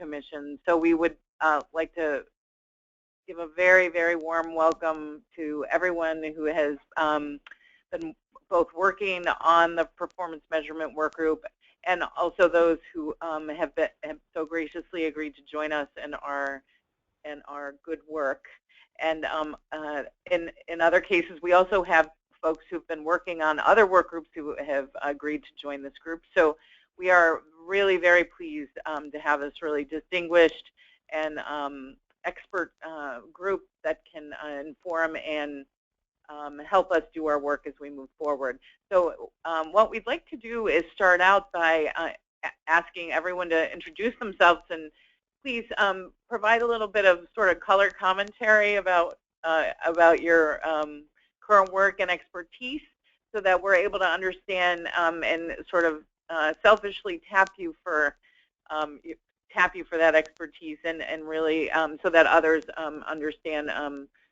commission. So we would like to give a very, very warm welcome to everyone who has been both working on the performance measurement work group and also those who have so graciously agreed to join us in our good work. And in other cases, we also have folks who've been working on other work groups who have agreed to join this group. So we are really very pleased to have this really distinguished and expert group that can inform and help us do our work as we move forward. So what we'd like to do is start out by asking everyone to introduce themselves and please provide a little bit of sort of color commentary about your current work and expertise so that we're able to understand and sort of selfishly tap you for that expertise and really so that others understand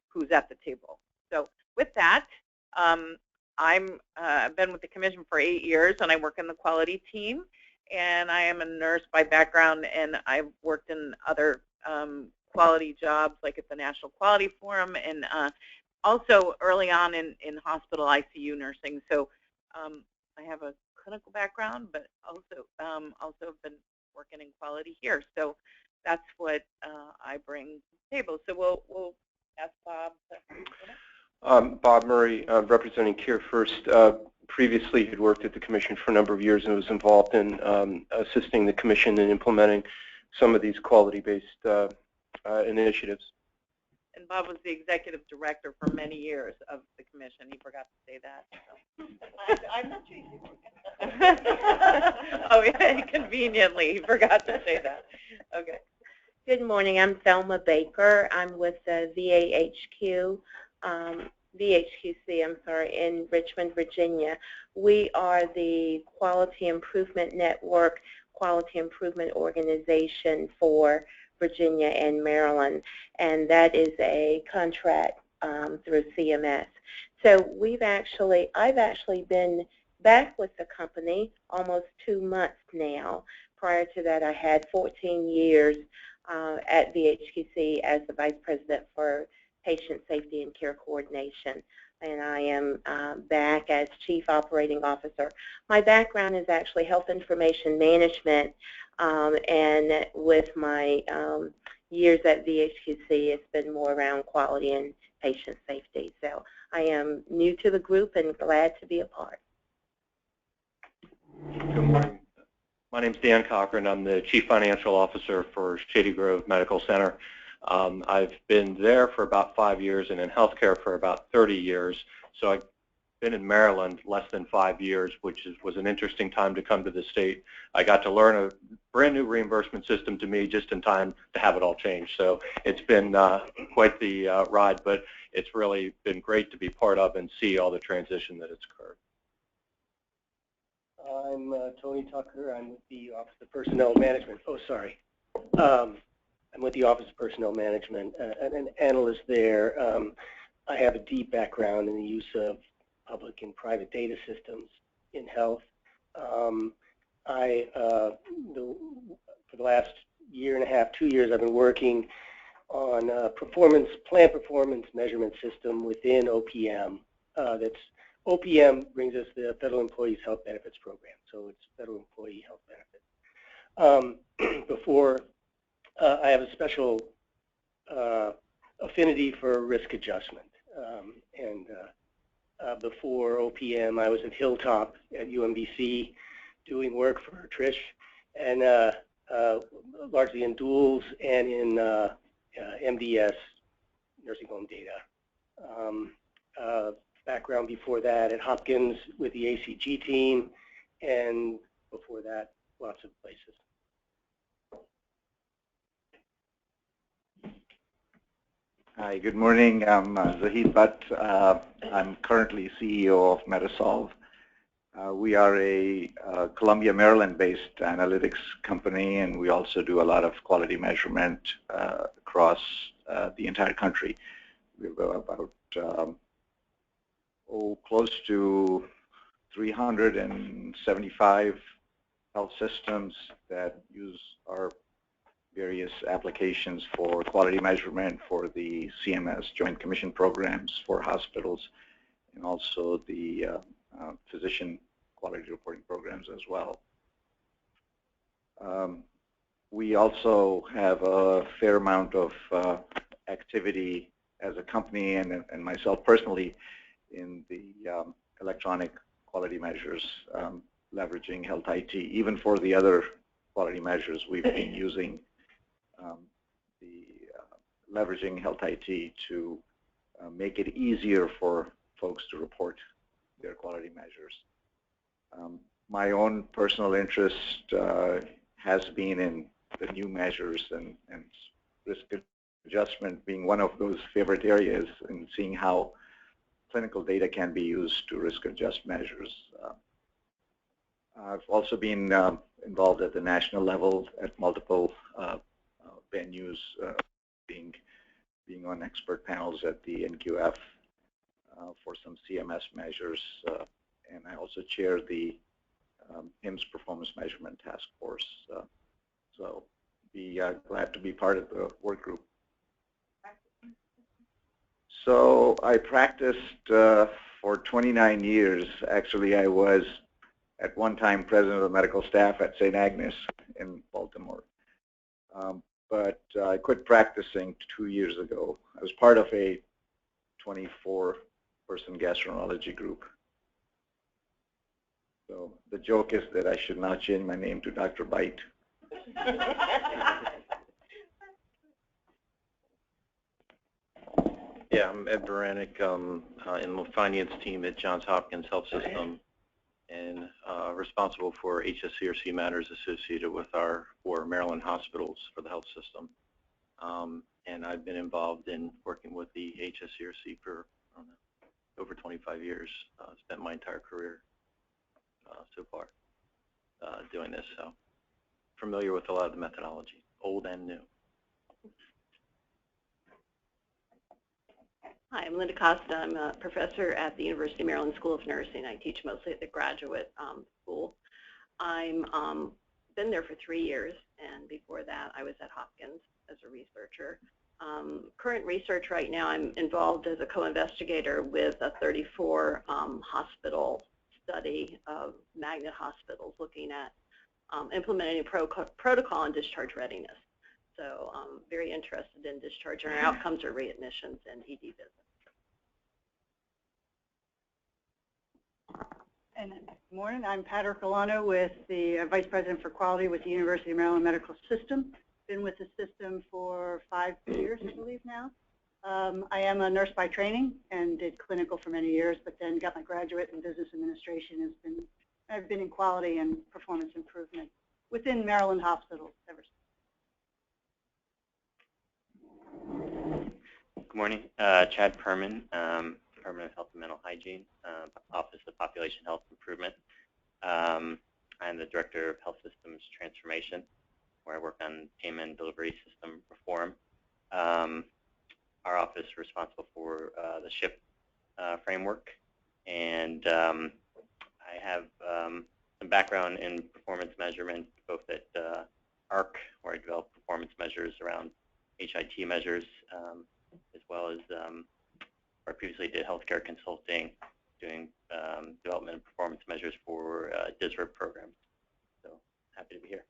who's at the table. So with that, I've been with the Commission for 8 years, and I work in the quality team. And I am a nurse by background, and I've worked in other quality jobs, like at the National Quality Forum, and also early on in hospital ICU nursing. So I have a clinical background, but also have been working in quality here. So that's what I bring to the table. So we'll ask Bob. Bob Murray, representing Care First. Previously had worked at the Commission for a number of years and was involved in assisting the Commission in implementing some of these quality-based initiatives. And Bob was the executive director for many years of the Commission. He forgot to say that. So. I'm not sure. Oh, yeah, conveniently, he forgot to say that. Okay. Good morning. I'm Thelma Baker. I'm with the VHQC, I'm sorry, in Richmond, Virginia. We are the Quality Improvement Network, Quality Improvement Organization for Virginia and Maryland, and that is a contract through CMS. So I've actually been back with the company almost 2 months now. Prior to that, I had 14 years at VHQC as the Vice President for Patient Safety and Care Coordination, and I am back as Chief Operating Officer. My background is actually health information management, and with my years at VHQC, it's been more around quality and patient safety. So I am new to the group and glad to be a part. Good morning. My name is Dan Cochran. I'm the Chief Financial Officer for Shady Grove Medical Center. I've been there for about 5 years and in healthcare for about 30 years. So I've been in Maryland less than 5 years, which was an interesting time to come to the state. I got to learn a brand new reimbursement system to me just in time to have it all changed. So it's been quite the ride, but it's really been great to be part of and see all the transition that has occurred. I'm Tony Tucker. I'm with the Office of Personnel Management. Oh, sorry. I'm with the Office of Personnel Management, an analyst there. I have a deep background in the use of public and private data systems in health. For the last year and a half, 2 years, I've been working on a plan performance measurement system within OPM. OPM brings us the Federal Employees Health Benefits Program, so it's Federal Employee Health Benefits. I have a special affinity for risk adjustment, and before OPM, I was at Hilltop at UMBC doing work for Trish, and largely in duals and in MDS, nursing home data. Background before that at Hopkins with the ACG team, and before that, lots of places. Hi, good morning. I'm Zahid Butt. I'm currently CEO of Metasolve. We are a Columbia, Maryland-based analytics company, and we also do a lot of quality measurement across the entire country. We've got about close to 375 health systems that use our various applications for quality measurement for the CMS Joint Commission programs for hospitals, and also the physician quality reporting programs as well. We also have a fair amount of activity as a company and myself personally in the electronic quality measures, leveraging Health IT. Even for the other quality measures, we've been using leveraging Health IT to make it easier for folks to report their quality measures. My own personal interest has been in the new measures and risk adjustment being one of those favorite areas, and seeing how clinical data can be used to risk adjust measures. I've also been involved at the national level at multiple venues, being on expert panels at the NQF for some CMS measures, and I also chair the HIMSS Performance Measurement Task Force. So be glad to be part of the work group. So I practiced for 29 years. Actually, I was at one time president of the medical staff at St. Agnes in Baltimore. But I quit practicing 2 years ago. I was part of a 24-person gastroenterology group. So the joke is that I should now change my name to Dr. Bite. Yeah, I'm Ed Baranek, in the finance team at Johns Hopkins Health System, and responsible for HSCRC matters associated with our 4 Maryland hospitals for the health system. And I've been involved in working with the HSCRC for over 25 years. Spent my entire career so far doing this, so familiar with a lot of the methodology, old and new. Hi, I'm Linda Costa. I'm a professor at the University of Maryland School of Nursing. I teach mostly at the graduate school. I'm been there for 3 years, and before that I was at Hopkins as a researcher. Current research right now, I'm involved as a co-investigator with a 34 hospital study of magnet hospitals looking at implementing a protocol on discharge readiness. So I'm very interested in discharge and outcomes or readmissions and ED visits. And good morning, I'm Pat Ercolano with the Vice President for Quality with the University of Maryland Medical System. Been with the system for 5 years, I believe now. I am a nurse by training and did clinical for many years, but then got my graduate in business administration. I've been in quality and performance improvement within Maryland hospitals ever since. Good morning, Chad Perman, Department of Health and Mental Hygiene, Office of Population Health Improvement. I'm the Director of Health Systems Transformation, where I work on payment and delivery system reform. Our office is responsible for the SHIP framework, and I have some background in performance measurement, both at ARC, where I developed performance measures around HIT measures, as well as where I previously did healthcare consulting, doing development and performance measures for DSRIP programs. So happy to be here.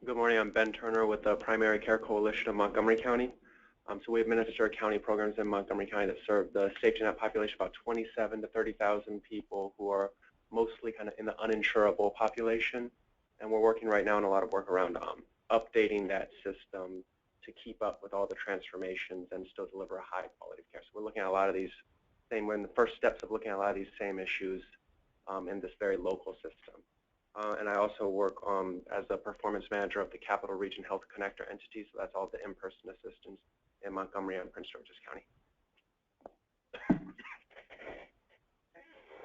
Good morning, I'm Ben Turner with the Primary Care Coalition of Montgomery County. So we administer county programs in Montgomery County that serve the safety net population, about 27 to 30,000 people who are mostly kind of in the uninsurable population. And we're working right now on a lot of work around updating that system to keep up with all the transformations and still deliver a high quality of care. So we're looking at a lot of these we're in the first steps of looking at a lot of these same issues in this very local system. And I also work as a performance manager of the Capital Region Health Connector entity, so that's all the in-person assistance in Montgomery and Prince George's County.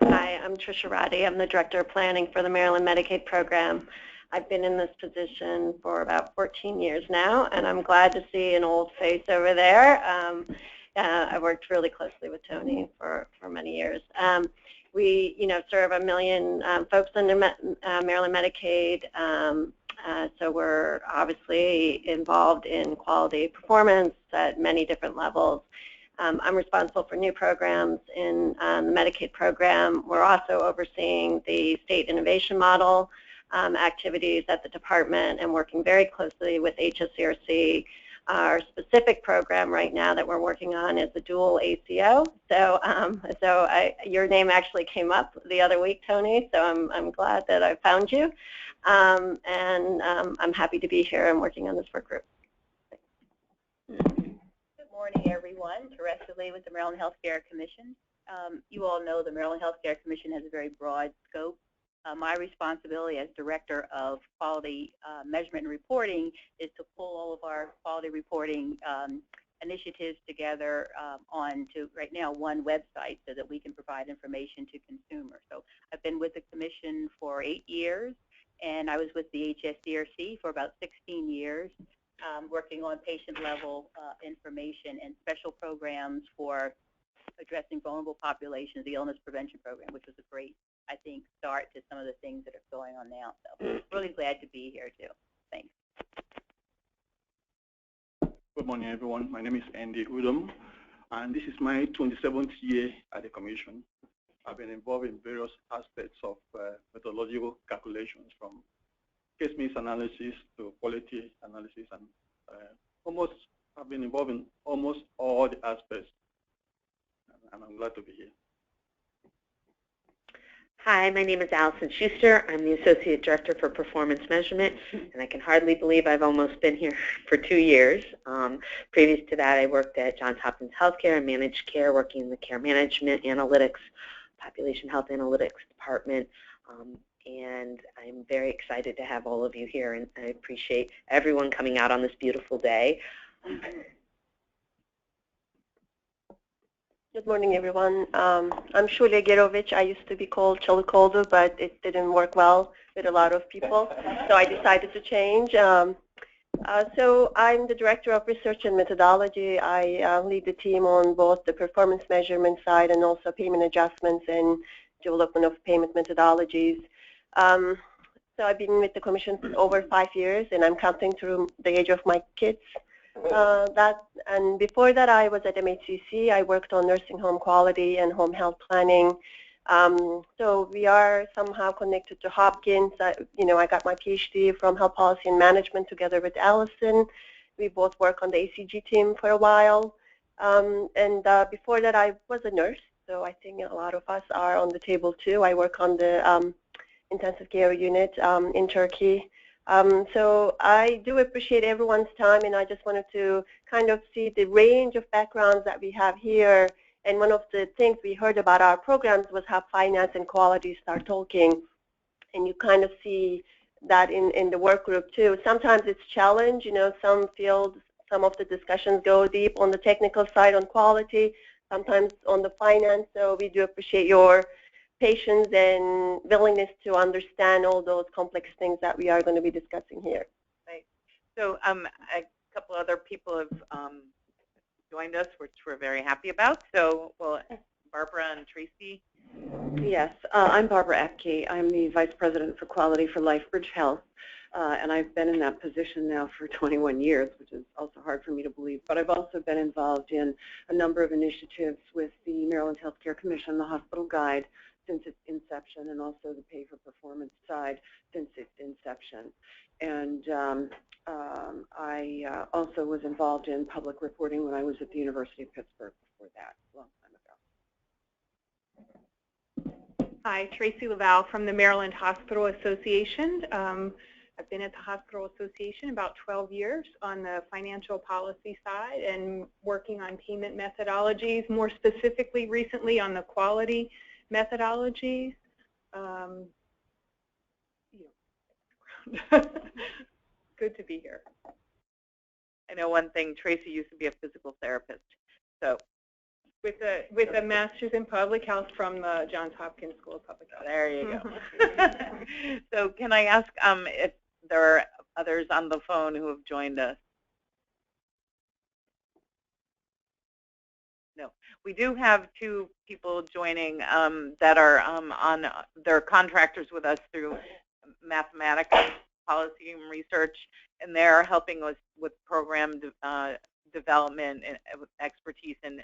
Hi, I'm Trisha Roddy. I'm the Director of Planning for the Maryland Medicaid Program. I've been in this position for about 14 years now, and I'm glad to see an old face over there. I worked really closely with Tony for many years. We, serve 1 million folks under Maryland Medicaid. So we're obviously involved in quality performance at many different levels. I'm responsible for new programs in the Medicaid program. We're also overseeing the state innovation model activities at the department and working very closely with HSCRC. Our specific program right now that we're working on is the dual ACO. So your name actually came up the other week, Tony, so I'm glad that I found you. I'm happy to be here and working on this work group. Good morning, everyone. Trisha Roddy with the Maryland Healthcare Commission. You all know the Maryland Healthcare Commission has a very broad scope. My responsibility as Director of Quality Measurement and Reporting is to pull all of our quality reporting initiatives together onto, right now, one website so that we can provide information to consumers. So I've been with the Commission for 8 years, and I was with the HSCRC for about 16 years, working on patient-level information and special programs for addressing vulnerable populations, the illness prevention program, which was a great, I think, start to some of the things that are going on now. So really glad to be here, too. Thanks. Good morning, everyone. My name is Andy Udom, and this is my 27th year at the Commission. I've been involved in various aspects of methodological calculations, from case mix analysis to quality analysis, and I've been involved in almost all the aspects, and I'm glad to be here. Hi, my name is Alison Schuster. I'm the Associate Director for Performance Measurement, and I can hardly believe I've almost been here for 2 years. Previous to that, I worked at Johns Hopkins Healthcare and managed care, working in the care management, analytics, population health analytics department, and I'm very excited to have all of you here, and I appreciate everyone coming out on this beautiful day. Good morning, everyone. I'm Shulia Girovich. I used to be called Chilicoldo, but it didn't work well with a lot of people, so I decided to change. So I'm the Director of Research and Methodology. I lead the team on both the performance measurement side and also payment adjustments and development of payment methodologies. So I've been with the Commission for over 5 years, and I'm counting through the age of my kids. And before that, I was at MHCC. I worked on nursing home quality and home health planning. So we are somehow connected to Hopkins. I got my PhD from health policy and management together with Alison. We both work on the ACG team for a while. Before that, I was a nurse. So I think a lot of us are on the table too. I work on the intensive care unit in Turkey. So I do appreciate everyone's time, and I just wanted to kind of see the range of backgrounds that we have here. And one of the things we heard about our programs was how finance and quality start talking. And you kind of see that in the work group too. Sometimes it's challenge, some fields, some of the discussions go deep on the technical side on quality, sometimes on the finance. So we do appreciate your patience and willingness to understand all those complex things that we are going to be discussing here. Right. So a couple other people have joined us, which we're very happy about. So, well, Barbara and Tracy. Yes, I'm Barbara Epke. I'm the Vice President for Quality for LifeBridge Health, and I've been in that position now for 21 years, which is also hard for me to believe. But I've also been involved in a number of initiatives with the Maryland Healthcare Commission, the Hospital Guide, since its inception, and also the pay for performance side since its inception. And I also was involved in public reporting when I was at the University of Pittsburgh before that, a long time ago. Hi, Tracy Laval from the Maryland Hospital Association. I've been at the Hospital Association about 12 years on the financial policy side and working on payment methodologies, more specifically recently on the quality methodologies. Good to be here. I know one thing, Tracy used to be a physical therapist. So with a master's in public health from the Johns Hopkins School of Public Health. There you go. So can I ask if there are others on the phone who have joined us? No. We do have 2 people joining that are they're contractors with us through Mathematica. policy and research, and they're helping us with program development and expertise and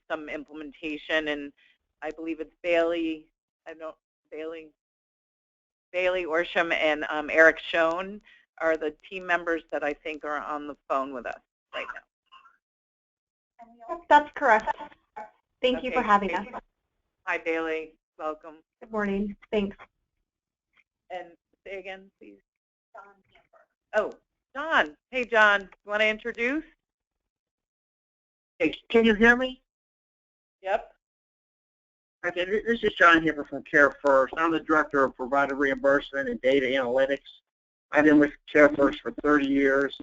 some implementation. And I believe it's Bailey Orsham and Eric Schoen are the team members that I think are on the phone with us right now. That's correct. Thank you for having us. Hi, Bailey. Welcome. Good morning. Thanks. And say again, please. Oh, John. Hey, John. You want to introduce? Hey, can you hear me? Yep. Okay, this is John here from Care First. I'm the Director of Provider Reimbursement and Data Analytics. I've been with Care First for 30 years,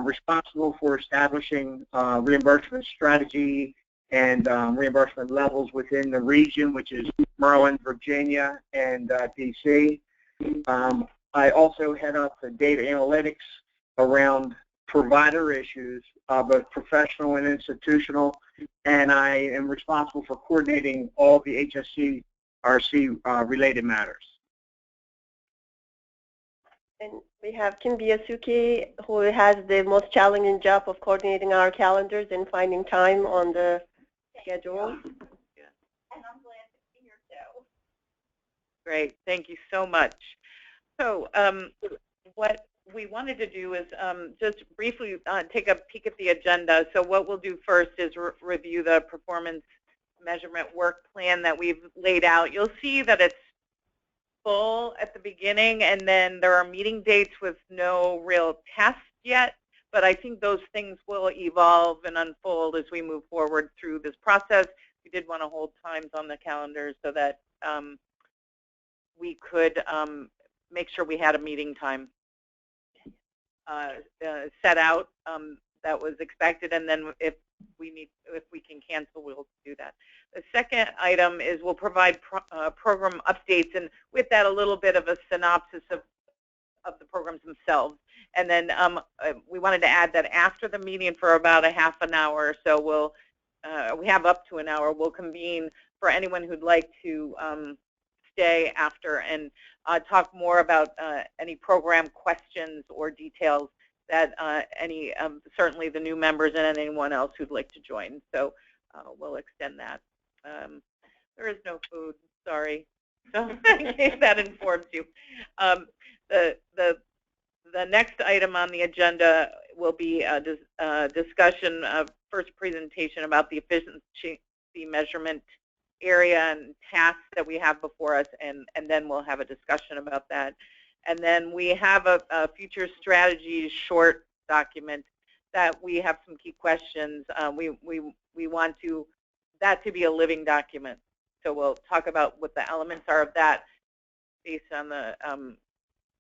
responsible for establishing reimbursement strategy and reimbursement levels within the region, which is Maryland, Virginia, and DC. I also head up the data analytics around provider issues, both professional and institutional, and I am responsible for coordinating all the HSCRC related matters. And we have Kim Biasuki, who has the most challenging job of coordinating our calendars and finding time on the schedule. And I'm glad to be here too. Great, thank you so much. So what we wanted to do is just briefly take a peek at the agenda. So what we'll do first is review the performance measurement work plan that we've laid out. You'll see that it's full at the beginning, and then there are meeting dates with no real tests yet, but I think those things will evolve and unfold as we move forward through this process. We did want to hold times on the calendar so that we could make sure we had a meeting time set out that was expected, and then if we can cancel, we'll do that. The second item is we'll provide program updates, and with that a little bit of a synopsis of the programs themselves. And then we wanted to add that after the meeting for about a half an hour or so, we have up to an hour, we'll convene for anyone who'd like to stay after and talk more about any program questions or details that certainly the new members and anyone else who'd like to join. So we'll extend that. There is no food, sorry. So in case that informs you. The next item on the agenda will be a discussion of first presentation about the efficiency measurement area and tasks that we have before us, and then we'll have a discussion about that. And then we have a future strategy short document that we have some key questions. We want that to be a living document. So we'll talk about what the elements are of that based on the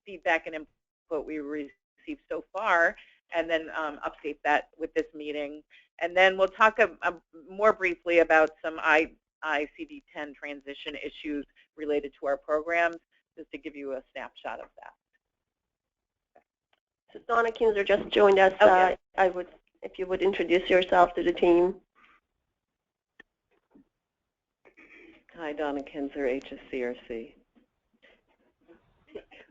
feedback and input we received so far, and then update that with this meeting. And then we'll talk more briefly about some ICD-10 transition issues related to our programs, just to give you a snapshot of that. So Donna Kinzer just joined us. Okay. If you would introduce yourself to the team. Hi, Donna Kinzer, HSCRC.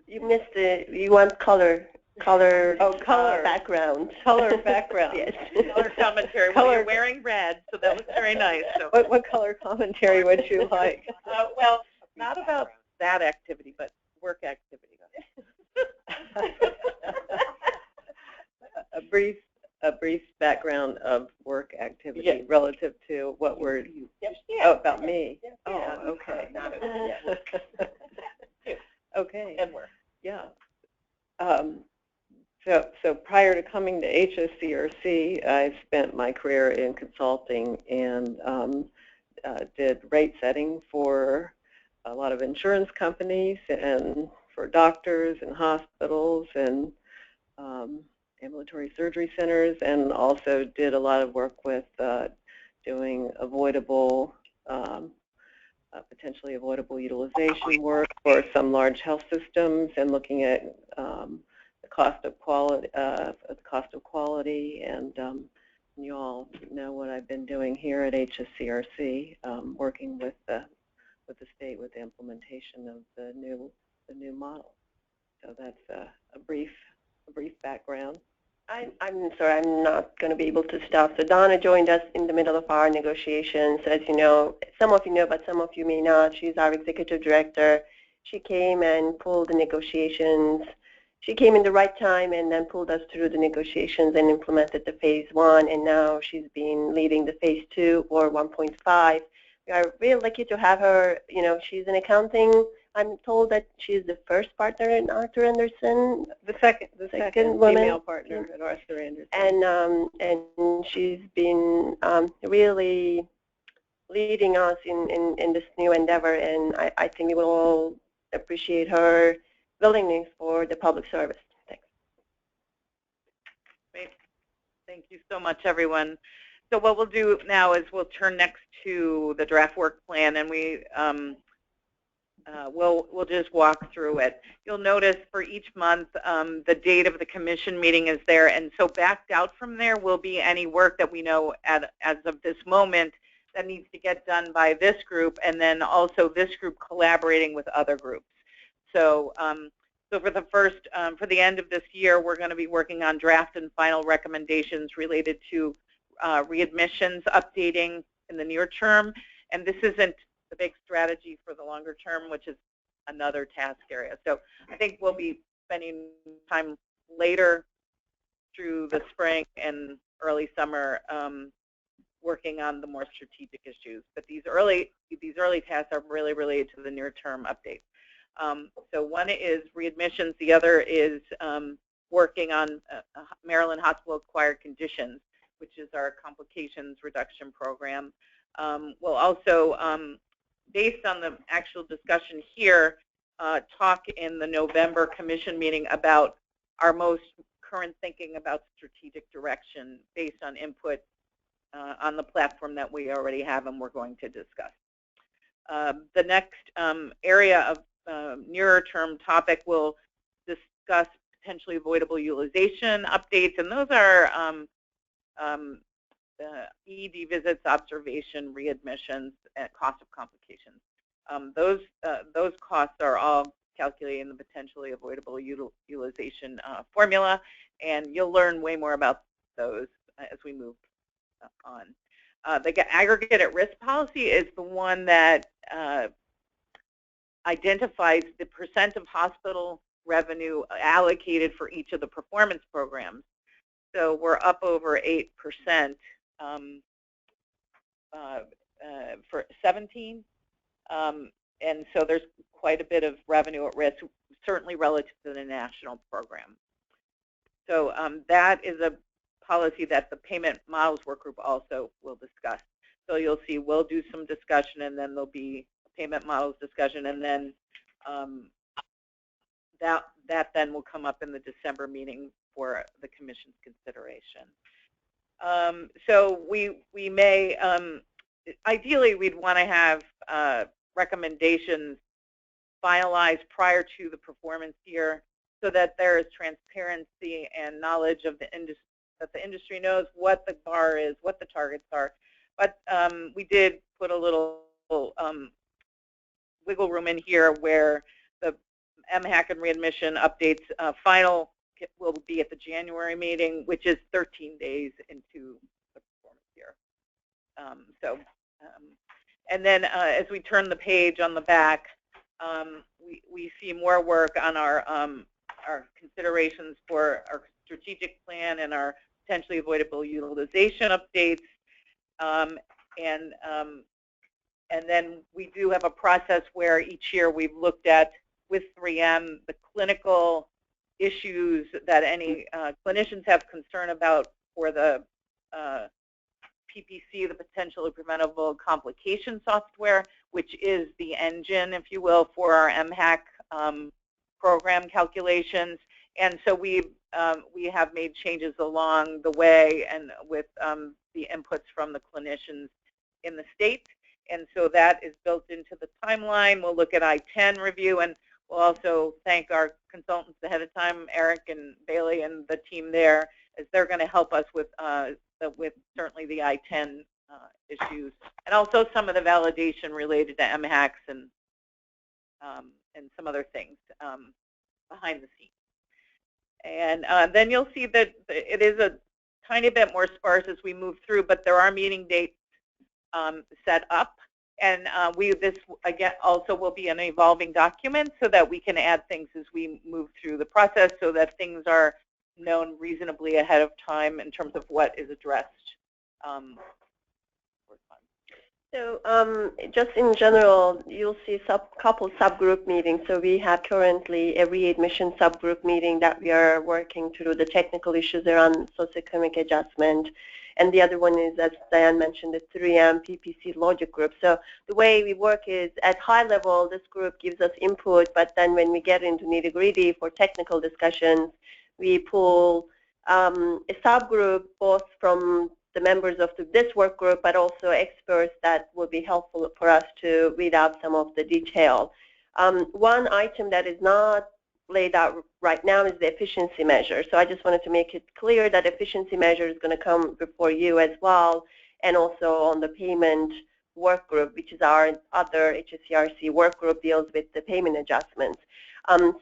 You missed you want color background. Color background. Yes. Color commentary. Well, you're wearing red, so that was very nice. So. What color commentary would you like? Well, not about that activity, but work activity. A brief background of work activity relative to what we're about me. Oh, okay. Okay. And work. Yeah. So prior to coming to HSCRC, I spent my career in consulting and did rate setting for a lot of insurance companies and for doctors and hospitals and ambulatory surgery centers, and also did a lot of work with doing avoidable, potentially avoidable utilization work for some large health systems, and looking at the cost of quality, and you all know what I've been doing here at HSCRC, working with the state with the implementation of the new model. So that's a brief background. I'm sorry, I'm not going to be able to stop. So Donna joined us in the middle of our negotiations. As you know, some of you know, but some of you may not. She's our executive director. She came and pulled the negotiations. She came in the right time and then pulled us through the negotiations and implemented the phase 1. And now she's been leading the phase 2 or 1.5. We are really lucky to have her. You know, she's in accounting. I'm told that she's the first partner in Arthur Anderson. The second woman. female partner at Arthur Anderson. And she's been really leading us in this new endeavor, and I think we will all appreciate her willingness for the public service. Thanks. Great. Thank you so much, everyone. So what we'll do now is we'll turn next to the draft work plan, and we'll just walk through it. You'll notice for each month the date of the commission meeting is there, and so backed out from there will be any work that we know as of this moment that needs to get done by this group, and then also this group collaborating with other groups. So, so for the end of this year, we're going to be working on draft and final recommendations related to readmissions updating in the near term, and this isn't the big strategy for the longer term, which is another task area. So I think we'll be spending time later through the spring and early summer working on the more strategic issues. But these early tasks are really related to the near-term update. So one is readmissions. The other is working on Maryland hospital-acquired conditions, which is our complications reduction program. We'll also, based on the actual discussion here, talk in the November commission meeting about our most current thinking about strategic direction based on input on the platform that we already have and we're going to discuss. The next area of nearer term topic will discuss potentially avoidable utilization updates, and those are ED visits, observation, readmissions, and cost of complications. Those costs are all calculated in the potentially avoidable utilization formula, and you'll learn way more about those as we move on. The aggregate at risk policy is the one that identifies the percent of hospital revenue allocated for each of the performance programs. So we're up over 8% for 17, and so there's quite a bit of revenue at risk, certainly relative to the national program. So that is a policy that the payment models workgroup also will discuss. So you'll see we'll do some discussion, and then there'll be a payment models discussion, and then that then will come up in the December meeting for the commission's consideration. So we may, ideally we'd want to have recommendations finalized prior to the performance year so that there is transparency and knowledge of the industry, that the industry knows what the bar is, what the targets are. But we did put a little wiggle room in here where the MHAC and readmission updates final will be at the January meeting, which is 13 days into the performance year. And then as we turn the page on the back, we see more work on our considerations for our strategic plan and our potentially avoidable utilization updates. And then we do have a process where each year we've looked at, with 3M, the clinical issues that any clinicians have concern about for the PPC, the potentially preventable complication software, which is the engine, if you will, for our MHAC program calculations. And so we have made changes along the way, and with the inputs from the clinicians in the state. And so that is built into the timeline. We'll look at I-10 review, and we'll also thank our consultants ahead of time, Eric and Bailey and the team there, as they're going to help us with certainly the I-10 issues, and also some of the validation related to MHACs and some other things. behind the scenes. And then you'll see that it is a tiny bit more sparse as we move through, but there are meeting dates set up. And this, again, also will be an evolving document so that we can add things as we move through the process so that things are known reasonably ahead of time in terms of what is addressed. So just in general, you'll see couple subgroup meetings. So we have currently a readmission subgroup meeting that we are working through the technical issues around socioeconomic adjustment. And the other one is, as Diane mentioned, the 3M PPC logic group. So the way we work is at high level, this group gives us input, but then when we get into nitty-gritty for technical discussions, we pull a subgroup both from the members of this work group, but also experts that will be helpful for us to read out some of the detail. One item that is not laid out right now is the efficiency measure. So I just wanted to make it clear that efficiency measure is going to come before you as well, and also on the payment work group, which is our other HSCRC work group, deals with the payment adjustments.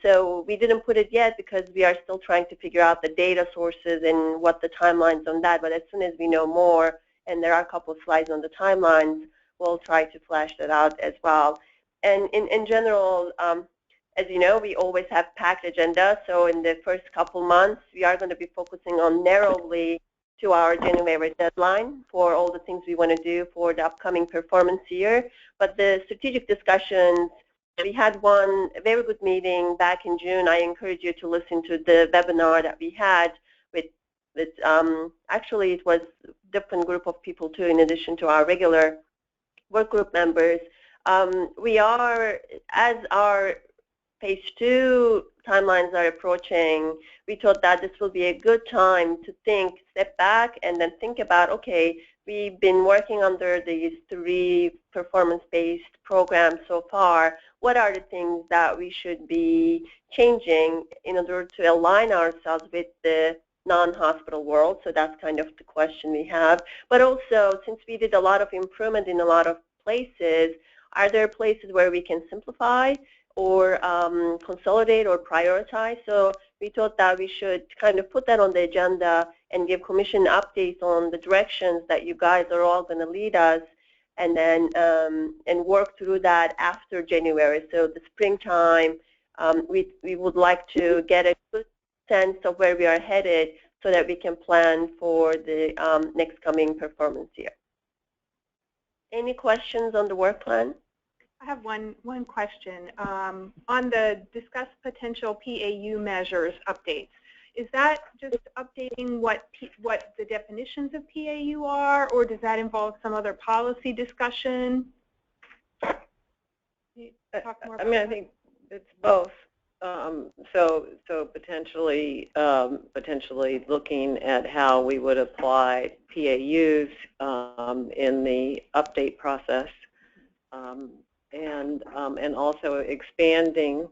So we didn't put it yet because we are still trying to figure out the data sources and what the timelines on that. But as soon as we know more, and there are a couple of slides on the timelines, we'll try to flash that out as well. And in general, as you know, we always have packed agenda. So in the first couple months, we are going to be focusing on narrowly to our January deadline for all the things we want to do for the upcoming performance year. But the strategic discussions, we had one very good meeting back in June. I encourage you to listen to the webinar that we had with actually it was a different group of people too, in addition to our regular work group members. We are, as our phase 2 timelines are approaching, we thought that this will be a good time to step back and then think about, okay, we've been working under these 3 performance-based programs so far. What are the things that we should be changing in order to align ourselves with the non-hospital world? So that's kind of the question we have. But also, since we did a lot of improvement in a lot of places, are there places where we can simplify or consolidate or prioritize? So we thought that we should kind of put that on the agenda and give Commission updates on the directions that you guys are all going to lead us, and then and work through that after January. So the springtime, we would like to get a good sense of where we are headed so that we can plan for the next coming performance year. Any questions on the work plan? I have one question. On the discuss potential PAU measures updates, is that just updating what the definitions of PAU are, or does that involve some other policy discussion? Talk more about I think it's both. So potentially looking at how we would apply PAUs in the update process. And also expanding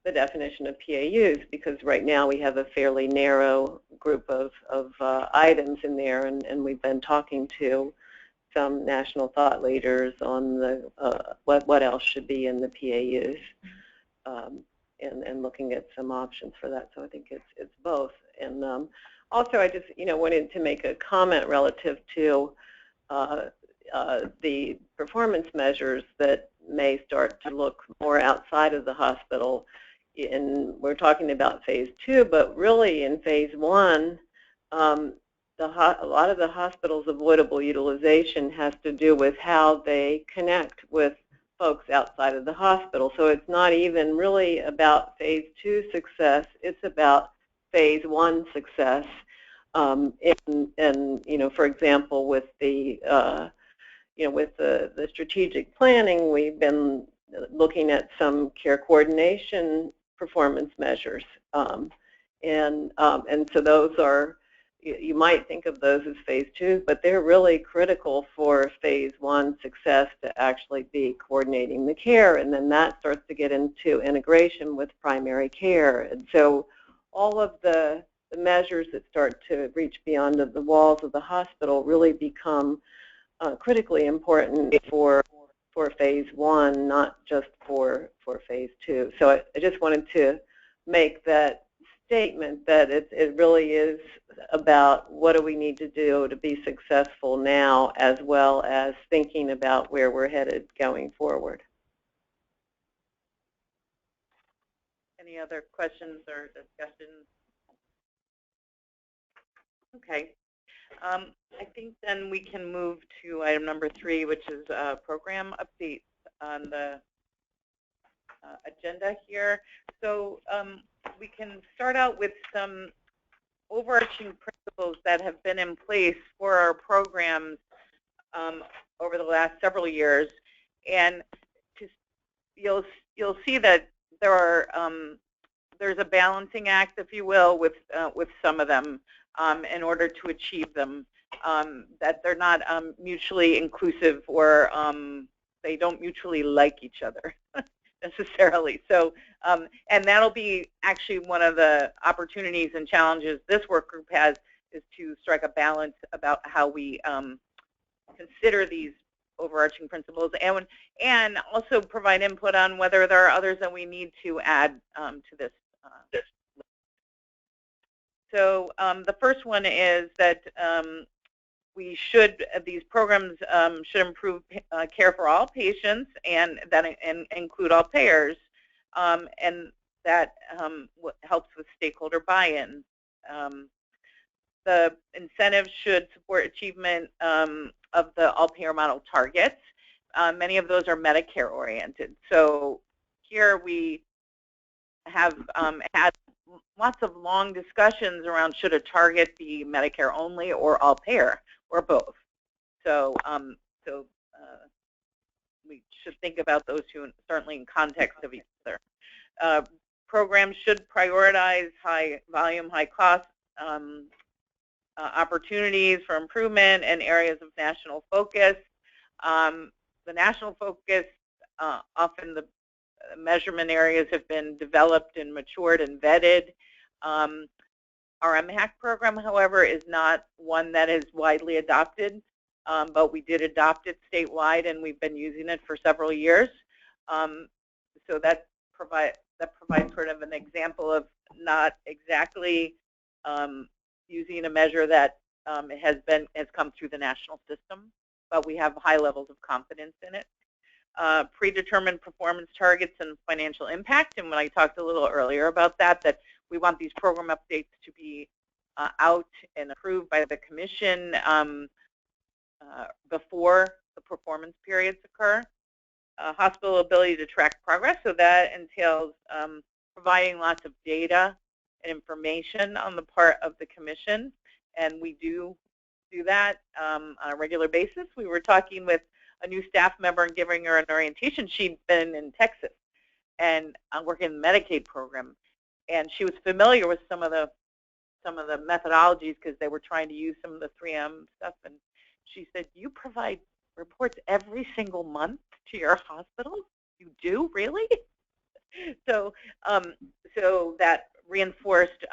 the definition of PAUs, because right now we have a fairly narrow group of items in there, and we've been talking to some national thought leaders on the what else should be in the PAUs, and looking at some options for that. So I think it's both. And also I just wanted to make a comment relative to the performance measures that may start to look more outside of the hospital. And we're talking about phase 2, but really in phase 1, a lot of the hospital's avoidable utilization has to do with how they connect with folks outside of the hospital. So it's not even really about phase 2 success, it's about phase 1 success. And for example, with the with the strategic planning, we've been looking at some care coordination performance measures, and so those are, you might think of those as phase 2, but they're really critical for phase 1 success to actually be coordinating the care, and then that starts to get into integration with primary care. And so all of the measures that start to reach beyond the walls of the hospital really become critically important for phase 1, not just for phase 2. So I just wanted to make that statement that it really is about what do we need to do to be successful now, as well as thinking about where we're headed going forward. Any other questions or discussions? Okay. I think then we can move to item number 3, which is program updates on the agenda here. So we can start out with some overarching principles that have been in place for our programs over the last several years, and you'll see that there are there's a balancing act, if you will, with some of them in order to achieve them. That they're not mutually inclusive, or they don't mutually like each other necessarily. So, and that'll be actually one of the opportunities and challenges this work group has, is to strike a balance about how we consider these overarching principles, and also provide input on whether there are others that we need to add to this list. So the first one is that these programs should improve care for all patients, and that include all payers, and that helps with stakeholder buy-in. The incentives should support achievement of the all-payer model targets. Many of those are Medicare-oriented. So here we have had lots of long discussions around, should a target be Medicare only or all-payer, or both. So, we should think about those two, certainly in context of each other. Programs should prioritize high-volume, high-cost opportunities for improvement and areas of national focus. The national focus, often the measurement areas have been developed and matured and vetted. Our MHAC program, however, is not one that is widely adopted, but we did adopt it statewide, and we've been using it for several years. So that provides sort of an example of not exactly using a measure that has come through the national system, but we have high levels of confidence in it. Predetermined performance targets and financial impact, and when I talked a little earlier about that we want these program updates to be out and approved by the commission before the performance periods occur. Hospital ability to track progress, so that entails providing lots of data and information on the part of the commission, and we do that on a regular basis. We were talking with a new staff member and giving her an orientation. She'd been in Texas and working in the Medicaid program, and she was familiar with some of the methodologies because they were trying to use some of the 3M stuff. And she said, "You provide reports every single month to your hospital? You do, really?" So, so that reinforced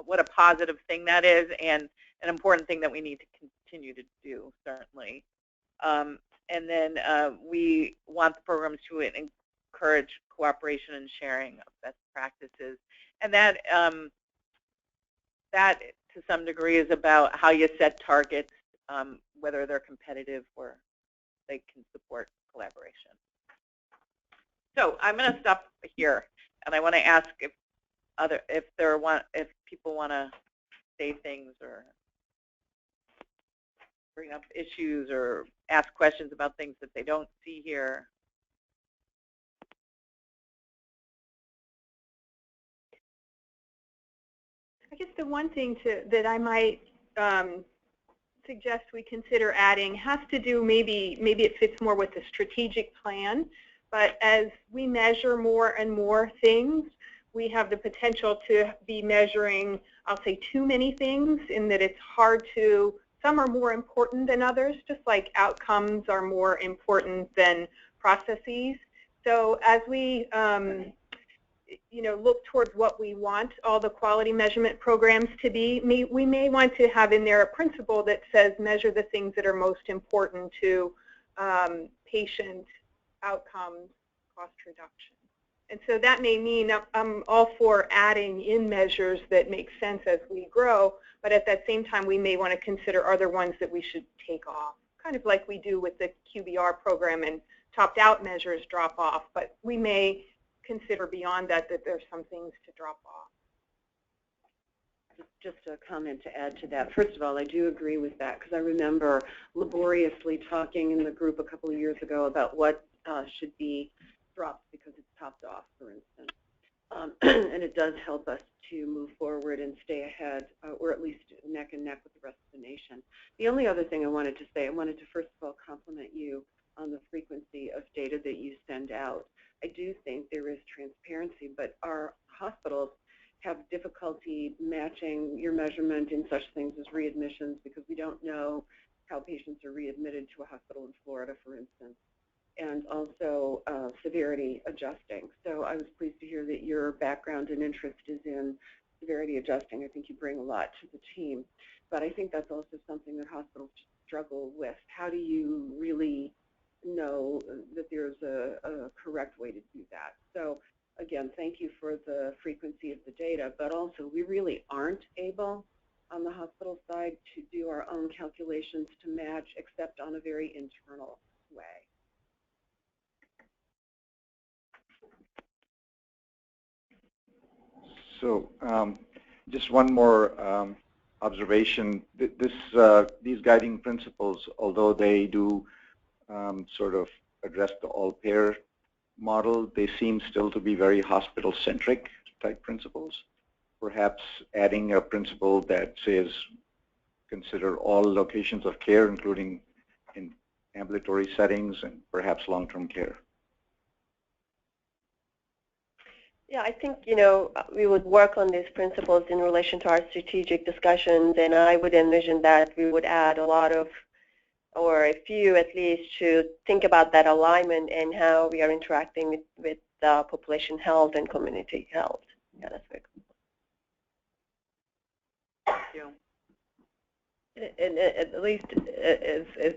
what a positive thing that is, and an important thing that we need to continue to do, certainly. And then we want the programs to encourage cooperation and sharing of best practices, and that to some degree is about how you set targets, whether they're competitive or they can support collaboration. So I'm going to stop here, and I want to ask if people want to say things or bring up issues or ask questions about things that they don't see here. I guess the one thing that I might suggest we consider adding has to do, maybe it fits more with the strategic plan, but as we measure more and more things, we have the potential to be measuring, I'll say, too many things, in that it's hard to, some are more important than others, just like outcomes are more important than processes. So as we look towards what we want all the quality measurement programs to be, we may want to have in there a principle that says measure the things that are most important to patient outcomes, cost reduction. And so that may mean I'm all for adding in measures that make sense as we grow, but at that same time we may want to consider other ones that we should take off, kind of like we do with the QBR program, and topped-out measures drop off, but we may consider beyond that there's some things to drop off. Just a comment to add to that. First of all, I do agree with that, because I remember laboriously talking in the group a couple of years ago about what should be dropped because it's topped off, for instance. And it does help us to move forward and stay ahead, or at least neck and neck with the rest of the nation. The only other thing I wanted to say, I wanted to first of all compliment you on the frequency of data that you send out. I do think there is transparency, but our hospitals have difficulty matching your measurement in such things as readmissions, because we don't know how patients are readmitted to a hospital in Florida, for instance, and also severity adjusting. So I was pleased to hear that your background and interest is in severity adjusting. I think you bring a lot to the team. But I think that's also something that hospitals struggle with. How do you really know that there's a correct way to do that? So again, thank you for the frequency of the data, but also we really aren't able on the hospital side to do our own calculations to match, except on a very internal way. So just one more observation. These guiding principles, although they do sort of address the all-payer model, they seem still to be very hospital-centric type principles. Perhaps adding a principle that says consider all locations of care, including in ambulatory settings and perhaps long-term care. Yeah, I think, we would work on these principles in relation to our strategic discussions, and I would envision that we would add a lot of, or a few at least, to think about that alignment and how we are interacting with population health and community health. Yeah, that's very cool. Thank you. And at least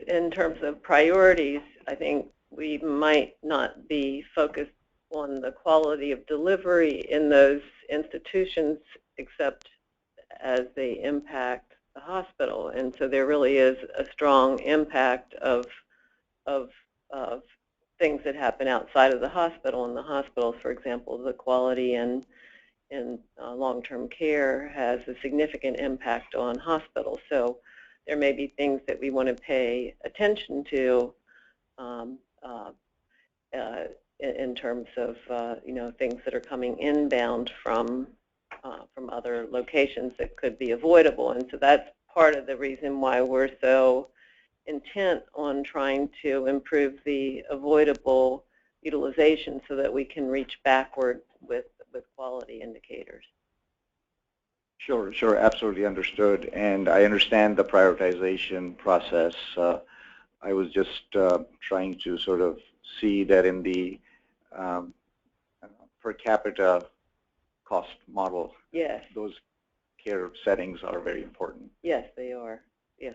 in terms of priorities, I think we might not be focused on the quality of delivery in those institutions, except as they impact the hospital. And so there really is a strong impact of things that happen outside of the hospital. In the hospitals, for example, the quality in long-term care has a significant impact on hospitals. So there may be things that we want to pay attention to in terms of things that are coming inbound from other locations that could be avoidable. And so that's part of the reason why we're so intent on trying to improve the avoidable utilization so that we can reach backward with quality indicators. Sure, absolutely understood. And I understand the prioritization process. I was just trying to sort of see that in the per capita cost model, yes, those care settings are very important. Yes, they are. Yes,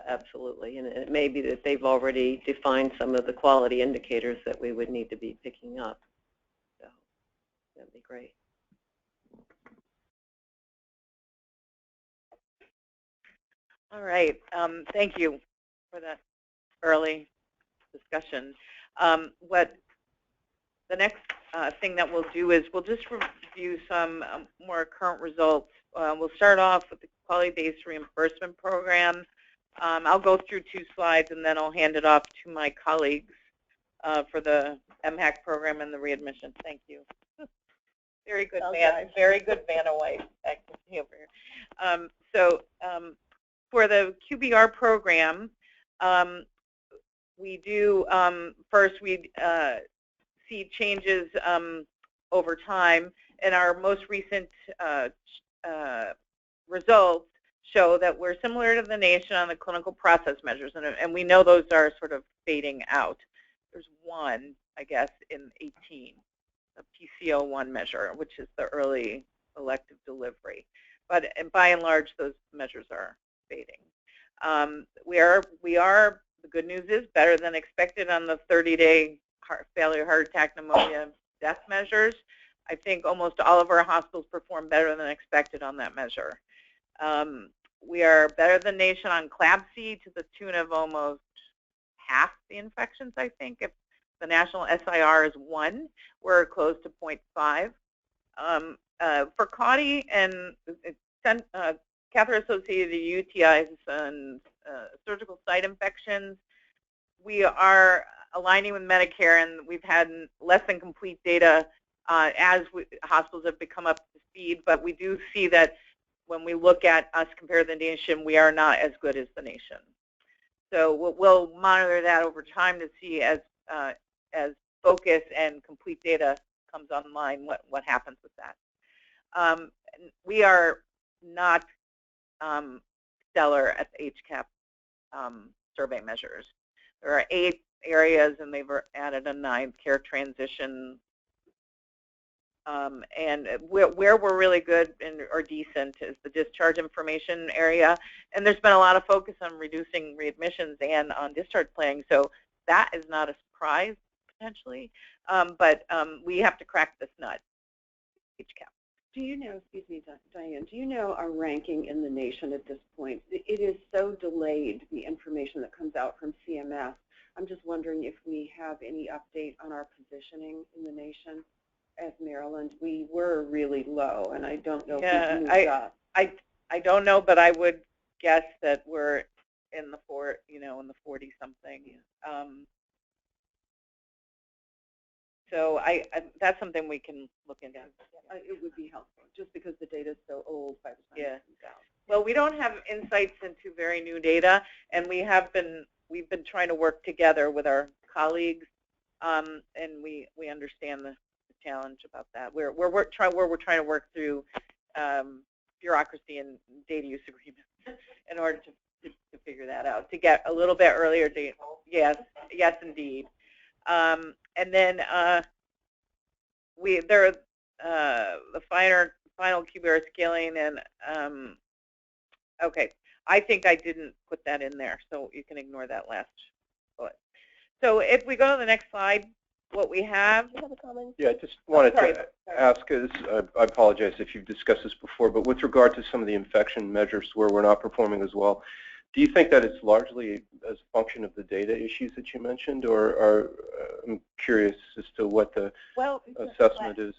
absolutely. And it may be that they've already defined some of the quality indicators that we would need to be picking up. So that'd be great. All right. Thank you for that early discussion. What the next thing that we'll do is we'll just review some more current results. We'll start off with the quality-based reimbursement program. I'll go through 2 slides and then I'll hand it off to my colleagues for the MHAC program and the readmission. Thank you. Very good, very good Vanna White activity over here. For the QBR program, we do first we see changes over time, and our most recent results show that we're similar to the nation on the clinical process measures, and we know those are sort of fading out. There's one, I guess, in 18, a PCO1 measure, which is the early elective delivery. But by and large, those measures are fading. We are, the good news is, better than expected on the 30-day heart failure, heart attack, pneumonia, death measures. I think almost all of our hospitals perform better than expected on that measure. We are better than nation on CLABSI to the tune of almost half the infections, I think. If the national SIR is 1, we're close to 0.5. For CAUTI and catheter-associated UTIs and surgical site infections, we are aligning with Medicare, and we've had less than complete data as hospitals have become up to speed, but we do see that when we look at us compared to the nation, we are not as good as the nation. So we'll monitor that over time to see as focus and complete data comes online, what happens with that. We are not stellar at the HCAP survey measures. There are 8 areas, and they've added a 9th, care transition. And where we're really good or decent is the discharge information area. And there's been a lot of focus on reducing readmissions and on discharge planning. So that is not a surprise, potentially. But we have to crack this nut, HCAP. Do you know, excuse me, Diane, do you know our ranking in the nation at this point? It is so delayed, the information that comes out from CMS. I'm just wondering if we have any update on our positioning in the nation. As Maryland, we were really low, and I don't know if we've moved up. I don't know, but I would guess that we're in the in the 40-something. So that's something we can look into. It would be helpful, just because the data is so old by the time it comes out. Well, we don't have insights into very new data, and we've been trying to work together with our colleagues, and we understand the challenge about that. We're trying to work through bureaucracy and data use agreements in order to figure that out, to get a little bit earlier data. Yes, indeed. And then the final QBR scaling, and okay, I think I didn't put that in there, so you can ignore that last bullet. So if we go to the next slide, what we have. Do you have a comment? Yeah, I just wanted to ask, I apologize if you've discussed this before, but with regard to some of the infection measures where we're not performing as well, do you think that it's largely as a function of the data issues that you mentioned, or I'm curious as to what the assessment is?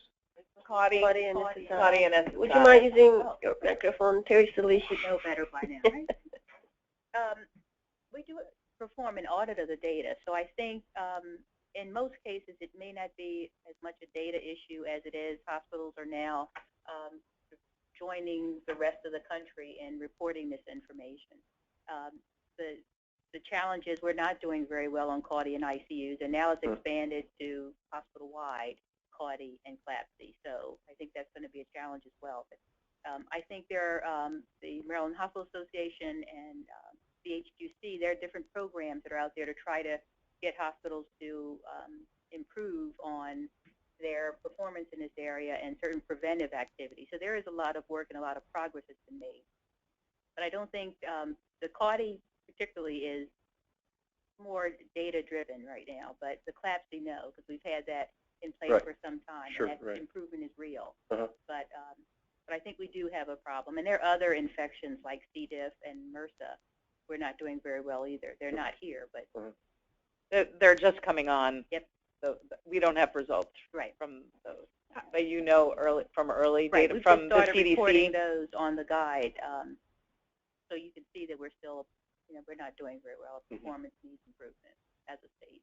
CAUTI and SSI. Would you mind using your microphone? Teresa Lee should know better by now, right? We do perform an audit of the data, so I think in most cases it may not be as much a data issue as it is hospitals are now joining the rest of the country in reporting this information. The challenge is we're not doing very well on CAUTI and ICUs, and now it's expanded to hospital-wide CAUTI and CLABSI. So I think that's going to be a challenge as well. But I think there are the Maryland Hospital Association and the HQC, there are different programs that are out there to try to get hospitals to improve on their performance in this area and certain preventive activities. So there is a lot of work and a lot of progress that's been made. But I don't think the CAUTI particularly is more data-driven right now, but the CLABSI, no, because we've had that in place for some time, and that improvement is real. But I think we do have a problem. And there are other infections like C. diff and MRSA. We're not doing very well either. They're not here, but they're just coming on. Yep. So we don't have results from those. But you know from early data from the CDC. We started reporting those on the guide. So you can see that we're still, we're not doing very well. Performance needs improvement as a state.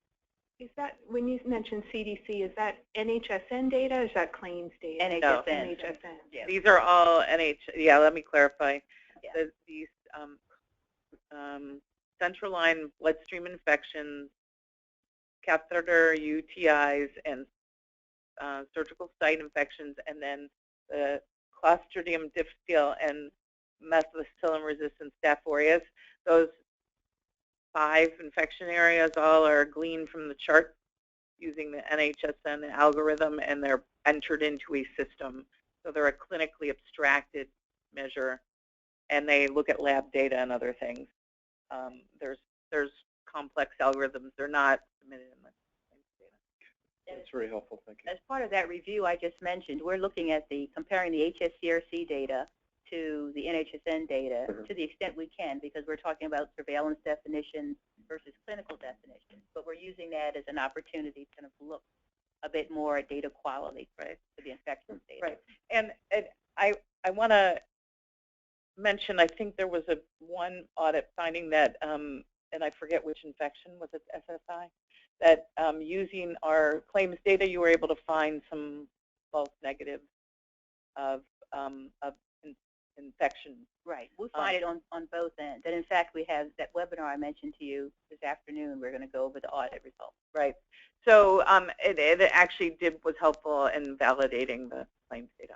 Is that, when you mentioned CDC, is that NHSN data or is that claims data? NHSN. No. NHSN. Yes. These are all Yeah, let me clarify. Yeah. These central line bloodstream infections, catheter UTIs, and surgical site infections, and then the Clostridium difficile and methicillin-resistant Staph aureus. Those 5 infection areas all are gleaned from the chart using the NHSN algorithm, and they're entered into a system. So they're a clinically abstracted measure, and they look at lab data and other things. There's complex algorithms. They're not submitted in the data. That's very helpful. Thank you. As part of that review I just mentioned, we're looking at comparing the HSCRC data to the NHSN data to the extent we can, because we're talking about surveillance definitions versus clinical definitions. But we're using that as an opportunity to kind of look a bit more at data quality, right, for the infections data. Right. And I want to mention, I think there was one audit finding that, and I forget which infection, was it SSI, that using our claims data, you were able to find some false negatives of infection. Right. We find it on both ends. And in fact, we have that webinar I mentioned to you this afternoon. We're going to go over the audit results. Right. So it actually was helpful in validating the claims data.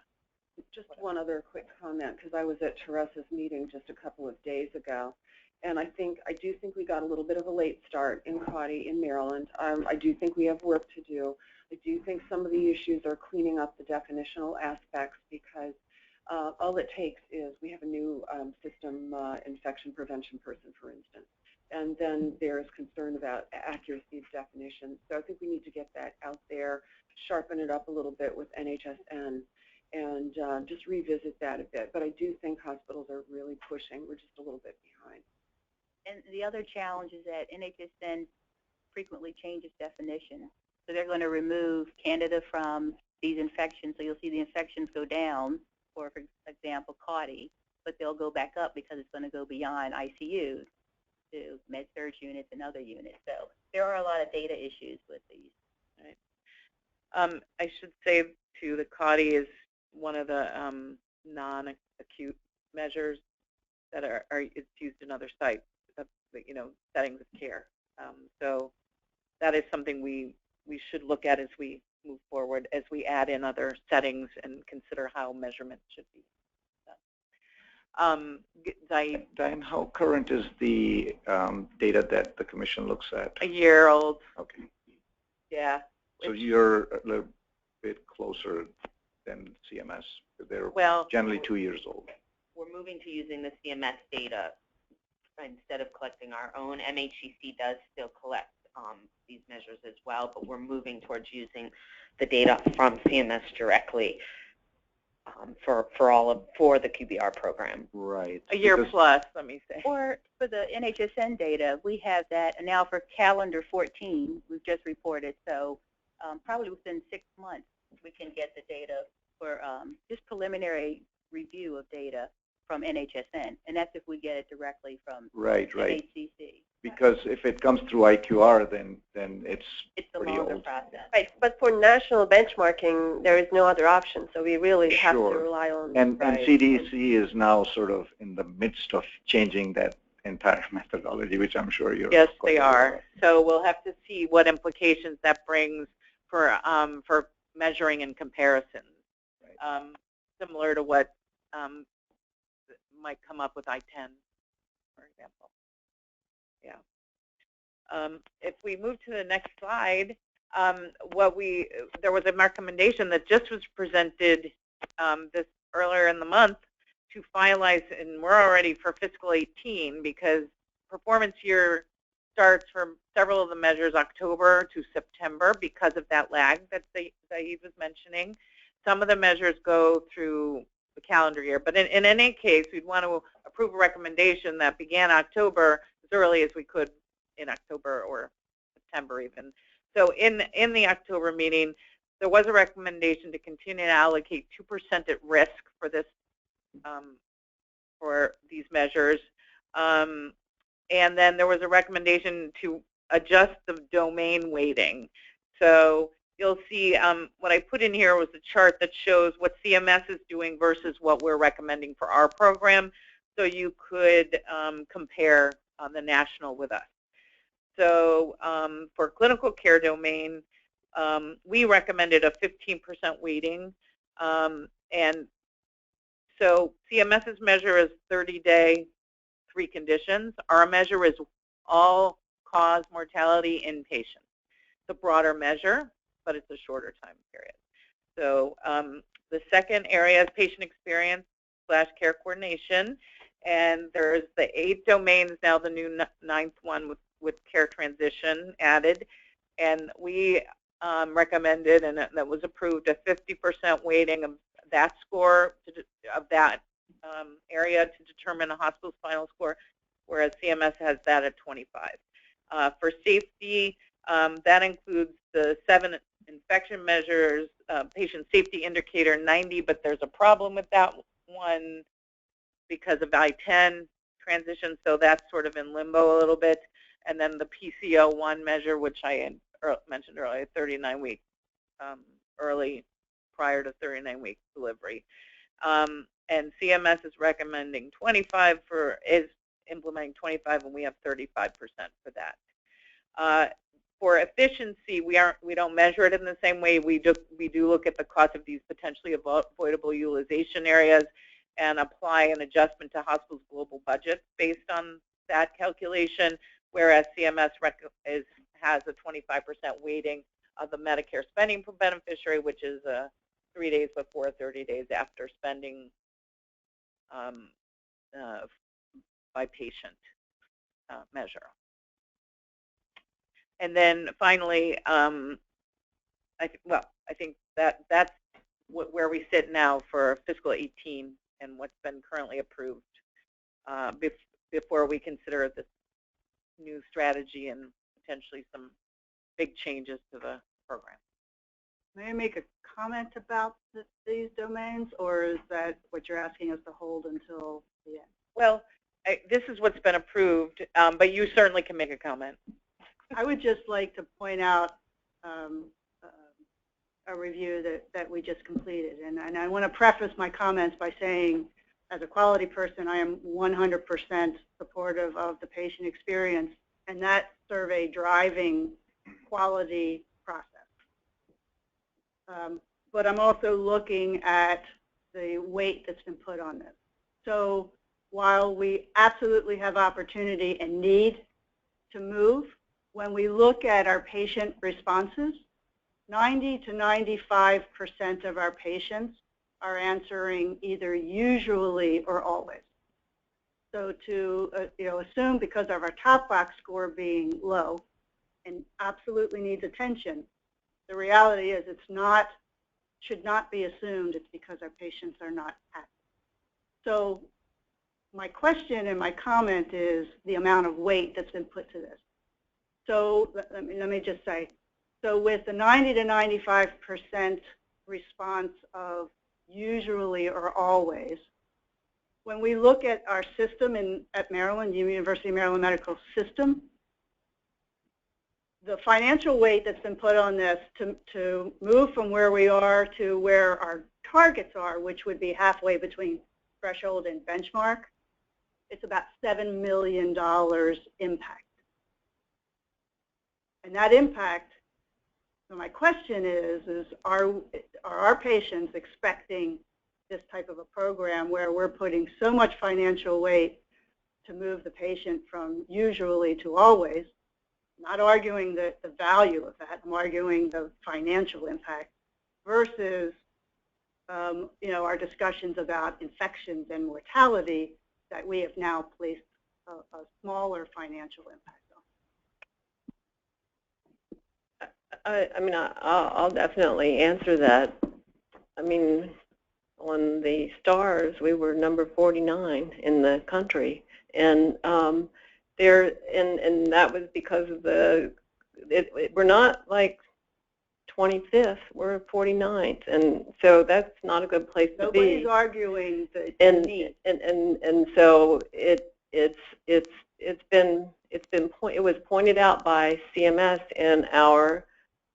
Just one other quick comment, because I was at Teresa's meeting just a couple of days ago, and I do think we got a little bit of a late start in CAUTI in Maryland. I do think we have work to do. I do think some of the issues are cleaning up the definitional aspects, because all it takes is we have a new system infection prevention person, for instance, and then there's concern about accuracy of definitions. So I think we need to get that out there, sharpen it up a little bit with NHSN, and just revisit that a bit. But I do think hospitals are really pushing. We're just a little bit behind. And the other challenge is that NHSN frequently changes definitions. So they're going to remove Candida from these infections. So you'll see the infections go down, for example, CAUTI, but they'll go back up because it's going to go beyond ICUs to med-surg units and other units. So there are a lot of data issues with these. Right. I should say, too, the CAUTI is one of the non-acute measures that it's used in other sites, settings of care. So that is something we should look at as we move forward, as we add in other settings and consider how measurements should be done. Diane, how current is the data that the Commission looks at? A year old. Okay. Yeah. So you're a little bit closer than CMS. They're generally 2 years old. We're moving to using the CMS data instead of collecting our own. MHCC does still collect these measures as well, but we're moving towards using the data from CMS directly for the QBR program. Right. A year plus, let me say. Or for the NHSN data, we have that, and now for calendar 14, we've just reported. So probably within 6 months, we can get the data for just preliminary review of data from NHSN, and that's if we get it directly from NHCC. Because if it comes through IQR, then it's a pretty longer old. process. Right, but for national benchmarking, there is no other option, so we really have to rely on. And CDC is now sort of in the midst of changing that entire methodology, which I'm sure you're. Yes, they are. So we'll have to see what implications that brings for measuring and comparisons, similar to what might come up with I-10, for example. Yeah. If we move to the next slide, there was a recommendation that just was presented this earlier in the month to finalize, and we're already for fiscal 18 because performance year starts for several of the measures October to September because of that lag that Zaid was mentioning. Some of the measures go through the calendar year, but in any case, we'd want to approve a recommendation that began October as early as we could in October or September even. So in the October meeting, there was a recommendation to continue to allocate 2% at risk for this for these measures, and then there was a recommendation to adjust the domain weighting. So you'll see what I put in here was a chart that shows what CMS is doing versus what we're recommending for our program, so you could compare the national with us. So for clinical care domain, we recommended a 15% weighting, and so CMS's measure is 30-day, 3 conditions. Our measure is all-cause mortality inpatient. It's a broader measure, but it's a shorter time period. So the second area is patient experience / care coordination, and there's the 8 domains now, the new 9th one with care transition added, and we recommended, and that was approved, a 50% weighting of that score, of that area to determine a hospital's final score, whereas CMS has that at 25. For safety, that includes the 7 infection measures, patient safety indicator 90, but there's a problem with that one because of I-10 transition, so that's sort of in limbo a little bit. And then the PCO1 measure, which I had mentioned earlier, 39-week early prior to 39-week delivery. And CMS is recommending 25 is implementing 25, and we have 35% for that. For efficiency, we don't measure it in the same way. We do look at the cost of these potentially avoidable utilization areas and apply an adjustment to hospitals' global budgets based on that calculation, whereas CMS has a 25% weighting of the Medicare spending per beneficiary, which is 3 days before, 30 days after spending by patient measure. And then finally, I think that's where we sit now for fiscal 18 and what's been currently approved before we consider this new strategy and potentially some big changes to the program. May I make a comment about these domains, or is that what you're asking us to hold until the end? Well, this is what's been approved, but you certainly can make a comment. I would just like to point out a review that we just completed. And I want to preface my comments by saying, as a quality person, I am 100% supportive of the patient experience and that survey driving quality process. But I'm also looking at the weight that's been put on this. So while we absolutely have opportunity and need to move, when we look at our patient responses, 90 to 95% of our patients are answering either usually or always. So to assume, because of our top box score being low and absolutely needs attention, the reality is should not be assumed it's because our patients are not happy. So my question and my comment is the amount of weight that's been put to this. So let me just say, so with the 90 to 95% response of usually or always, when we look at our system at Maryland, University of Maryland Medical System, the financial weight that's been put on this to move from where we are to where our targets are, which would be halfway between threshold and benchmark, it's about $7 million impact. And that impact, so my question is are our patients expecting this type of a program where we're putting so much financial weight to move the patient from usually to always? Not arguing the value of that, I'm arguing the financial impact versus our discussions about infections and mortality that we have now placed a smaller financial impact on. I mean, I'll definitely answer that. I mean, on the stars, we were number 49 in the country, and and that was because of we're not like 25th, we're 49th, and so that's not a good place to be. Nobody's arguing the need. And so it was pointed out by CMS in our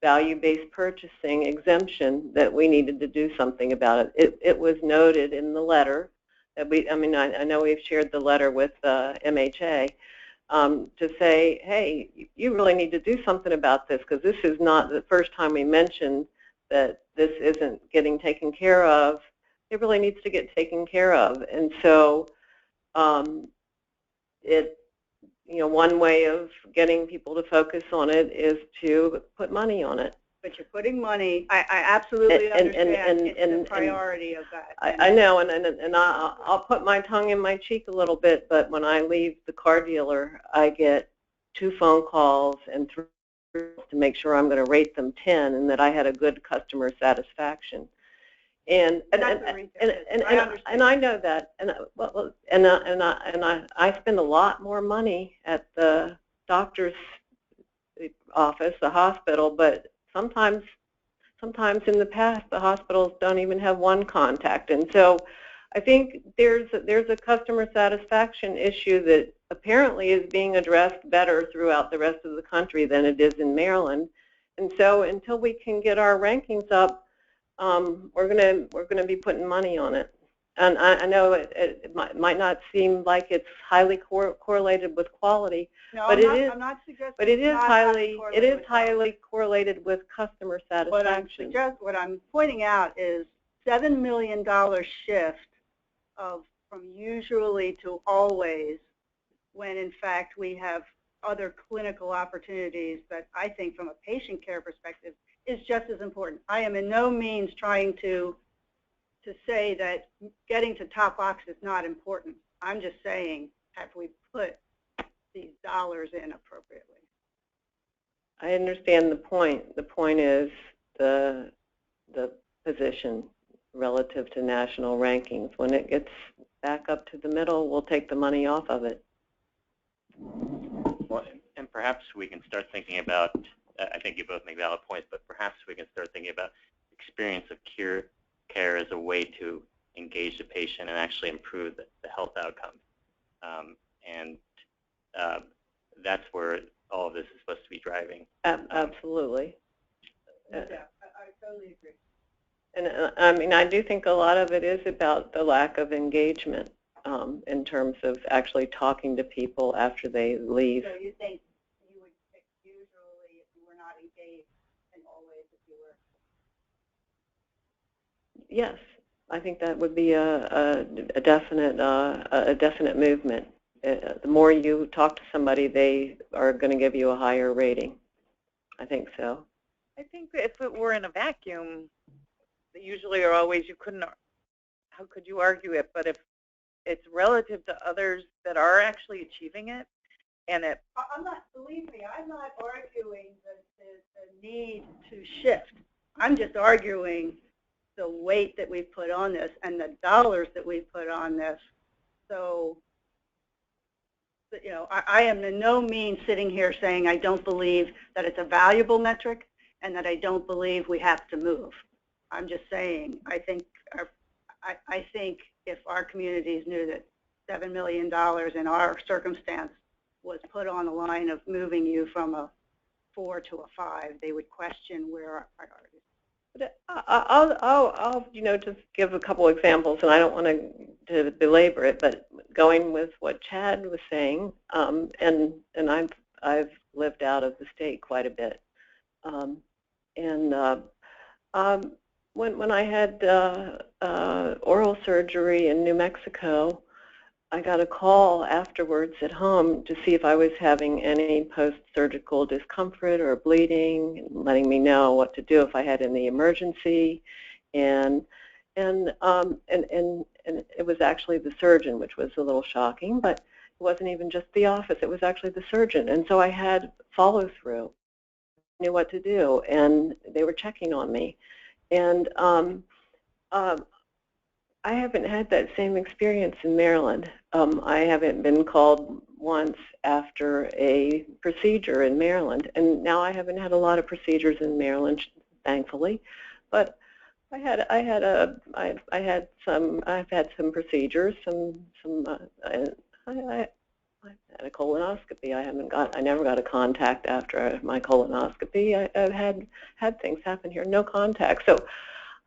value-based purchasing exemption that we needed to do something about it. It was noted in the letter that I know we've shared the letter with MHA to say, hey, you really need to do something about this, because this is not the first time we mentioned that this isn't getting taken care of. It really needs to get taken care of. And so one way of getting people to focus on it is to put money on it. But you're putting money. I absolutely understand the priority of that. I know, and I'll put my tongue in my cheek a little bit, but when I leave the car dealer, I get 2 phone calls and to make sure I'm going to rate them 10 and that I had a good customer satisfaction. And I know that, and I spend a lot more money at the doctor's office, the hospital, but sometimes in the past the hospitals don't even have one contact, and so I think there's a customer satisfaction issue that apparently is being addressed better throughout the rest of the country than it is in Maryland, and so until we can get our rankings up, we're gonna be putting money on it. And I know it might not seem like it's highly correlated with quality, no, but I'm not suggesting. But it is highly correlated with customer satisfaction. What I'm pointing out is $7 million shift from usually to always, when in fact we have other clinical opportunities that I think from a patient care perspective is just as important. I am in no means trying to say that getting to top box is not important. I'm just saying, have we put these dollars in appropriately? I understand the point. The point is the position relative to national rankings. When it gets back up to the middle, we'll take the money off of it. Well, and perhaps we can start thinking about, I think you both make valid points, but perhaps we can start thinking about experience of care as a way to engage the patient and actually improve the health outcomes. That's where all of this is supposed to be driving. Absolutely. Yeah, I totally agree. And I mean, I do think a lot of it is about the lack of engagement in terms of actually talking to people after they leave. So you think you would usually, if you were not engaged, and always if you were? Yes, I think that would be a definite movement. The more you talk to somebody, they are going to give you a higher rating. I think so. I think if it were in a vacuum, usually or always you couldn't, how could you argue it? But if it's relative to others that are actually achieving it, and it... Believe me, I'm not arguing the need to shift. I'm just arguing the weight that we put on this and the dollars that we put on this. So, you know, I am in no means sitting here saying I don't believe that it's a valuable metric and that I don't believe we have to move. I'm just saying I think if our communities knew that $7 million in our circumstance was put on the line of moving you from a 4 to a 5, they would question where our priorities. But I'll just give a couple examples, and I don't want to belabor it, but going with what Chad was saying, and I've lived out of the state quite a bit, when I had oral surgery in New Mexico, I got a call afterwards at home to see if I was having any post-surgical discomfort or bleeding, letting me know what to do if I had any emergency, and it was actually the surgeon, which was a little shocking, but it wasn't even just the office, it was actually the surgeon, and so I had follow-through, knew what to do, and they were checking on me, and I haven't had that same experience in Maryland. I haven't been called once after a procedure in Maryland, and now I haven't had a lot of procedures in Maryland, thankfully. But I've had some procedures. I had a colonoscopy. I never got a contact after my colonoscopy. I've had things happen here, no contact. So.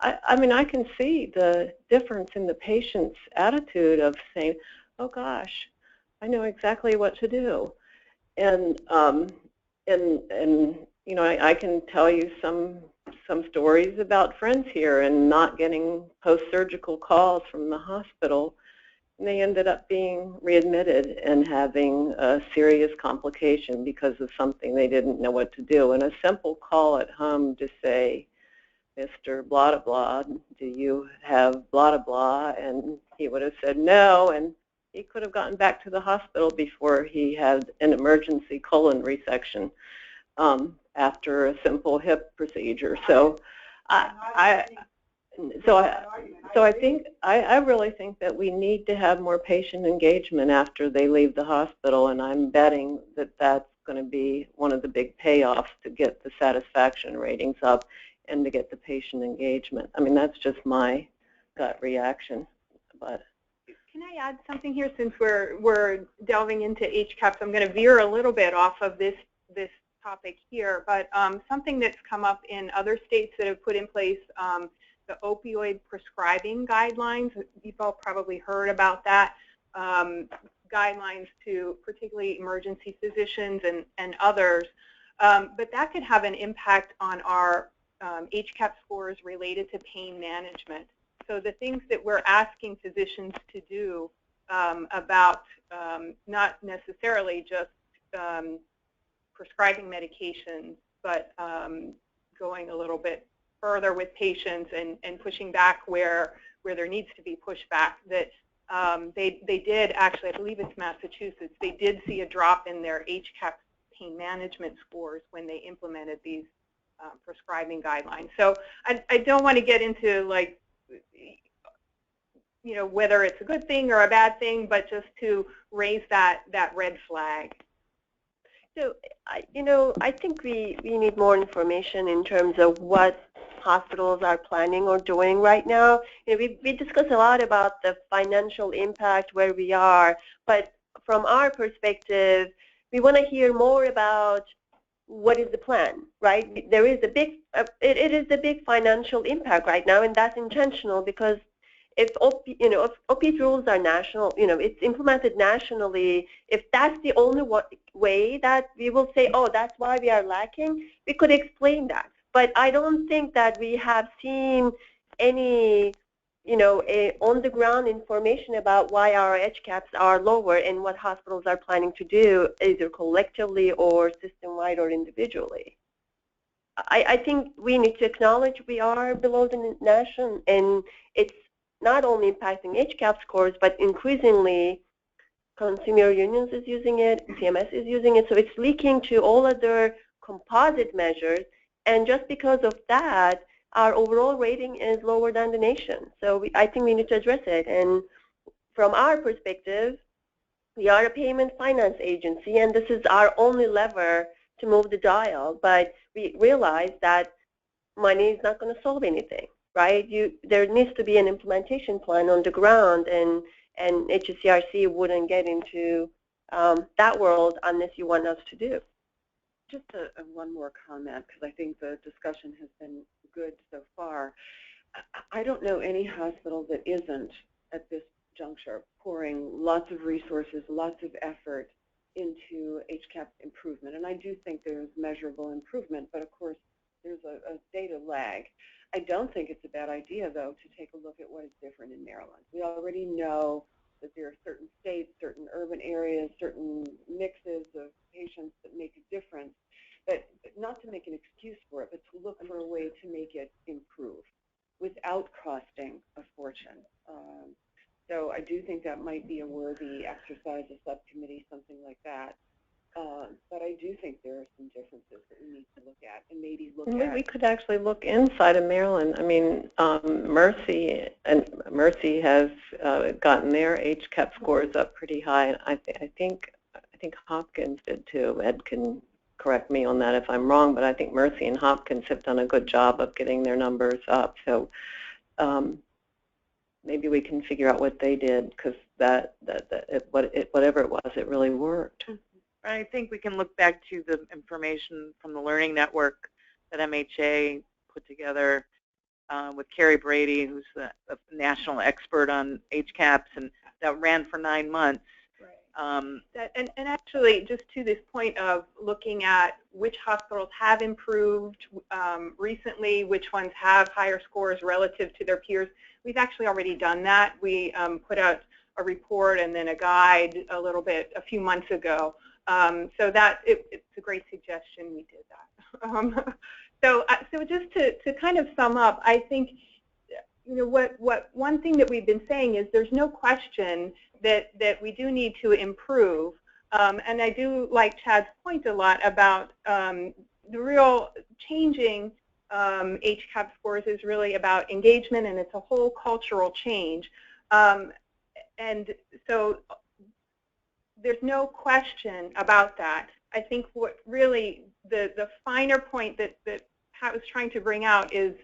I mean, I can see the difference in the patient's attitude of saying, "Oh gosh, I know exactly what to do," and you know, I can tell you some stories about friends here and not getting post-surgical calls from the hospital, and they ended up being readmitted and having a serious complication because of something they didn't know what to do. And a simple call at home to say, "Mr. blah, blah, blah, do you have blah, blah, blah?" And he would have said no, and he could have gotten back to the hospital before he had an emergency colon resection. after a simple hip procedure. So I really think that we need to have more patient engagement after they leave the hospital, and I'm betting that that's going to be one of the big payoffs to get the satisfaction ratings up and to get the patient engagement. I mean, that's just my gut reaction. But can I add something here, since we're delving into HCAHPS? I'm going to veer a little bit off of this topic here, but something that's come up in other states that have put in place the opioid prescribing guidelines. You've all probably heard about that. Guidelines to particularly emergency physicians and others. But that could have an impact on our HCAHPS scores related to pain management. So the things that we're asking physicians to do about not necessarily just prescribing medications, but going a little bit further with patients and pushing back where there needs to be pushback. That they did actually, I believe it's Massachusetts, they did see a drop in their HCAHPS pain management scores when they implemented these prescribing guidelines. So I don't want to get into, like, you know, whether it's a good thing or a bad thing, but just to raise that red flag. So, I think we need more information in terms of what hospitals are planning or doing right now. You know, we discuss a lot about the financial impact where we are, but from our perspective, we want to hear more about what is the plan, right? There is a big, it is a big financial impact right now, and that's intentional, because if opioid rules are national, it's implemented nationally, if that's the only way that we will say, oh, that's why we are lacking, we could explain that. But I don't think that we have seen any, on-the-ground information about why our HCAHPS are lower and what hospitals are planning to do, either collectively or system-wide or individually. I think we need to acknowledge we are below the nation, and it's not only impacting HCAHPS scores, but increasingly consumer unions is using it, CMS is using it, so it's leaking to all other composite measures, and just because of that, our overall rating is lower than the nation. So I think we need to address it, and from our perspective, we are a payment finance agency, and this is our only lever to move the dial, but we realize that money is not going to solve anything. Right? There needs to be an implementation plan on the ground, and HCRC wouldn't get into that world unless you want us to do. Just one more comment, because I think the discussion has been good so far. I don't know any hospital that isn't, at this juncture, pouring lots of resources, lots of effort into HCAHPS improvement. And I do think there's measurable improvement, but of course there's a data lag. I don't think it's a bad idea, though, to take a look at what is different in Maryland. We already know that there are certain states, certain urban areas, certain mixes of patients that make a difference, but not to make an excuse for it, but to look for a way to make it improve without costing a fortune. So I do think that might be a worthy exercise, a subcommittee, something like that. But I do think there are some differences that we need to look at, and maybe look at. We could actually look inside of Maryland. I mean, Mercy has gotten their HCAHPS scores up pretty high, and I think Hopkins did too. Ed can correct me on that if I'm wrong, but I think Mercy and Hopkins have done a good job of getting their numbers up. So maybe we can figure out what they did, because whatever it was, it really worked. I think we can look back to the information from the Learning Network that MHA put together with Carrie Brady, who's a national expert on HCAHPS, and that ran for 9 months. Right. And actually, just to this point of looking at which hospitals have improved recently, which ones have higher scores relative to their peers, we've actually already done that. We put out a report and then a guide a few months ago. So that it's a great suggestion. We did that. So just to kind of sum up, I think what one thing that we've been saying is there's no question that we do need to improve. And I do like Chad's point a lot about the real changing HCAHPS scores is really about engagement, and it's a whole cultural change. And so there's no question about that. I think what really the finer point that Pat was trying to bring out is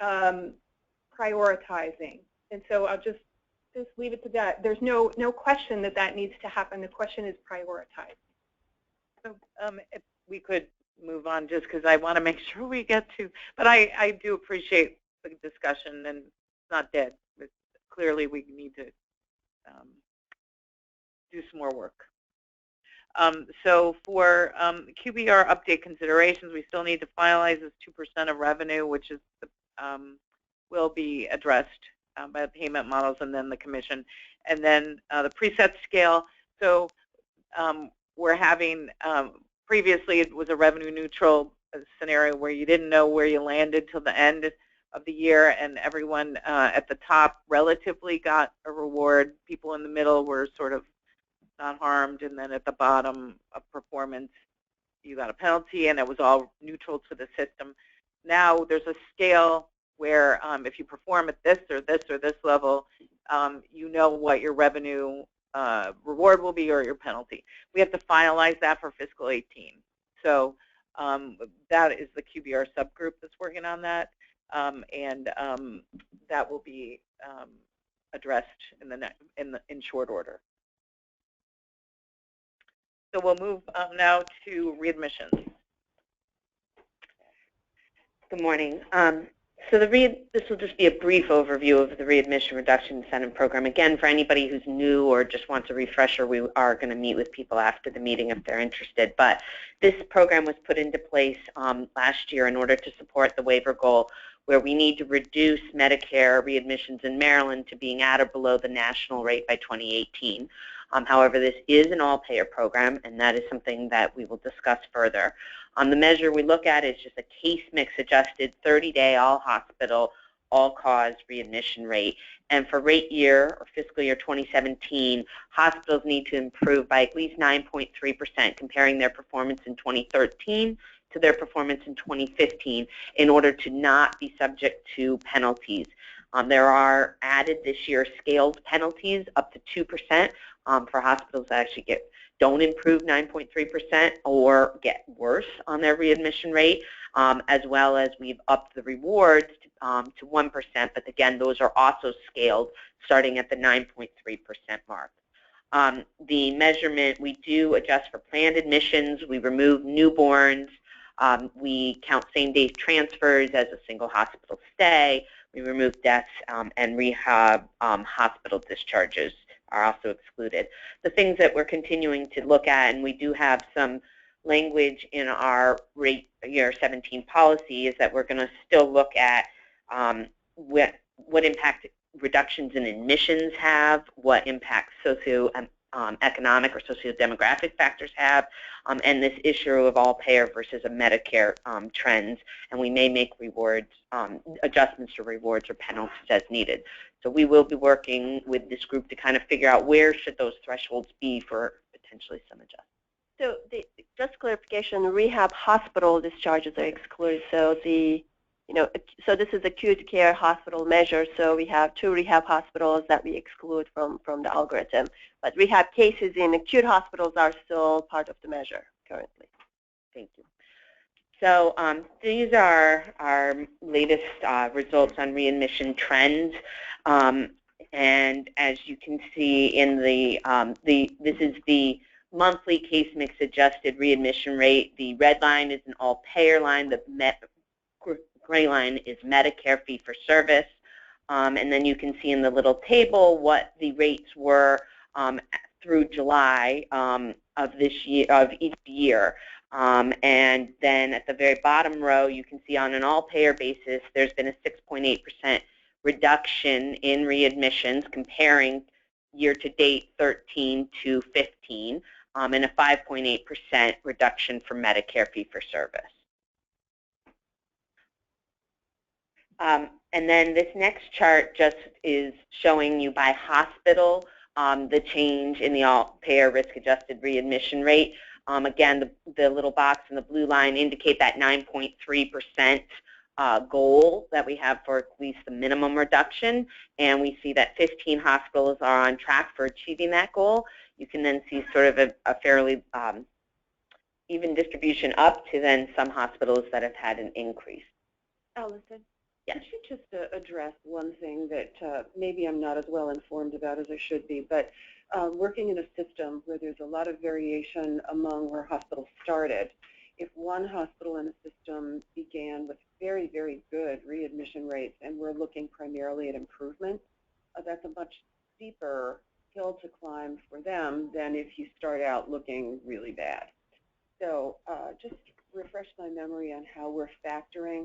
prioritizing. And so I'll just leave it to that. There's no question that that needs to happen. The question is prioritize. So if we could move on, just because I want to make sure we get to, but I do appreciate the discussion, and it's not dead. It's clearly we need to do some more work. So for QBR update considerations, we still need to finalize this 2% of revenue, which is will be addressed by the payment models and then the commission. And then the preset scale. So we're having, previously it was a revenue neutral scenario where you didn't know where you landed till the end of the year, and everyone at the top relatively got a reward. People in the middle were sort of not harmed, and then at the bottom of performance you got a penalty, and it was all neutral to the system. Now there's a scale where if you perform at this or this or this level, you know what your revenue reward will be or your penalty. We have to finalize that for fiscal 18. So that is the QBR subgroup that's working on that, and that will be addressed in short order. So we'll move now to readmissions. Good morning. So this will just be a brief overview of the Readmission Reduction Incentive Program. Again, for anybody who's new or just wants a refresher, we are going to meet with people after the meeting if they're interested. But this program was put into place last year in order to support the waiver goal, where we need to reduce Medicare readmissions in Maryland to being at or below the national rate by 2018. However, this is an all-payer program, and that is something that we will discuss further. The measure we look at is just a case mix adjusted 30-day all-hospital, all-cause readmission rate. And for rate year or fiscal year 2017, hospitals need to improve by at least 9.3%, comparing their performance in 2013 to their performance in 2015 in order to not be subject to penalties. There are added this year scaled penalties up to 2% for hospitals that actually don't improve 9.3% or get worse on their readmission rate, as well as we've upped the rewards to 1%, but again, those are also scaled starting at the 9.3% mark. The measurement, we do adjust for planned admissions, we remove newborns, we count same-day transfers as a single hospital stay, we remove deaths, and rehab hospital discharges are also excluded. The things that we're continuing to look at, and we do have some language in our rate year 17 policy, is that we're going to still look at what impact reductions in admissions have, what impact socioeconomic or socio-demographic factors have, and this issue of all payer versus a Medicare trends, and we may make rewards adjustments to rewards or penalties as needed. So we will be working with this group to kind of figure out where should those thresholds be for potentially some adjustments. So just clarification, rehab hospital discharges are excluded. So so this is acute care hospital measure. So we have 2 rehab hospitals that we exclude from the algorithm. But rehab cases in acute hospitals are still part of the measure currently. Thank you. So these are our latest results on readmission trends. And as you can see in this is the monthly case mix adjusted readmission rate. The red line is an all-payer line. The gray line is Medicare fee-for-service. And then you can see in the little table what the rates were through July of each year. And then at the very bottom row, you can see on an all-payer basis, there's been a 6.8% reduction in readmissions comparing year-to-date 13 to 15, and a 5.8% reduction for Medicare fee-for-service. And then this next chart just is showing you by hospital the change in the all-payer risk-adjusted readmission rate. Again, the little box and the blue line indicate that 9.3% goal that we have for at least the minimum reduction, and we see that 15 hospitals are on track for achieving that goal. You can then see sort of a fairly even distribution up to then some hospitals that have had an increase. Allison? Yes. Could you just address one thing that maybe I'm not as well informed about as I should be, but working in a system where there's a lot of variation among where hospitals started, if one hospital in a system began with very, very good readmission rates and we're looking primarily at improvement, that's a much steeper hill to climb for them than if you start out looking really bad. So just refresh my memory on how we're factoring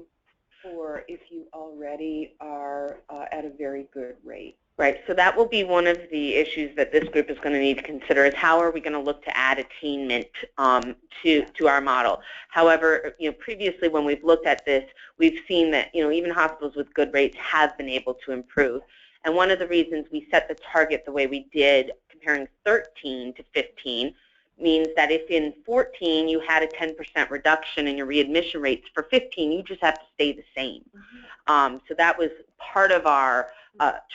for if you already are at a very good rate. Right, so that will be one of the issues that this group is going to need to consider is how are we going to look to add attainment to our model. However, previously when we've looked at this, we've seen that even hospitals with good rates have been able to improve. And one of the reasons we set the target the way we did, comparing 13 to 15, means that if in 14 you had a 10% reduction in your readmission rates, for 15 you just have to stay the same. So that was part of our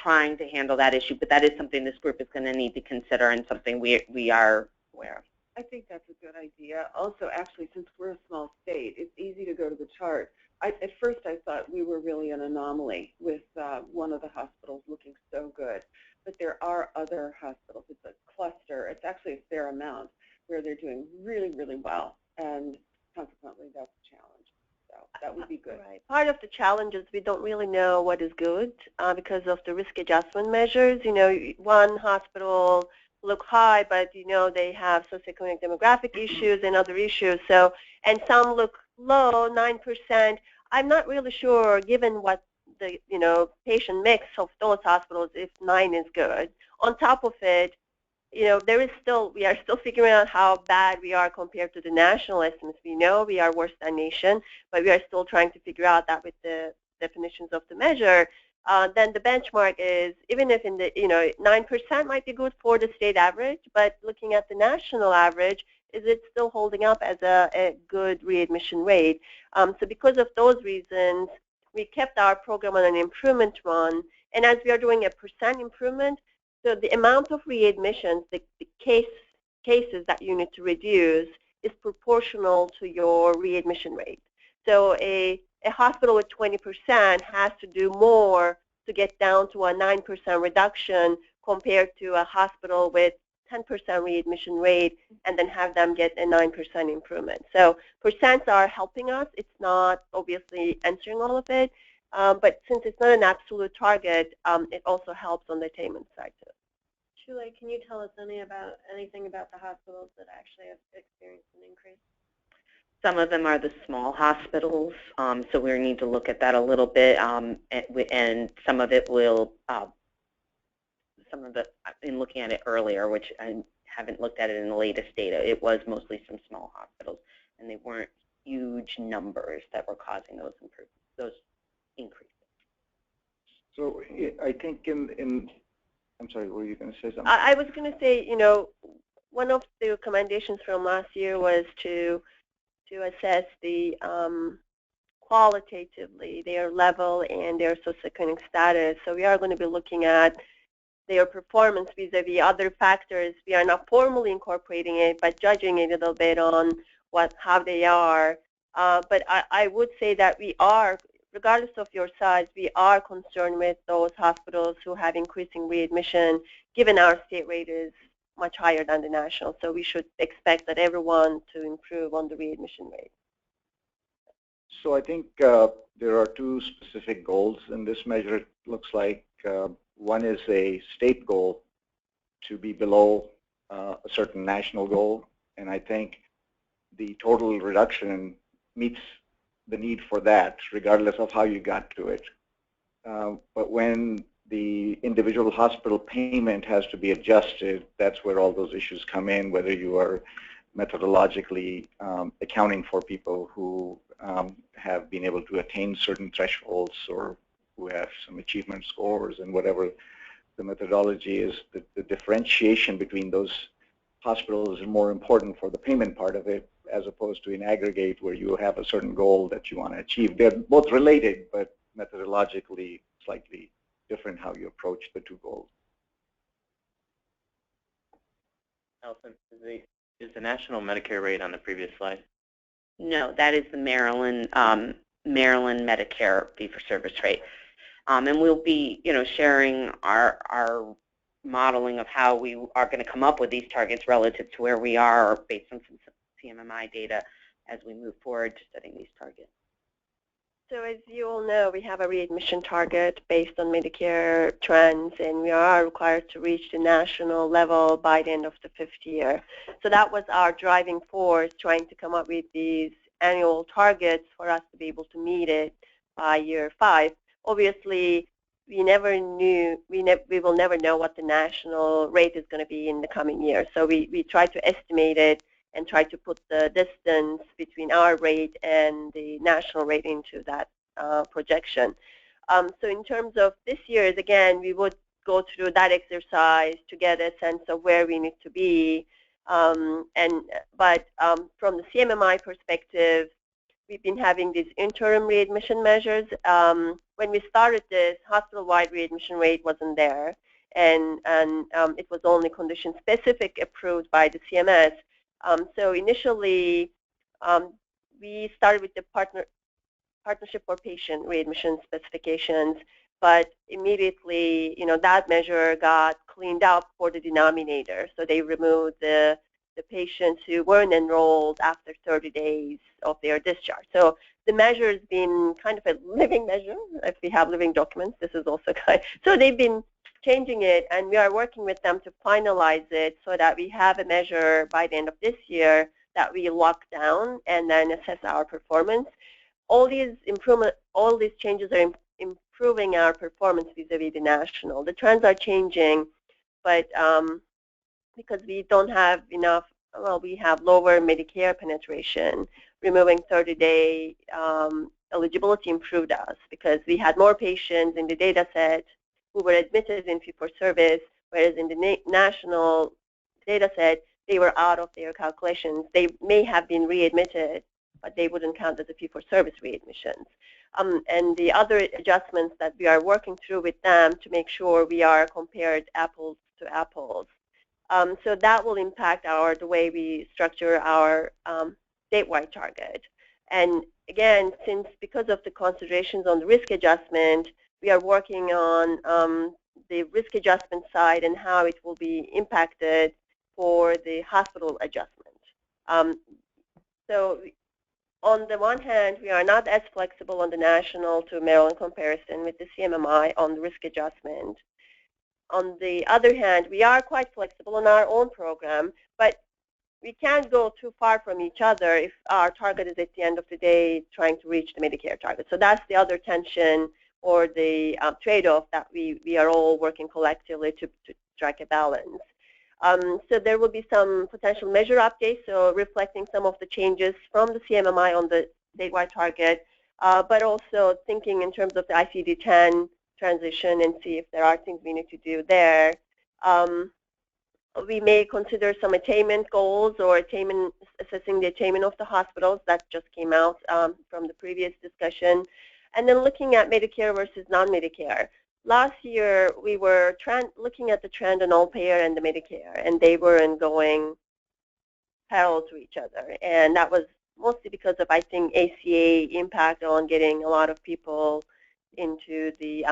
trying to handle that issue, but that is something this group is going to need to consider and something we are aware of. I think that's a good idea. Also, actually, since we're a small state, it's easy to go to the chart. At first I thought we were really an anomaly with one of the hospitals looking so good, but there are other hospitals. It's a cluster. It's actually a fair amount where they're doing really, really well, and consequently that's a challenge. So that would be good. Right. Part of the challenge is we don't really know what is good because of the risk adjustment measures. One hospital look high, but they have socioeconomic demographic issues and other issues. So, and some look low, 9%. I'm not really sure, given what the patient mix of those hospitals, if 9 is good. On top of it, we are still figuring out how bad we are compared to the national estimates. We know we are worse than nation, but we are still trying to figure out that with the definitions of the measure. Then the benchmark is, even if in the 9% might be good for the state average, but looking at the national average, is it still holding up as a good readmission rate? So because of those reasons, we kept our program on an improvement run, and as we are doing a percent improvement, so the amount of readmissions, the cases that you need to reduce is proportional to your readmission rate. So a hospital with 20% has to do more to get down to a 9% reduction compared to a hospital with 10% readmission rate and then have them get a 9% improvement. So percents are helping us. It's not obviously answering all of it, but since it's not an absolute target, it also helps on the attainment side too. Shule, can you tell us anything about the hospitals that actually have experienced an increase? Some of them are the small hospitals, so we need to look at that a little bit, and some of it will, in looking at it earlier, which I haven't looked at it in the latest data, it was mostly some small hospitals, and they weren't huge numbers that were causing those increases. So I think I'm sorry, were you going to say something? I was going to say, one of the recommendations from last year was to assess the qualitatively their level and their socioeconomic status. So we are going to be looking at their performance vis-a-vis other factors. We are not formally incorporating it, but judging it a little bit on how they are. But I would say that we are, regardless of your size, we are concerned with those hospitals who have increasing readmission, given our state rate is much higher than the national. So we should expect that everyone to improve on the readmission rate. So I think there are two specific goals in this measure, it looks like. One is a state goal to be below a certain national goal, and I think the total reduction meets the need for that, regardless of how you got to it. But when the individual hospital payment has to be adjusted, that's where all those issues come in, whether you are methodologically accounting for people who have been able to attain certain thresholds or who have some achievement scores and whatever the methodology is that the differentiation between those hospitals is more important for the payment part of it, as opposed to in aggregate where you have a certain goal that you want to achieve. They're both related, but methodologically slightly different how you approach the two goals. Alison, is the national Medicare rate on the previous slide? No, that is the Maryland Medicare fee-for-service rate. And we'll be, sharing our modeling of how we are going to come up with these targets relative to where we are based on some CMMI data as we move forward to setting these targets. So as you all know, we have a readmission target based on Medicare trends, and we are required to reach the national level by the end of the 5th year. So that was our driving force, trying to come up with these annual targets for us to be able to meet it by year 5. Obviously, we never knew, we will never know what the national rate is going to be in the coming year. So we try to estimate it and try to put the distance between our rate and the national rate into that projection. So in terms of this year's, again, we would go through that exercise to get a sense of where we need to be. But from the CMMI perspective, we've been having these interim readmission measures. When we started this, hospital-wide readmission rate wasn't there, and it was only condition-specific approved by the CMS. So initially, we started with the partnership for patient readmission specifications, but immediately, that measure got cleaned up for the denominator. So they removed the patients who weren't enrolled after 30 days of their discharge. So the measure has been kind of a living measure. If we have living documents, this is also kind. So they've been changing it, and we are working with them to finalize it so that we have a measure by the end of this year that we lock down and then assess our performance. All these changes are improving our performance vis-a-vis the national. The trends are changing, but because we don't have enough, well, we have lower Medicare penetration. Removing 30-day eligibility improved us because we had more patients in the data set who were admitted in fee-for-service, whereas in the national data set, they were out of their calculations. They may have been readmitted, but they wouldn't count as a fee-for-service readmissions. And the other adjustments that we are working through with them to make sure we are compared apples to apples. So that will impact the way we structure our statewide target. And again, because of the considerations on the risk adjustment, we are working on the risk adjustment side and how it will be impacted for the hospital adjustment. So on the one hand, we are not as flexible on the national to Maryland comparison with the CMMI on the risk adjustment. On the other hand, we are quite flexible on our own program, but we can't go too far from each other if our target is at the end of the day trying to reach the Medicare target. So that's the other tension or the trade-off that we are all working collectively to strike a balance. So there will be some potential measure updates, so reflecting some of the changes from the CMMI on the statewide target, but also thinking in terms of the ICD-10 transition and see if there are things we need to do there. We may consider some attainment goals or assessing the attainment of the hospitals. That just came out from the previous discussion. And then looking at Medicare versus non-Medicare. Last year, we were looking at the trend on all payer and the Medicare, and they weren't going parallel to each other. And that was mostly because of, I think, ACA impact on getting a lot of people into the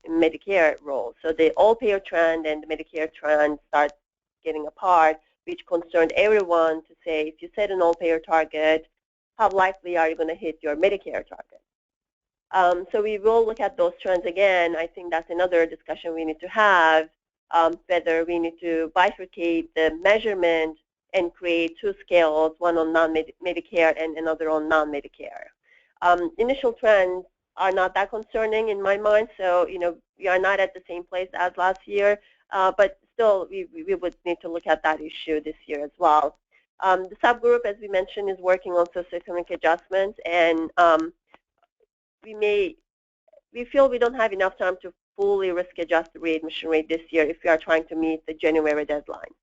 Medicare role. So the all-payer trend and the Medicare trend start getting apart, which concerned everyone to say, if you set an all-payer target, how likely are you going to hit your Medicare target? So we will look at those trends again. I think that's another discussion we need to have, whether we need to bifurcate the measurement and create two scales, one on non-Medicare and another on non-Medicare. Initial trends are not that concerning in my mind, so we are not at the same place as last year, but still we would need to look at that issue this year as well. The subgroup, as we mentioned, is working on socioeconomic adjustments, and we feel we don't have enough time to fully risk-adjusted readmission rate this year if we are trying to meet the January deadline.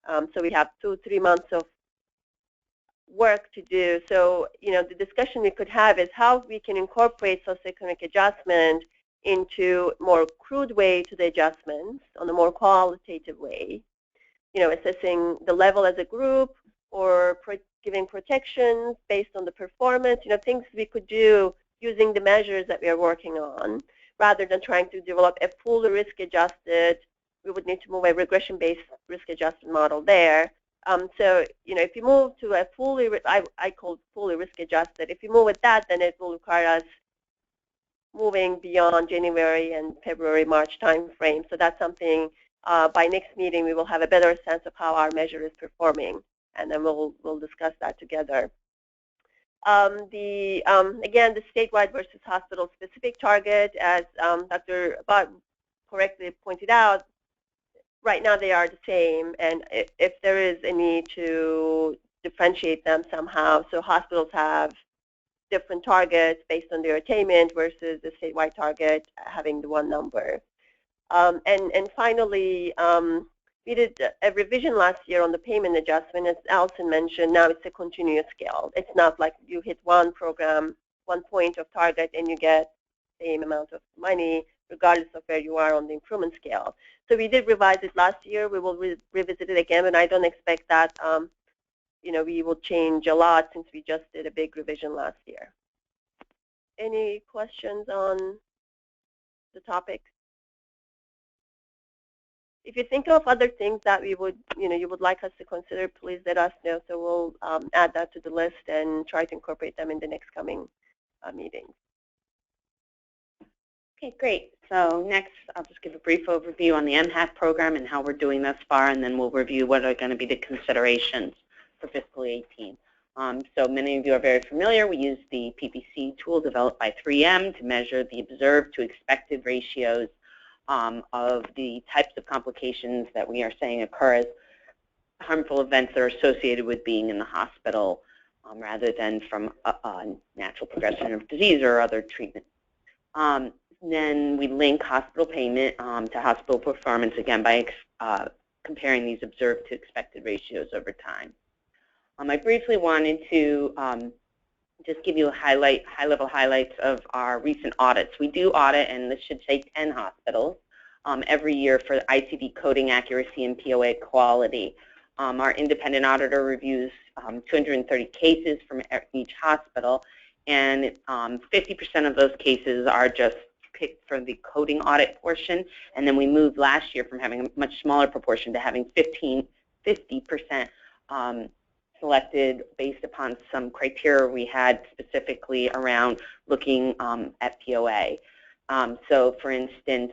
So we have 2-3 months of work to do. So, the discussion we could have is how we can incorporate socioeconomic adjustment into more crude way to the adjustments on a more qualitative way. Assessing the level as a group or giving protections based on the performance, things we could do using the measures that we are working on, rather than trying to develop a fully risk-adjusted. We would need to move a regression-based risk-adjusted model there. So, if you move to a fully, I call it fully risk-adjusted, if you move with that, then it will require us moving beyond January and February, March timeframe. So that's something, by next meeting, we will have a better sense of how our measure is performing, and then we'll discuss that together. Again, the statewide versus hospital-specific target, as Dr. Bott correctly pointed out, right now they are the same, and if there is a need to differentiate them somehow, so hospitals have different targets based on their attainment versus the statewide target having the one number. And finally, we did a revision last year on the payment adjustment. As Alison mentioned, now it's a continuous scale. It's not like you hit one program, 1 point of target, and you get the same amount of money regardless of where you are on the improvement scale. So we did revise it last year. We will revisit it again, and I don't expect that we will change a lot since we just did a big revision last year. Any questions on the topic? If you think of other things that we would, you would like us to consider, please let us know. So we'll add that to the list and try to incorporate them in the next coming meetings. Okay, great. So next, I'll just give a brief overview on the MHAC program and how we're doing thus far, and then we'll review what are going to be the considerations for fiscal 18. So many of you are very familiar. We use the PPC tool developed by 3M to measure the observed to expected ratios of the types of complications that we are saying occur as harmful events that are associated with being in the hospital rather than from a natural progression of disease or other treatment. Then we link hospital payment to hospital performance, again, by comparing these observed to expected ratios over time. I briefly wanted to just give you a high-level highlights of our recent audits. We do audit, and this should say 10 hospitals every year for ICD coding accuracy and POA quality. Our independent auditor reviews 230 cases from each hospital, and 50% of those cases are just picked for the coding audit portion, and then we moved last year from having a much smaller proportion to having 50% selected based upon some criteria we had specifically around looking at POA. So, for instance,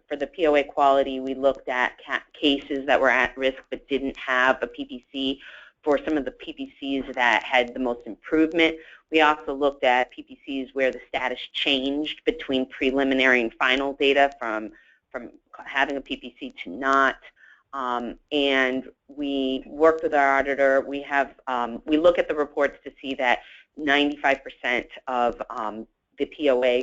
for the POA quality, we looked at cases that were at risk but didn't have a PPC. For some of the PPCs that had the most improvement, we also looked at PPCs where the status changed between preliminary and final data from having a PPC to not. And we worked with our auditor. We look at the reports to see that 95% of the POA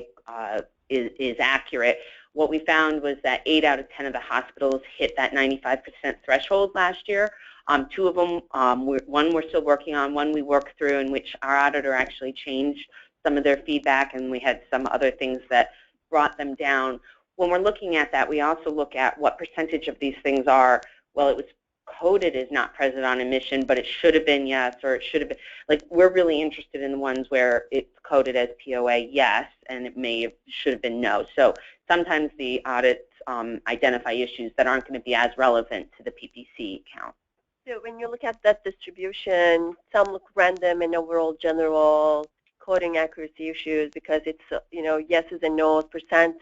is accurate. What we found was that 8 out of 10 of the hospitals hit that 95% threshold last year. 2 of them, one we're still working on, one we worked through in which our auditor actually changed some of their feedback, and we had some other things that brought them down. When we're looking at that, we also look at what percentage of these things are, well, it was coded as not present on admission, but it should have been yes, or it should have been, like, we're really interested in the ones where it's coded as POA yes, and it should have been no. So sometimes the audits identify issues that aren't going to be as relevant to the PPC count. So when you look at that distribution, some look random and overall general coding accuracy issues because it's, yeses and nos, percent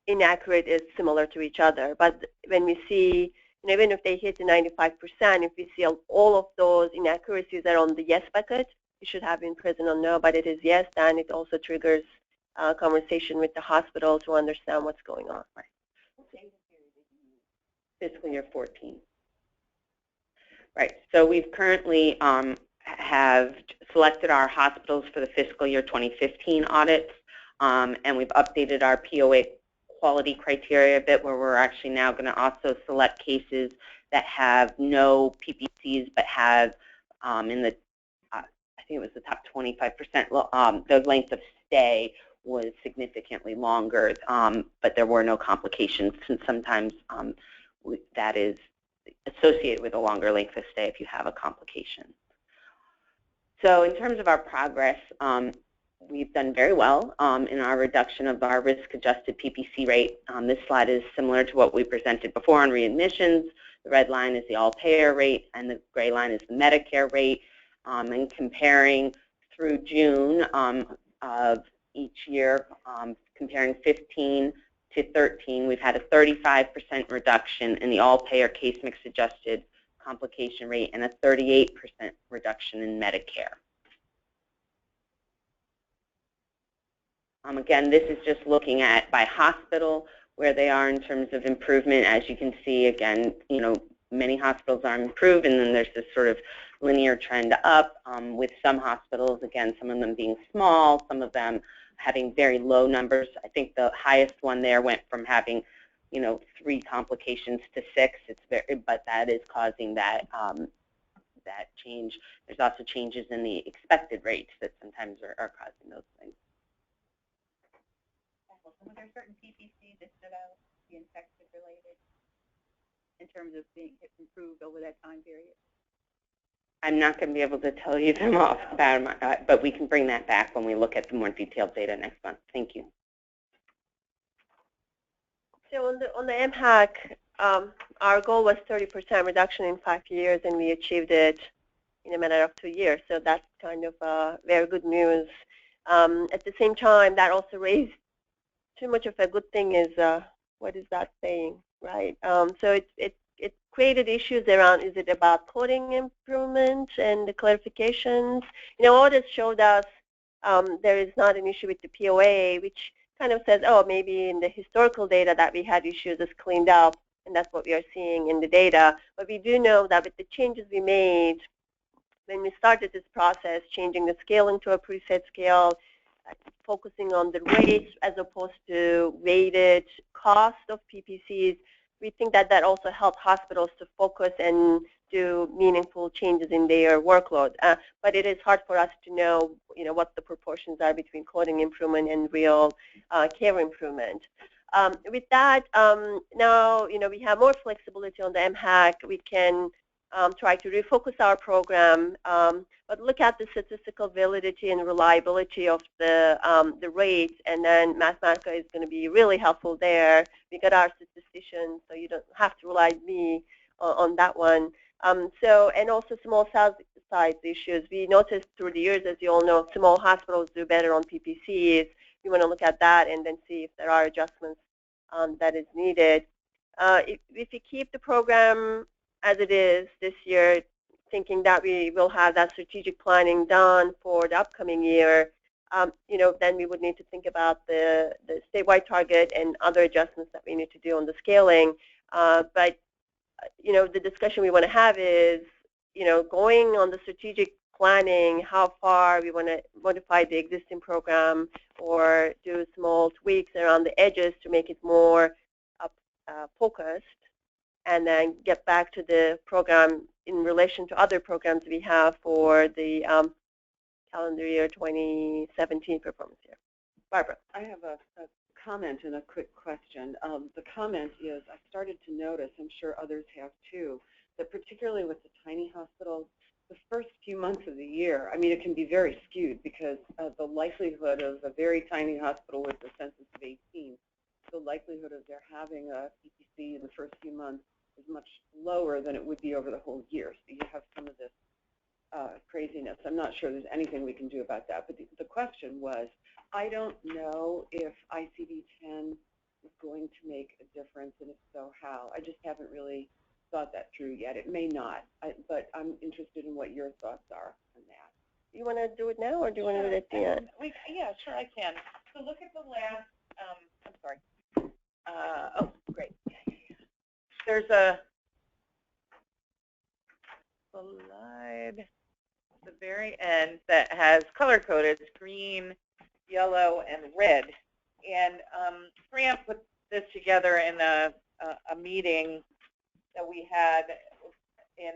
inaccurate is similar to each other. But when we see, even if they hit the 95%, if we see all of those inaccuracies are on the yes bucket, it should have been present or no, but it is yes, then it also triggers a conversation with the hospital to understand what's going on. Fiscal year 14. Right, so we've currently have selected our hospitals for the fiscal year 2015 audits, and we've updated our POA quality criteria a bit, where we're actually now going to also select cases that have no PPCs but have in the, I think it was the top 25%, the length of stay was significantly longer, but there were no complications, since sometimes that is associated with a longer length of stay if you have a complication. So in terms of our progress, we've done very well in our reduction of our risk-adjusted PPC rate. This slide is similar to what we presented before on readmissions. The red line is the all-payer rate, and the gray line is the Medicare rate. And comparing through June of each year, comparing 15 to 13, we've had a 35% reduction in the all-payer case mix adjusted complication rate and a 38% reduction in Medicare. Again, this is just looking at by hospital where they are in terms of improvement. As you can see, again, many hospitals are improved, and then there's this sort of linear trend up with some hospitals, again, some of them being small, some of them having very low numbers. I think the highest one there went from having 3 complications to 6. But that is causing that that change. There's also changes in the expected rates that sometimes are causing those things. Were there certain PPCs that stood out, the infection related, in terms of being improved over that time period? I'm not going to be able to tell you them off, but we can bring that back when we look at the more detailed data next month. Thank you. So on the MHAC, our goal was 30% reduction in 5 years, and we achieved it in a matter of 2 years. So that's kind of very good news. At the same time, that also raised too much of a good thing is what is that saying, right? So it created issues around, is it about coding improvement and the clarifications? Audits showed us there is not an issue with the POA, which kind of says, oh, maybe in the historical data that we had issues is cleaned up, and that's what we are seeing in the data. But we do know that with the changes we made when we started this process, changing the scaling to a preset scale, focusing on the rates as opposed to weighted cost of PPCs, we think that that also helped hospitals to focus and do meaningful changes in their workload. But it is hard for us to know, what the proportions are between coding improvement and real care improvement. With that, now, we have more flexibility on the MHAC. We can try to refocus our program, but look at the statistical validity and reliability of the rates, and then Mathematica is going to be really helpful there. We got our statisticians, so you don't have to rely on me on that one. And also small size issues. We noticed through the years, as you all know, small hospitals do better on PPCs. We want to look at that and then see if there are adjustments that is needed. If we keep the program as it is this year, thinking that we will have that strategic planning done for the upcoming year, then we would need to think about the statewide target and other adjustments that we need to do on the scaling. But the discussion we want to have is, going on the strategic planning, how far we want to modify the existing program or do small tweaks around the edges to make it more focused, and then get back to the program in relation to other programs we have for the calendar year 2017 performance year. Barbara. I have a comment and a quick question. The comment is, I started to notice, I'm sure others have too, that particularly with the tiny hospitals, the first few months of the year, it can be very skewed because the likelihood of a very tiny hospital with a census of 18, the likelihood of their having a PPC in the first few months is much lower than it would be over the whole year. So you have some of this craziness. I'm not sure there's anything we can do about that. But the question was, I don't know if ICD-10 is going to make a difference, and if so, how. I just haven't really thought that through yet. It may not, but I'm interested in what your thoughts are on that. You want to do it now, or do you want to do it at the end? Yeah, sure, I can. So look at the last, I'm sorry. Oh, great. There's a slide at the very end that has color-coded green, yellow, and red. And Fran put this together in a meeting that we had in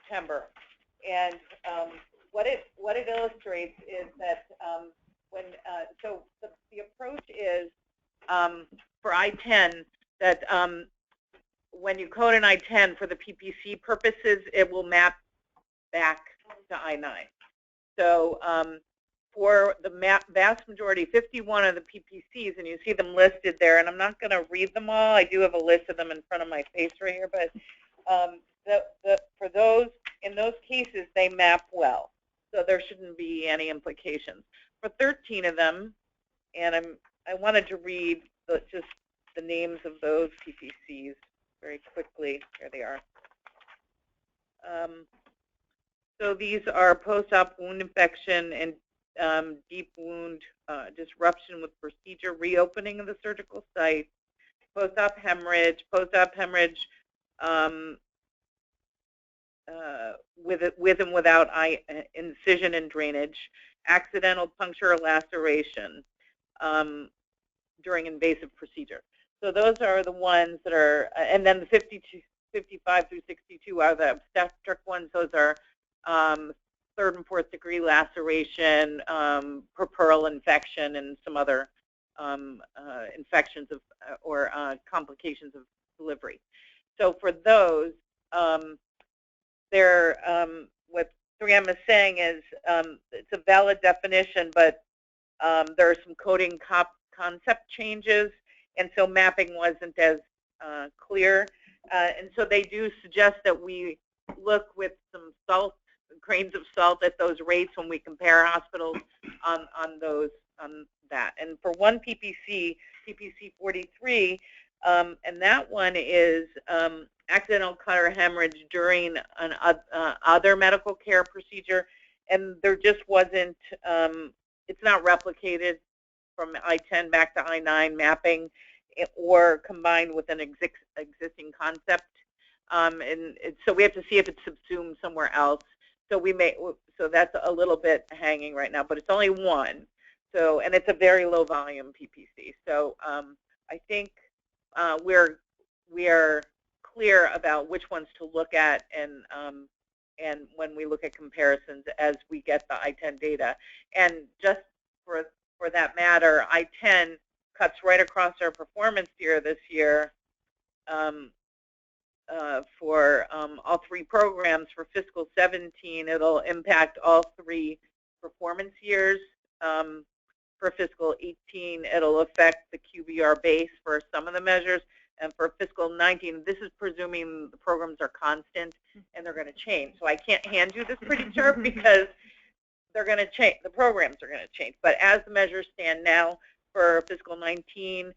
September, and what it illustrates is that so the approach is for I-10 that when you code an I-10 for the PPC purposes, it will map back to I-9. So for the vast majority, 51 of the PPCs, and you see them listed there, and I'm not going to read them all. I do have a list of them in front of my face right here, but for those, in those cases, they map well. So there shouldn't be any implications. For 13 of them, and I wanted to read just the names of those PPCs very quickly. Here they are. So these are post-op wound infection and deep wound disruption with procedure, reopening of the surgical site, post-op hemorrhage with and without incision and drainage, accidental puncture or laceration during invasive procedure. So those are the ones that are, and then the 55 through 62 are the obstetric ones. Those are third and fourth degree laceration, puerperal infection, and some other infections of or complications of delivery. So for those, what 3M is saying is it's a valid definition, but there are some coding concept changes, and so mapping wasn't as clear. And so they do suggest that we look with some salt, grains of salt at those rates when we compare hospitals on that. And for one PPC, PPC 43, and that one is accidental cut or hemorrhage during an other medical care procedure, and there just wasn't, it's not replicated from I-10 back to I-9 mapping or combined with an existing concept. And so we have to see if it's subsumed somewhere else. So so that's a little bit hanging right now, but it's only one. So, and it's a very low volume PPC. So I think we are clear about which ones to look at, and when we look at comparisons as we get the I-10 data. And just for that matter, I-10 cuts right across our performance tier this year for all three programs. For fiscal 17, it'll impact all three performance years. For fiscal 18, it'll affect the QBR base for some of the measures. And for fiscal 19, this is presuming the programs are constant and they're going to change. So I can't hand you this pretty chart because they're going to change. The programs are going to change. But as the measures stand now for fiscal 19,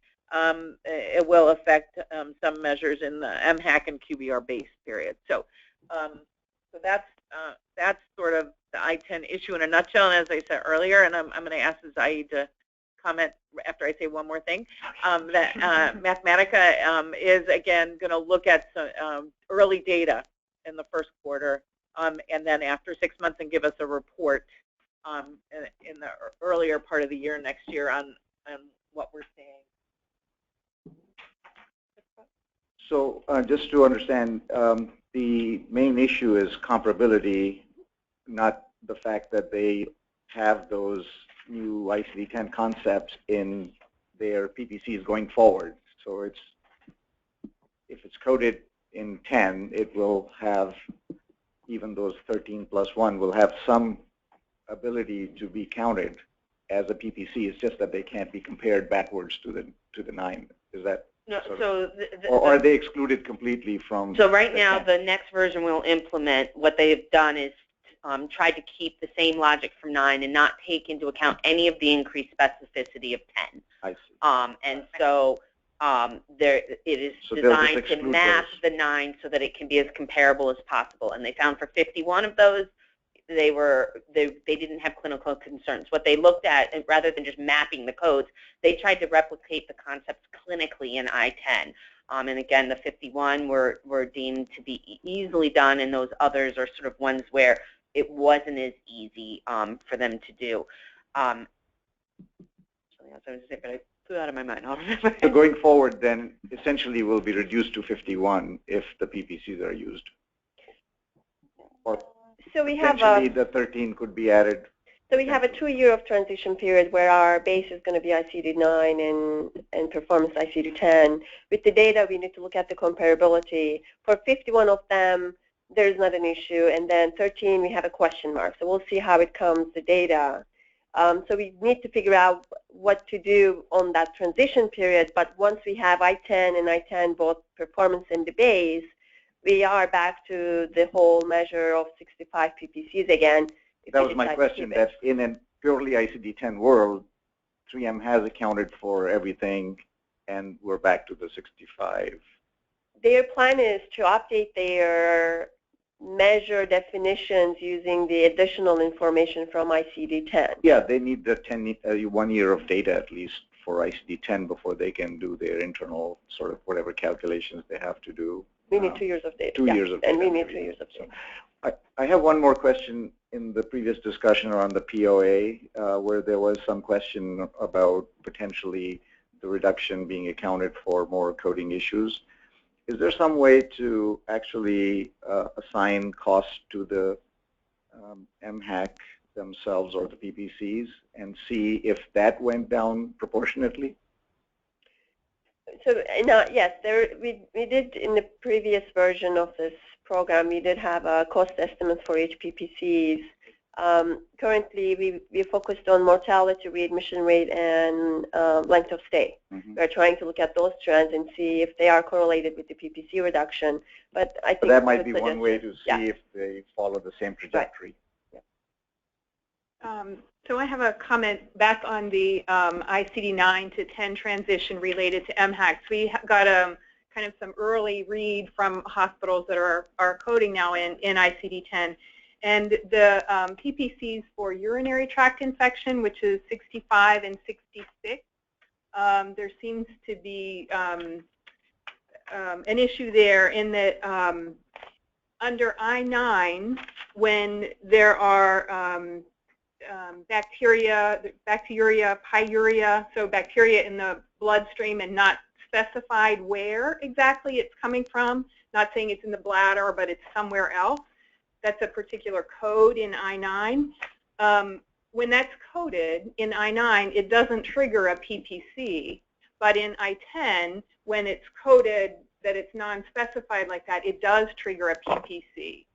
it will affect some measures in the MHAC and QBR base period. So, so that's sort of the I-10 issue in a nutshell. And as I said earlier, and I'm going to ask Zaid to comment after I say one more thing, that Mathematica is again going to look at some early data in the first quarter, and then after 6 months, and give us a report in the earlier part of the year next year on what we're seeing. So just to understand, the main issue is comparability, not the fact that they have those new ICD-10 concepts in their PPCs going forward. So it's, if it's coded in 10, it will have, even those 13 plus 1 will have some ability to be counted as a PPC. It's just that they can't be compared backwards to the 9. Is that? No, or are they excluded completely from? So right now, the next version we'll implement, what they've done is tried to keep the same logic from 9 and not take into account any of the increased specificity of 10. I see. And so it is designed to map the 9 so that it can be as comparable as possible. And they found for 51 of those, they didn't have clinical concerns. What they looked at, and rather than just mapping the codes, they tried to replicate the concepts clinically in I-10. And again, the 51 were deemed to be easily done, and those others are sort of ones where it wasn't as easy for them to do. flew out of my mind. I'll remember. So going forward, then, essentially will be reduced to 51 if the PPCs are used. Or so we have potentially the 13 could be added. So we have a 2-year of transition period where our base is going to be ICD-9 and performance ICD-10. With the data, we need to look at the comparability. For 51 of them, there's not an issue, and then 13, we have a question mark. So we'll see how it comes, the data. So we need to figure out what to do on that transition period, but once we have I-10 and I-10, both performance and the base, we are back to the whole measure of 65 PPCs again. That was my question, that in a purely ICD-10 world, 3M has accounted for everything, and we're back to the 65. Their plan is to update their measure definitions using the additional information from ICD-10. Yeah, they need the 1 year of data at least for ICD-10 before they can do their internal sort of whatever calculations they have to do. We need 2 years of data. 2 years of data. And we need 2 years of data. I have one more question. In the previous discussion around the POA, where there was some question about potentially the reduction being accounted for more coding issues. Is there some way to actually assign costs to the MHAC themselves or the PPCs and see if that went down proportionately? So yes, we did in the previous version of this program, we did have a cost estimate for each PPCs. Currently, we focused on mortality, readmission rate, and length of stay. Mm-hmm. We're trying to look at those trends and see if they are correlated with the PPC reduction. But I think that might be one way to see if they follow the same trajectory. Right. Yeah. So I have a comment back on the ICD-9 to 10 transition related to MHACs. We got kind of some early read from hospitals that are coding now in ICD-10. And the PPCs for urinary tract infection, which is 65 and 66, there seems to be an issue there in that under I-9, when there are bacteria, pyuria, so bacteria in the bloodstream and not specified where exactly it's coming from, not saying it's in the bladder, but it's somewhere else. That's a particular code in I-9. When that's coded in I-9, it doesn't trigger a PPC, but in I-10, when it's coded that it's non-specified like that, it does trigger a PPC.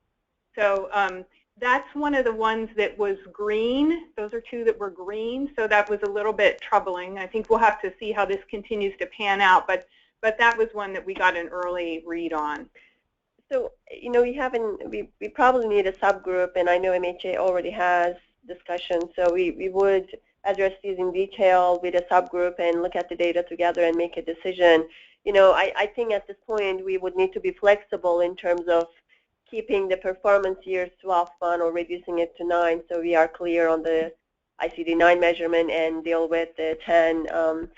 So that's one of the ones that was green. Those are two that were green, so that was a little bit troubling. I think we'll have to see how this continues to pan out, but that was one that we got an early read on. So, you know, we probably need a subgroup, and I know MHA already has discussion, so we would address these in detail with a subgroup and look at the data together and make a decision. You know, I think at this point we would need to be flexible in terms of keeping the performance years to 12 months or reducing it to 9, so we are clear on the ICD-9 measurement and deal with the 10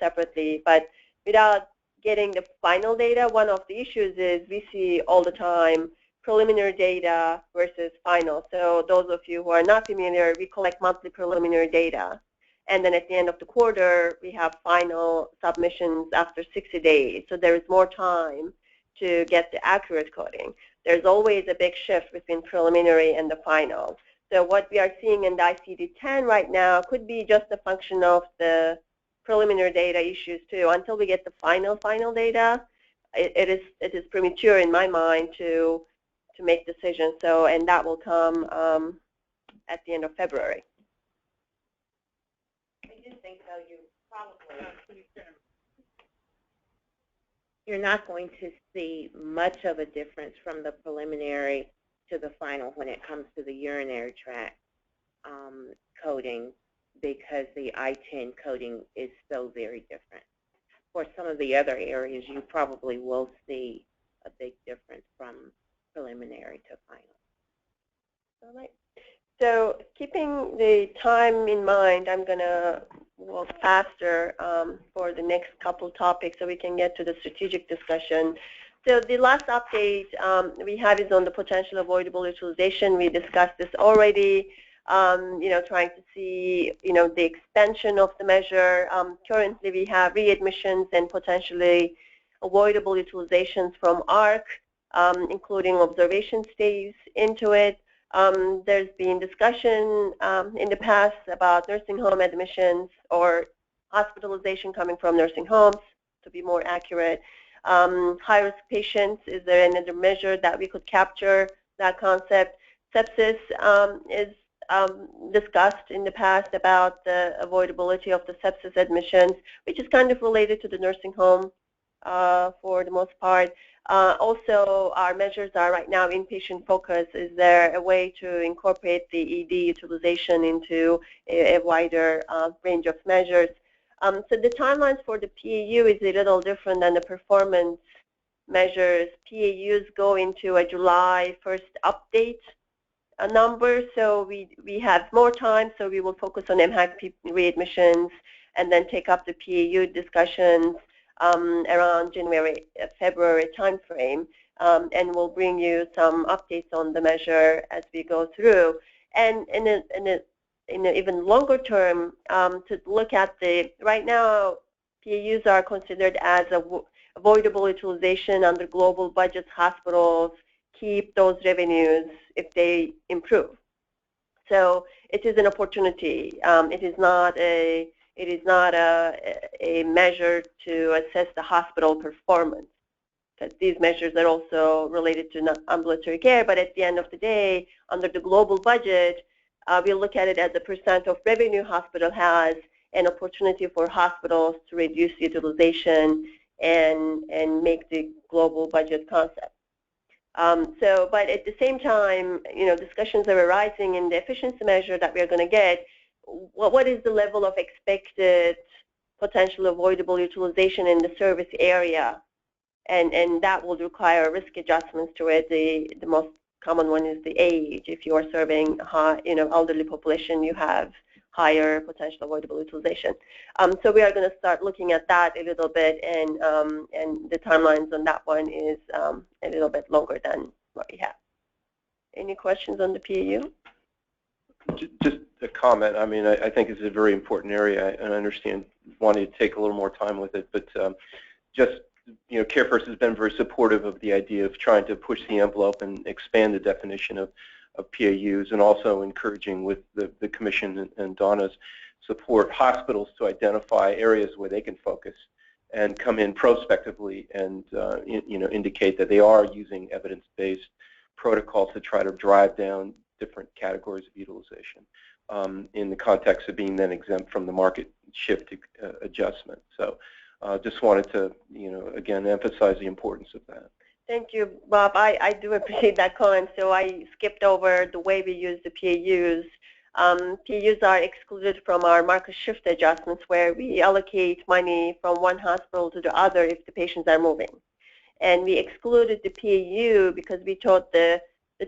separately. But without getting the final data, one of the issues is we see all the time preliminary data versus final. So those of you who are not familiar, we collect monthly preliminary data. And then at the end of the quarter, we have final submissions after 60 days. So there is more time to get the accurate coding. There's always a big shift between preliminary and the final. So what we are seeing in the ICD-10 right now could be just a function of the preliminary data issues too. Until we get the final data, it is premature in my mind to make decisions. So, and that will come at the end of February. I do think, though, you're not going to see much of a difference from the preliminary to the final when it comes to the urinary tract coding, because the I-10 coding is so very different. For some of the other areas, you probably will see a big difference from preliminary to final. All right. So keeping the time in mind, I'm going to walk faster for the next couple topics so we can get to the strategic discussion. So the last update we have is on the potential avoidable utilization. We discussed this already. trying to see, the expansion of the measure. Currently, we have readmissions and potentially avoidable utilizations from ARC, including observation stays into it. There's been discussion in the past about nursing home admissions or hospitalization coming from nursing homes, to be more accurate. High-risk patients, is there another measure that we could capture that concept? Sepsis is discussed in the past about the avoidability of the sepsis admissions, which is kind of related to the nursing home for the most part. Also, our measures are right now inpatient focus. Is there a way to incorporate the ED utilization into a wider range of measures? So the timelines for the PAU is a little different than the performance measures. PAUs go into a July 1st update number, so we have more time, so we will focus on MHAC readmissions and then take up the PAU discussions around January, February timeframe, and we'll bring you some updates on the measure as we go through. And in an even longer term, to look at right now, PAUs are considered as avoidable utilization under global budgets. Hospitals keep those revenues if they improve. So it is an opportunity. It is not a measure to assess the hospital performance, because these measures are also related to ambulatory care. But at the end of the day, under the global budget, we look at it as a percent of revenue hospital has, an opportunity for hospitals to reduce utilization and make the global budget concept. But at the same time, discussions are arising in the efficiency measure that we are going to get. What is the level of expected potential avoidable utilization in the service area? And that will require risk adjustments to it. The most common one is the age. If you are serving elderly population, you have higher potential avoidable utilization. So we are going to start looking at that a little bit, and the timelines on that one is a little bit longer than what we have. Any questions on the PAU? Just a comment. I mean, I think it's a very important area, and I understand wanting to take a little more time with it, but just, CareFirst has been very supportive of the idea of trying to push the envelope and expand the definition of PAUs, and also encouraging with the Commission and Donna's support hospitals to identify areas where they can focus and come in prospectively and indicate that they are using evidence-based protocols to try to drive down different categories of utilization in the context of being then exempt from the market shift adjustment. So just wanted to, again, emphasize the importance of that. Thank you, Bob. I do appreciate that comment. So I skipped over the way we use the PAUs. PAUs are excluded from our market shift adjustments, where we allocate money from one hospital to the other if the patients are moving. And we excluded the PAU because we thought the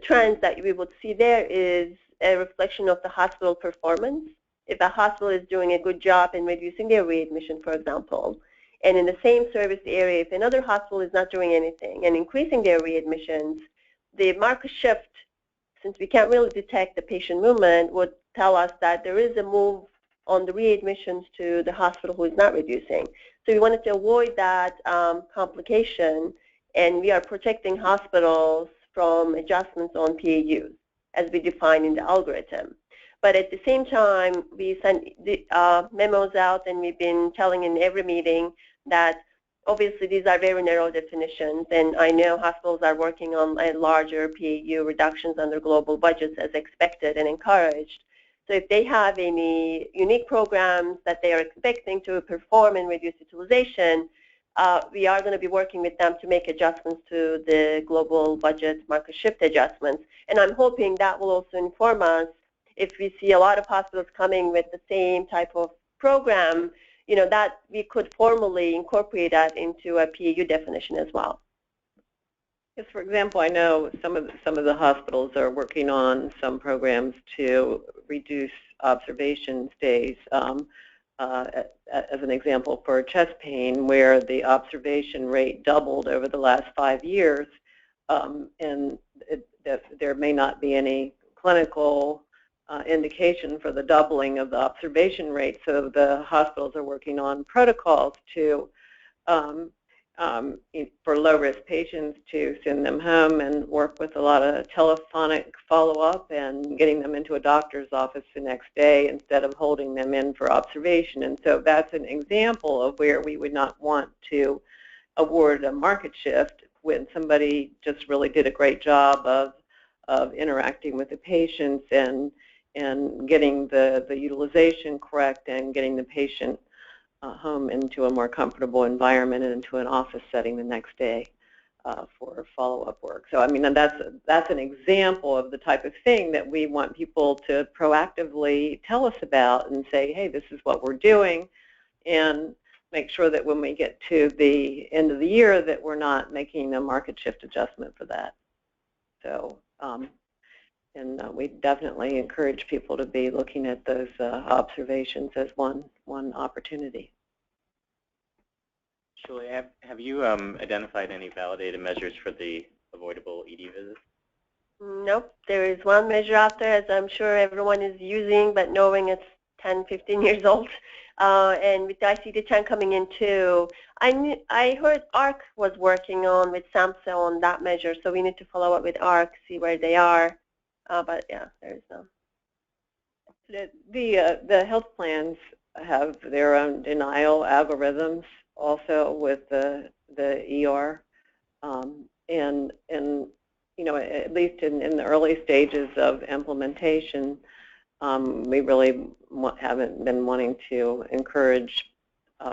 trends that we would see there is a reflection of the hospital performance. If a hospital is doing a good job in reducing their readmission, for example, and in the same service area, if another hospital is not doing anything and increasing their readmissions, the market shift, since we can't really detect the patient movement, would tell us that there is a move on the readmissions to the hospital who is not reducing. So we wanted to avoid that complication, and we are protecting hospitals from adjustments on PAUs as we define in the algorithm. But at the same time, we sent the memos out, and we've been telling in every meeting that obviously these are very narrow definitions, and I know hospitals are working on a larger PAU reductions under global budgets as expected and encouraged. So if they have any unique programs that they are expecting to perform and reduce utilization, we are going to be working with them to make adjustments to the global budget market shift adjustments. And I'm hoping that will also inform us if we see a lot of hospitals coming with the same type of program, that we could formally incorporate that into a PAU definition as well. Yes, for example, I know some of the hospitals are working on some programs to reduce observation stays. As an example, for chest pain, where the observation rate doubled over the last 5 years, and there may not be any clinical indication for the doubling of the observation rate. So the hospitals are working on protocols to for low-risk patients to send them home and work with a lot of telephonic follow-up and getting them into a doctor's office the next day instead of holding them in for observation. And so that's an example of where we would not want to award a market shift when somebody just really did a great job of interacting with the patients and getting the utilization correct and getting the patient home into a more comfortable environment and into an office setting the next day for follow-up work. So I mean, that's an example of the type of thing that we want people to proactively tell us about and say, hey, this is what we're doing, and make sure that when we get to the end of the year that we're not making a market shift adjustment for that. So we definitely encourage people to be looking at those observations as one opportunity. Julie, have you identified any validated measures for the avoidable ED visits? Nope. There is one measure out there, as I'm sure everyone is using, but knowing it's 10, 15 years old. And with ICD-10 coming in too, I heard ARC was working on with SAMHSA on that measure, so we need to follow up with ARC, see where they are. But yeah, there is no. The health plans have their own denial algorithms also with the ER, and you know, at least in the early stages of implementation, we really haven't been wanting to encourage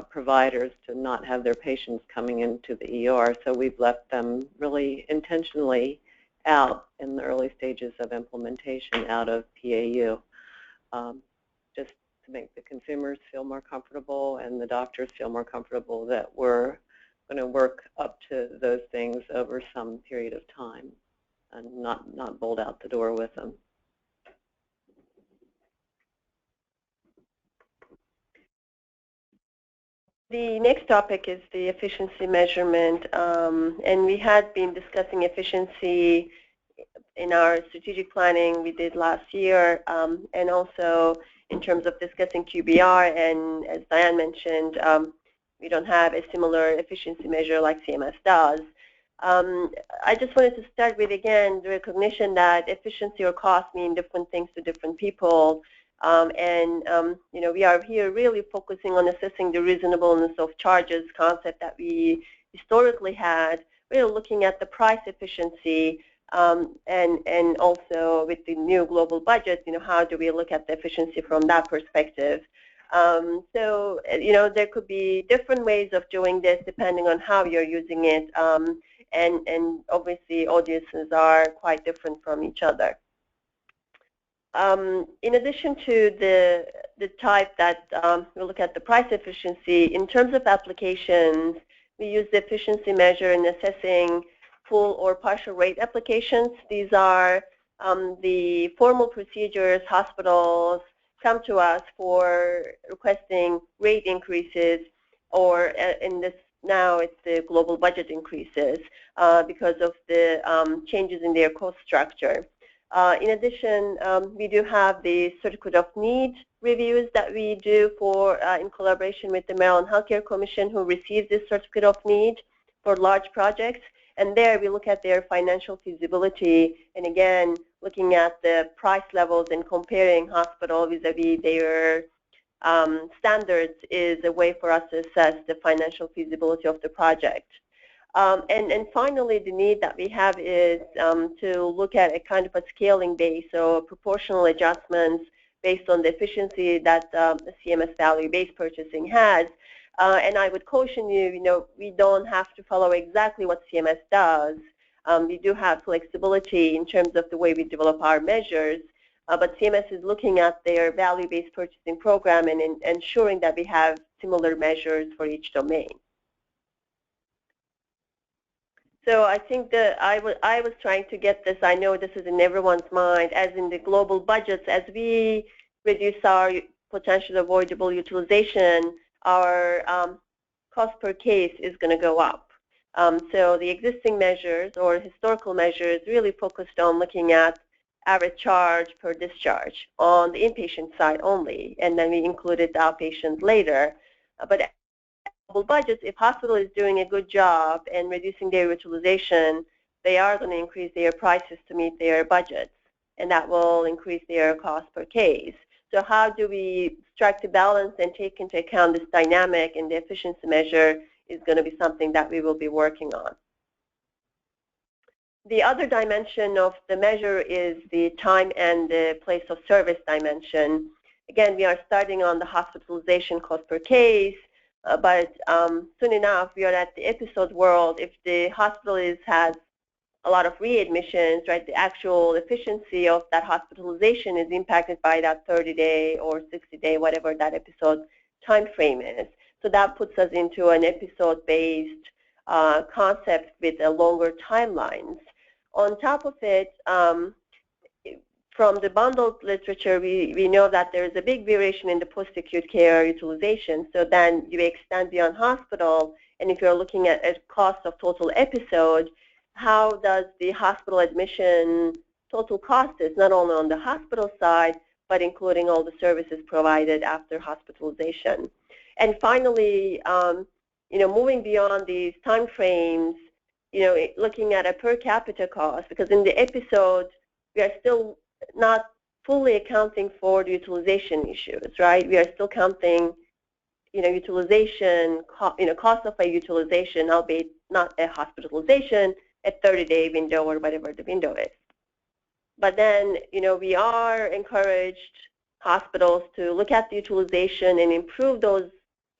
providers to not have their patients coming into the ER, so we've left them really intentionally out in the early stages of implementation out of PAU, just to make the consumers feel more comfortable and the doctors feel more comfortable that we're going to work up to those things over some period of time and not bolt out the door with them. The next topic is the efficiency measurement, and we had been discussing efficiency in our strategic planning we did last year, and also in terms of discussing QBR, and as Diane mentioned, we don't have a similar efficiency measure like CMS does. I just wanted to start with, again, the recognition that efficiency or cost mean different things to different people. You know, we are here really focusing on assessing the reasonableness of charges concept that we historically had. We're looking at the price efficiency, and also with the new global budget, you know, how do we look at the efficiency from that perspective? So, you know, there could be different ways of doing this depending on how you're using it, and obviously audiences are quite different from each other. In addition to the type that we look at the price efficiency, in terms of applications, we use the efficiency measure in assessing full or partial rate applications. These are the formal procedures hospitals come to us for requesting rate increases, or in this now it's the global budget increases because of the changes in their cost structure. In addition, we do have the certificate of need reviews that we do for in collaboration with the Maryland Healthcare Commission, who receives this certificate of need for large projects. And there we look at their financial feasibility, and again, looking at the price levels and comparing hospital vis-a-vis their standards is a way for us to assess the financial feasibility of the project. And finally, the need that we have is to look at a kind of a scaling base, so proportional adjustments based on the efficiency that the CMS value-based purchasing has. And I would caution you, you know, we don't have to follow exactly what CMS does. We do have flexibility in terms of the way we develop our measures, but CMS is looking at their value-based purchasing program and ensuring that we have similar measures for each domain. So I think that I was trying to get this, I know this is in everyone's mind, as in the global budgets, as we reduce our potential avoidable utilization, our cost per case is going to go up. So the existing measures or historical measures really focused on looking at average charge per discharge on the inpatient side only, and then we included the outpatient later. But budgets, if hospital is doing a good job and reducing their utilization, they are going to increase their prices to meet their budgets, and that will increase their cost per case. So how do we strike the balance and take into account this dynamic, and the efficiency measure is going to be something that we will be working on. The other dimension of the measure is the time and the place of service dimension. Again, we are starting on the hospitalization cost per case, but soon enough we are at the episode world. If the hospital has a lot of readmissions, right, the actual efficiency of that hospitalization is impacted by that 30-day or 60-day, whatever that episode time frame is. So that puts us into an episode-based concept with a longer timelines. On top of it, from the bundled literature, we know that there is a big variation in the post-acute care utilization. So then you extend beyond hospital, and if you're looking at cost of total episode, how does the hospital admission total cost is, not only on the hospital side, but including all the services provided after hospitalization. And finally, moving beyond these time frames, looking at a per capita cost, because in the episode, we are still not fully accounting for the utilization issues, right? We are still counting, utilization, cost of a utilization, albeit not a hospitalization, a 30-day window or whatever the window is. But then, we are encouraged hospitals to look at the utilization and improve those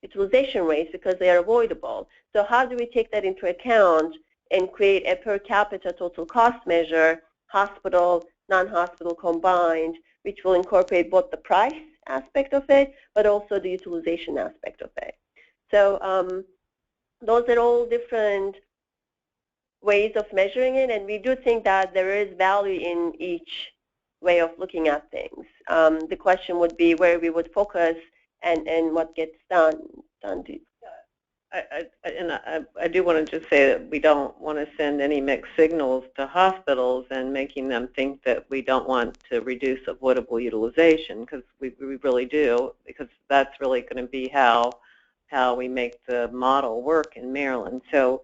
utilization rates because they are avoidable. So how do we take that into account and create a per capita total cost measure, hospital, non-hospital combined, which will incorporate both the price aspect of it, but also the utilization aspect of it. So those are all different ways of measuring it, and we do think that there is value in each way of looking at things. The question would be where we would focus and what gets done. I do want to just say that we don't want to send any mixed signals to hospitals and making them think that we don't want to reduce avoidable utilization, because we really do, because that's really going to be how we make the model work in Maryland. So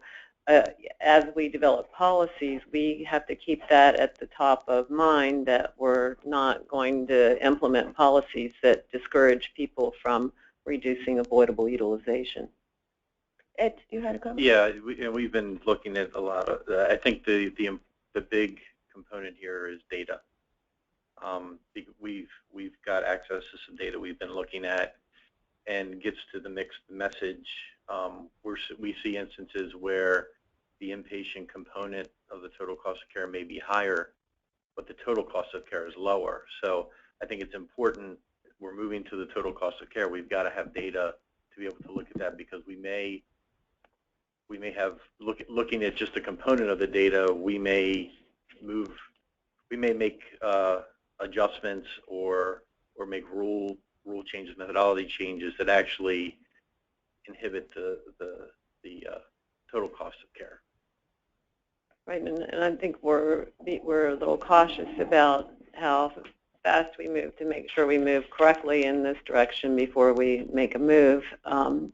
as we develop policies, we have to keep that at the top of mind, that we're not going to implement policies that discourage people from reducing avoidable utilization. Ed, you had a comment? Yeah, we've been looking at a lot of, I think the big component here is data. We've got access to some data we've been looking at, and gets to the mixed message. We see instances where the inpatient component of the total cost of care may be higher, but the total cost of care is lower. So I think it's important, we're moving to the total cost of care, we've got to have data to be able to look at that, because we may have, looking at just a component of the data, we may make adjustments or make rule changes, methodology changes that actually inhibit the total cost of care. Right, and I think we're a little cautious about how fast we move to make sure we move correctly in this direction before we make a move, and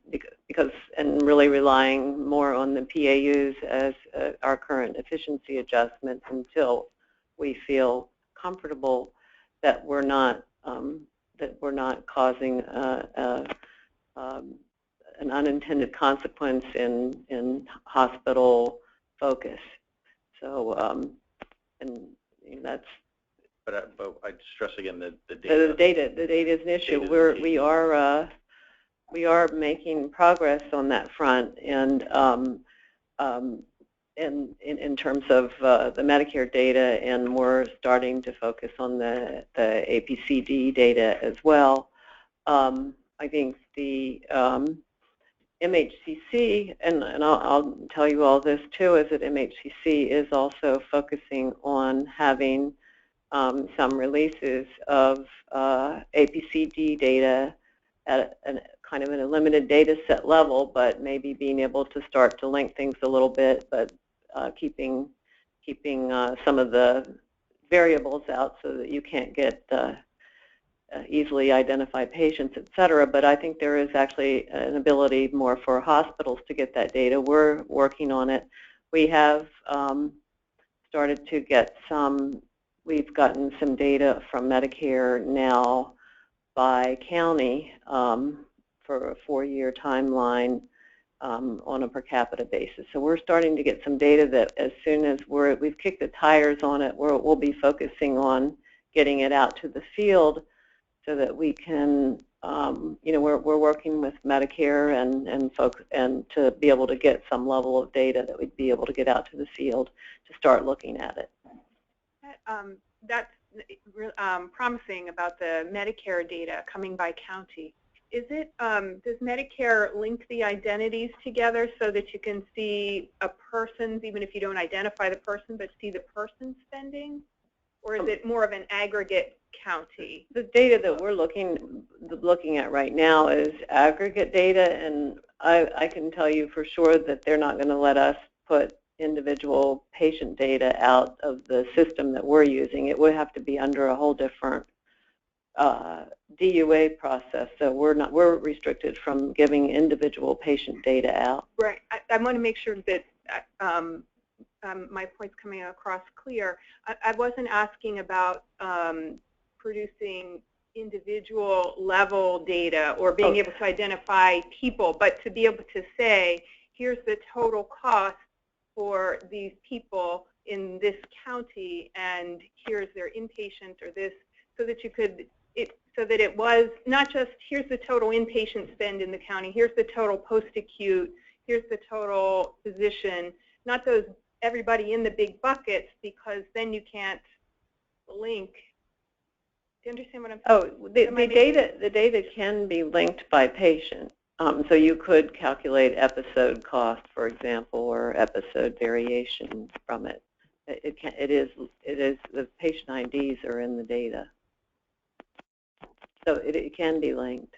really relying more on the PAUs as our current efficiency adjustments until we feel comfortable that we're not causing an unintended consequence in hospital focus. So, and that's. But I'd stress again that the data is an issue. We are making progress on that front, and in terms of the Medicare data, and we're starting to focus on the APCD data as well. I think the MHCC, and I'll tell you all this too, is that MHCC is also focusing on having some releases of APCD data at kind of in a limited data set level, but maybe being able to start to link things a little bit, but keeping some of the variables out so that you can't get easily identify patients, et cetera. But I think there is actually an ability more for hospitals to get that data. We're working on it. We have started to get we've gotten some data from Medicare now by county for a 4-year timeline on a per capita basis. So we're starting to get some data that as soon as we've kicked the tires on it, we'll be focusing on getting it out to the field so that we can, we're working with Medicare and to be able to get some level of data that we'd be able to get out to the field to start looking at it. That's promising about the Medicare data coming by county. Is it, does Medicare link the identities together so that you can see a person's, even if you don't identify the person, but see the person's spending? Or is it more of an aggregate county? The data that we're looking at right now is aggregate data, and I can tell you for sure that they're not going to let us put individual patient data out of the system that we're using. It would have to be under a whole different DUA process, so we're restricted from giving individual patient data out. Right. I want to make sure that my point's coming across clear. I wasn't asking about producing individual level data or being able to identify people, but to be able to say, here's the total cost for these people in this county, and here's their inpatient or this, so that you could, so that it was not just here's the total inpatient spend in the county, here's the total post-acute, here's the total physician, not those everybody in the big buckets, because then you can't link. Do you understand what I'm saying? Oh, the data can be linked by patient. So you could calculate episode cost, for example, or episode variation from it. It is the patient IDs are in the data, so it can be linked.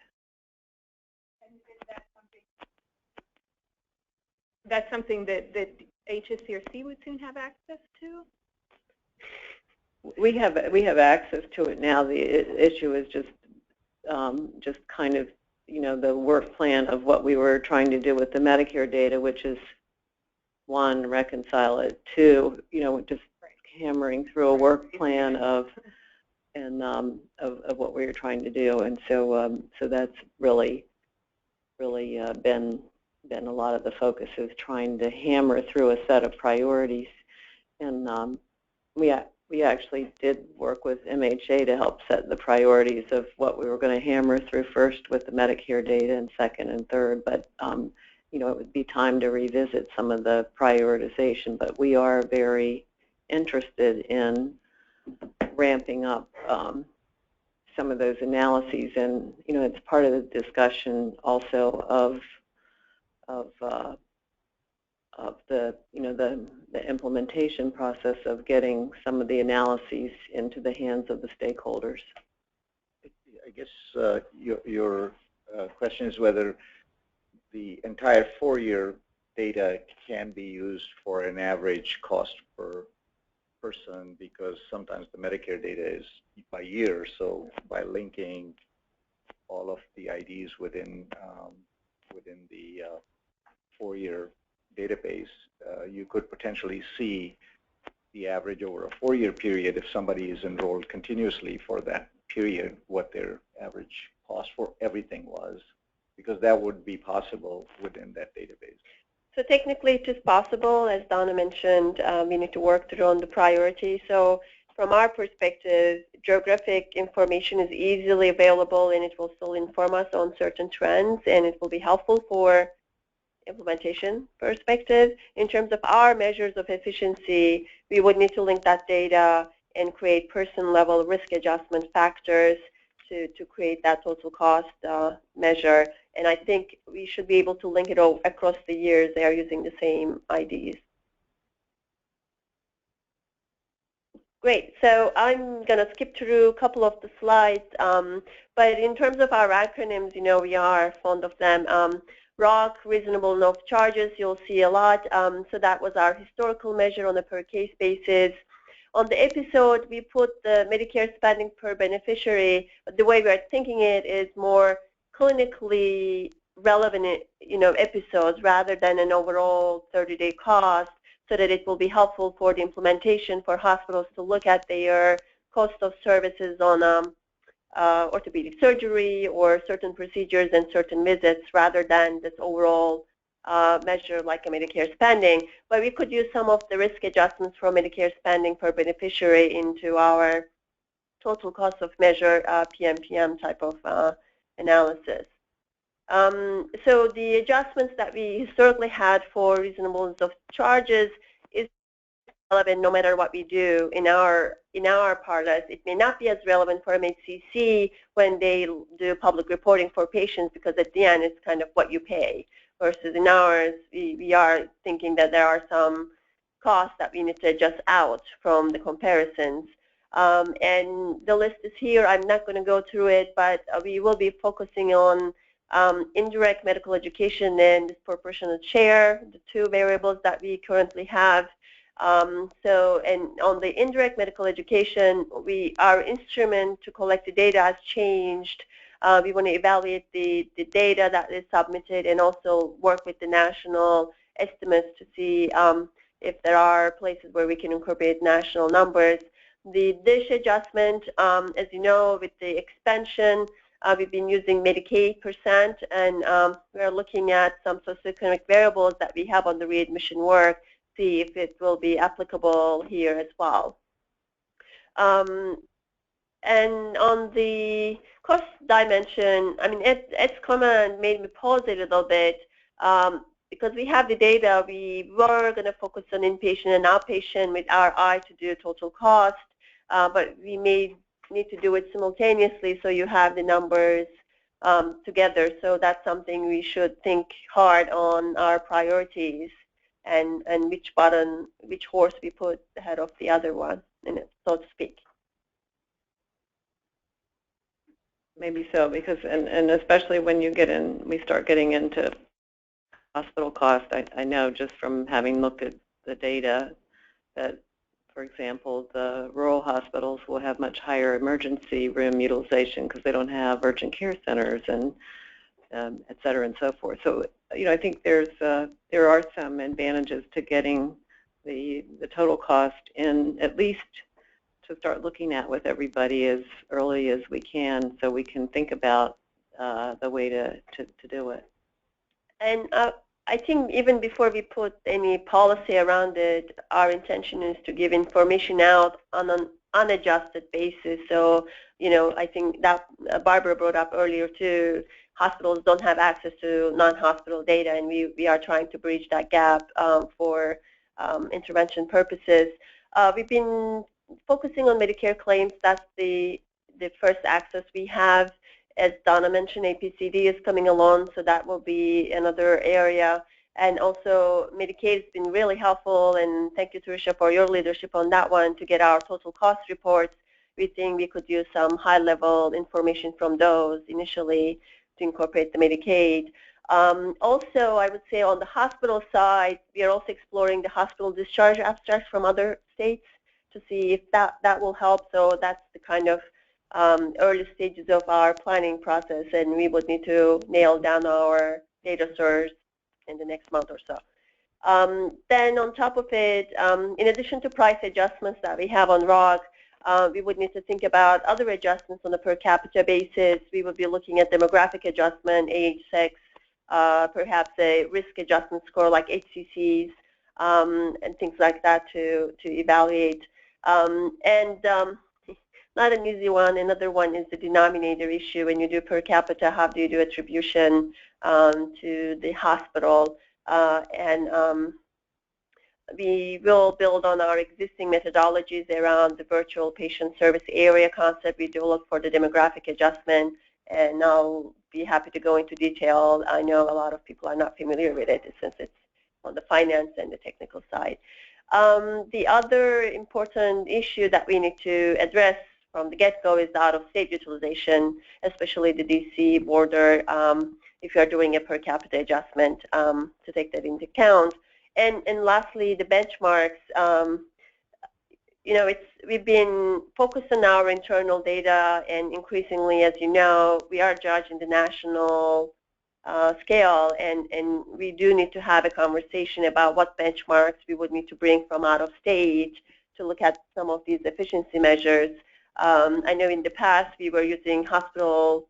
That's something that HSCRC would soon have access to? We have access to it now. The issue is just kind of, the work plan of what we were trying to do with the Medicare data, which is 1, reconcile it, 2, just hammering through a work plan of what we were trying to do, and so that's really been a lot of the focus is trying to hammer through a set of priorities, and we actually did work with MHA to help set the priorities of what we were going to hammer through first with the Medicare data and second and third, but it would be time to revisit some of the prioritization, but we are very interested in ramping up some of those analyses, and it's part of the discussion also of the implementation process of getting some of the analyses into the hands of the stakeholders. I guess your question is whether the entire 4-year data can be used for an average cost per person, because sometimes the Medicare data is by year, so by linking all of the IDs within the 4-year database, you could potentially see the average over a 4-year period if somebody is enrolled continuously for that period, what their average cost for everything was, because that would be possible within that database. So technically it is possible, as Donna mentioned, we need to work through on the priority. So from our perspective, geographic information is easily available, and it will still inform us on certain trends, and it will be helpful for implementation perspective. In terms of our measures of efficiency, we would need to link that data and create person-level risk adjustment factors to create that total cost measure. And I think we should be able to link it all across the years. They are using the same IDs. Great. So I'm going to skip through a couple of the slides. But in terms of our acronyms, we are fond of them. ROC, reasonable enough charges, you'll see a lot. So that was our historical measure on a per case basis. On the episode, we put the Medicare spending per beneficiary, but the way we're thinking it is more clinically relevant, episodes rather than an overall 30-day cost, so that it will be helpful for the implementation for hospitals to look at their cost of services on orthopedic surgery or certain procedures and certain visits rather than this overall measure like a Medicare spending. But we could use some of the risk adjustments from Medicare spending per beneficiary into our total cost of measure PMPM type of analysis. So the adjustments that we historically had for reasonableness of charges is relevant no matter what we do in our parlance. It may not be as relevant for MHCC when they do public reporting for patients, because at the end it's kind of what you pay, versus in ours we are thinking that there are some costs that we need to adjust out from the comparisons. And the list is here. I'm not going to go through it, but we will be focusing on indirect medical education and disproportionate share, the two variables that we currently have. And on the indirect medical education, our instrument to collect the data has changed. We want to evaluate the data that is submitted and also work with the national estimates to see if there are places where we can incorporate national numbers. The DISH adjustment, as you know, with the expansion, we've been using Medicaid %, and we're looking at some socioeconomic variables that we have on the readmission work, see if it will be applicable here as well. And on the cost dimension, I mean, Ed's comment made me pause it a little bit, because we have the data. We were going to focus on inpatient and outpatient with our eye to do total cost, but we may need to do it simultaneously, so you have the numbers together. So that's something we should think hard on our priorities and which horse we put ahead of the other one, so to speak. Maybe so, because and especially when we start getting into hospital cost, I know just from having looked at the data that, for example, the rural hospitals will have much higher emergency room utilization because they don't have urgent care centers and et cetera and so forth. So, I think there are some advantages to getting the total cost in, at least to start looking at with everybody as early as we can, so we can think about the way to do it. And I think even before we put any policy around it, our intention is to give information out on an unadjusted basis. So, I think that Barbara brought up earlier too, hospitals don't have access to non-hospital data, and we are trying to bridge that gap for intervention purposes. We've been focusing on Medicare claims. That's the first access we have. As Donna mentioned, APCD is coming along, so that will be another area. And also, Medicaid has been really helpful, and thank you, Trisha, for your leadership on that one to get our total cost reports. We think we could use some high-level information from those initially to incorporate the Medicaid. Also, I would say on the hospital side, we are also exploring the hospital discharge abstracts from other states to see if that will help. So that's the kind of early stages of our planning process, and we would need to nail down our data source in the next month or so. Then on top of it, in addition to price adjustments that we have on ROG, we would need to think about other adjustments on a per capita basis. We would be looking at demographic adjustment, age, sex, perhaps a risk adjustment score like HCCs, and things like that to evaluate. Not an easy one. Another one is the denominator issue. When you do per capita, how do you do attribution to the hospital? We will build on our existing methodologies around the virtual patient service area concept. We do look for the demographic adjustment, and I'll be happy to go into detail. I know a lot of people are not familiar with it since it's on the finance and the technical side. The other important issue that we need to address from the get-go is the out-of-state utilization, especially the DC border, if you're doing a per capita adjustment, to take that into account. And lastly, the benchmarks. we've been focused on our internal data, and increasingly, as you know, we are judging the national scale, and we do need to have a conversation about what benchmarks we would need to bring from out of state to look at some of these efficiency measures. I know in the past we were using hospital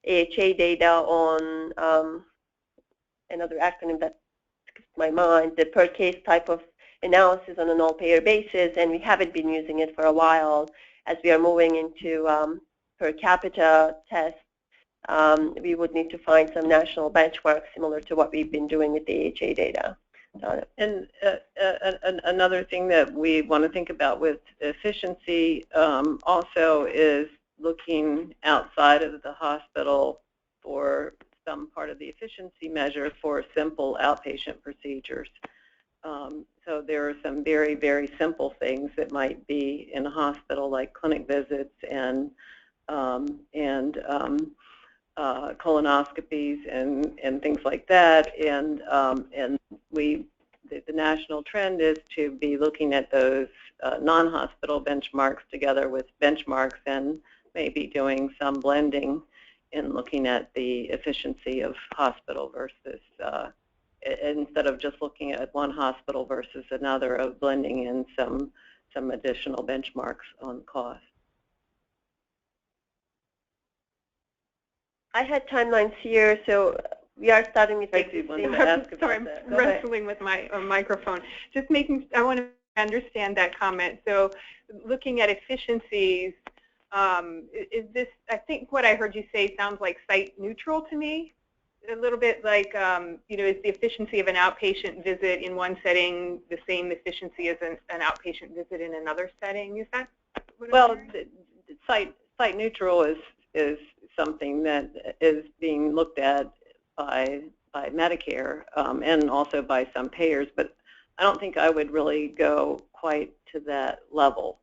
AHA data on another acronym that skipped my mind, the per case type of analysis on an all-payer basis, and we haven't been using it for a while. As we are moving into per capita tests, we would need to find some national benchmarks similar to what we've been doing with the AHA data. And another thing that we want to think about with efficiency also is looking outside of the hospital for some part of the efficiency measure for simple outpatient procedures. So there are some very, very simple things that might be in a hospital, like clinic visits and colonoscopies and things like that. And the national trend is to be looking at those non-hospital benchmarks together with benchmarks, and maybe doing some blending in looking at the efficiency of hospital versus, instead of just looking at one hospital versus another, of blending in some additional benchmarks on cost. I had timelines here, so we are starting with Sorry, I'm wrestling with my microphone. Just I want to understand that comment. So looking at efficiencies, is this, I think what I heard you say sounds like site neutral to me. A little bit like, is the efficiency of an outpatient visit in one setting the same efficiency as an outpatient visit in another setting? Is that what I'm hearing? Site neutral is something that is being looked at by Medicare and also by some payers, but I don't think I would really go quite to that level.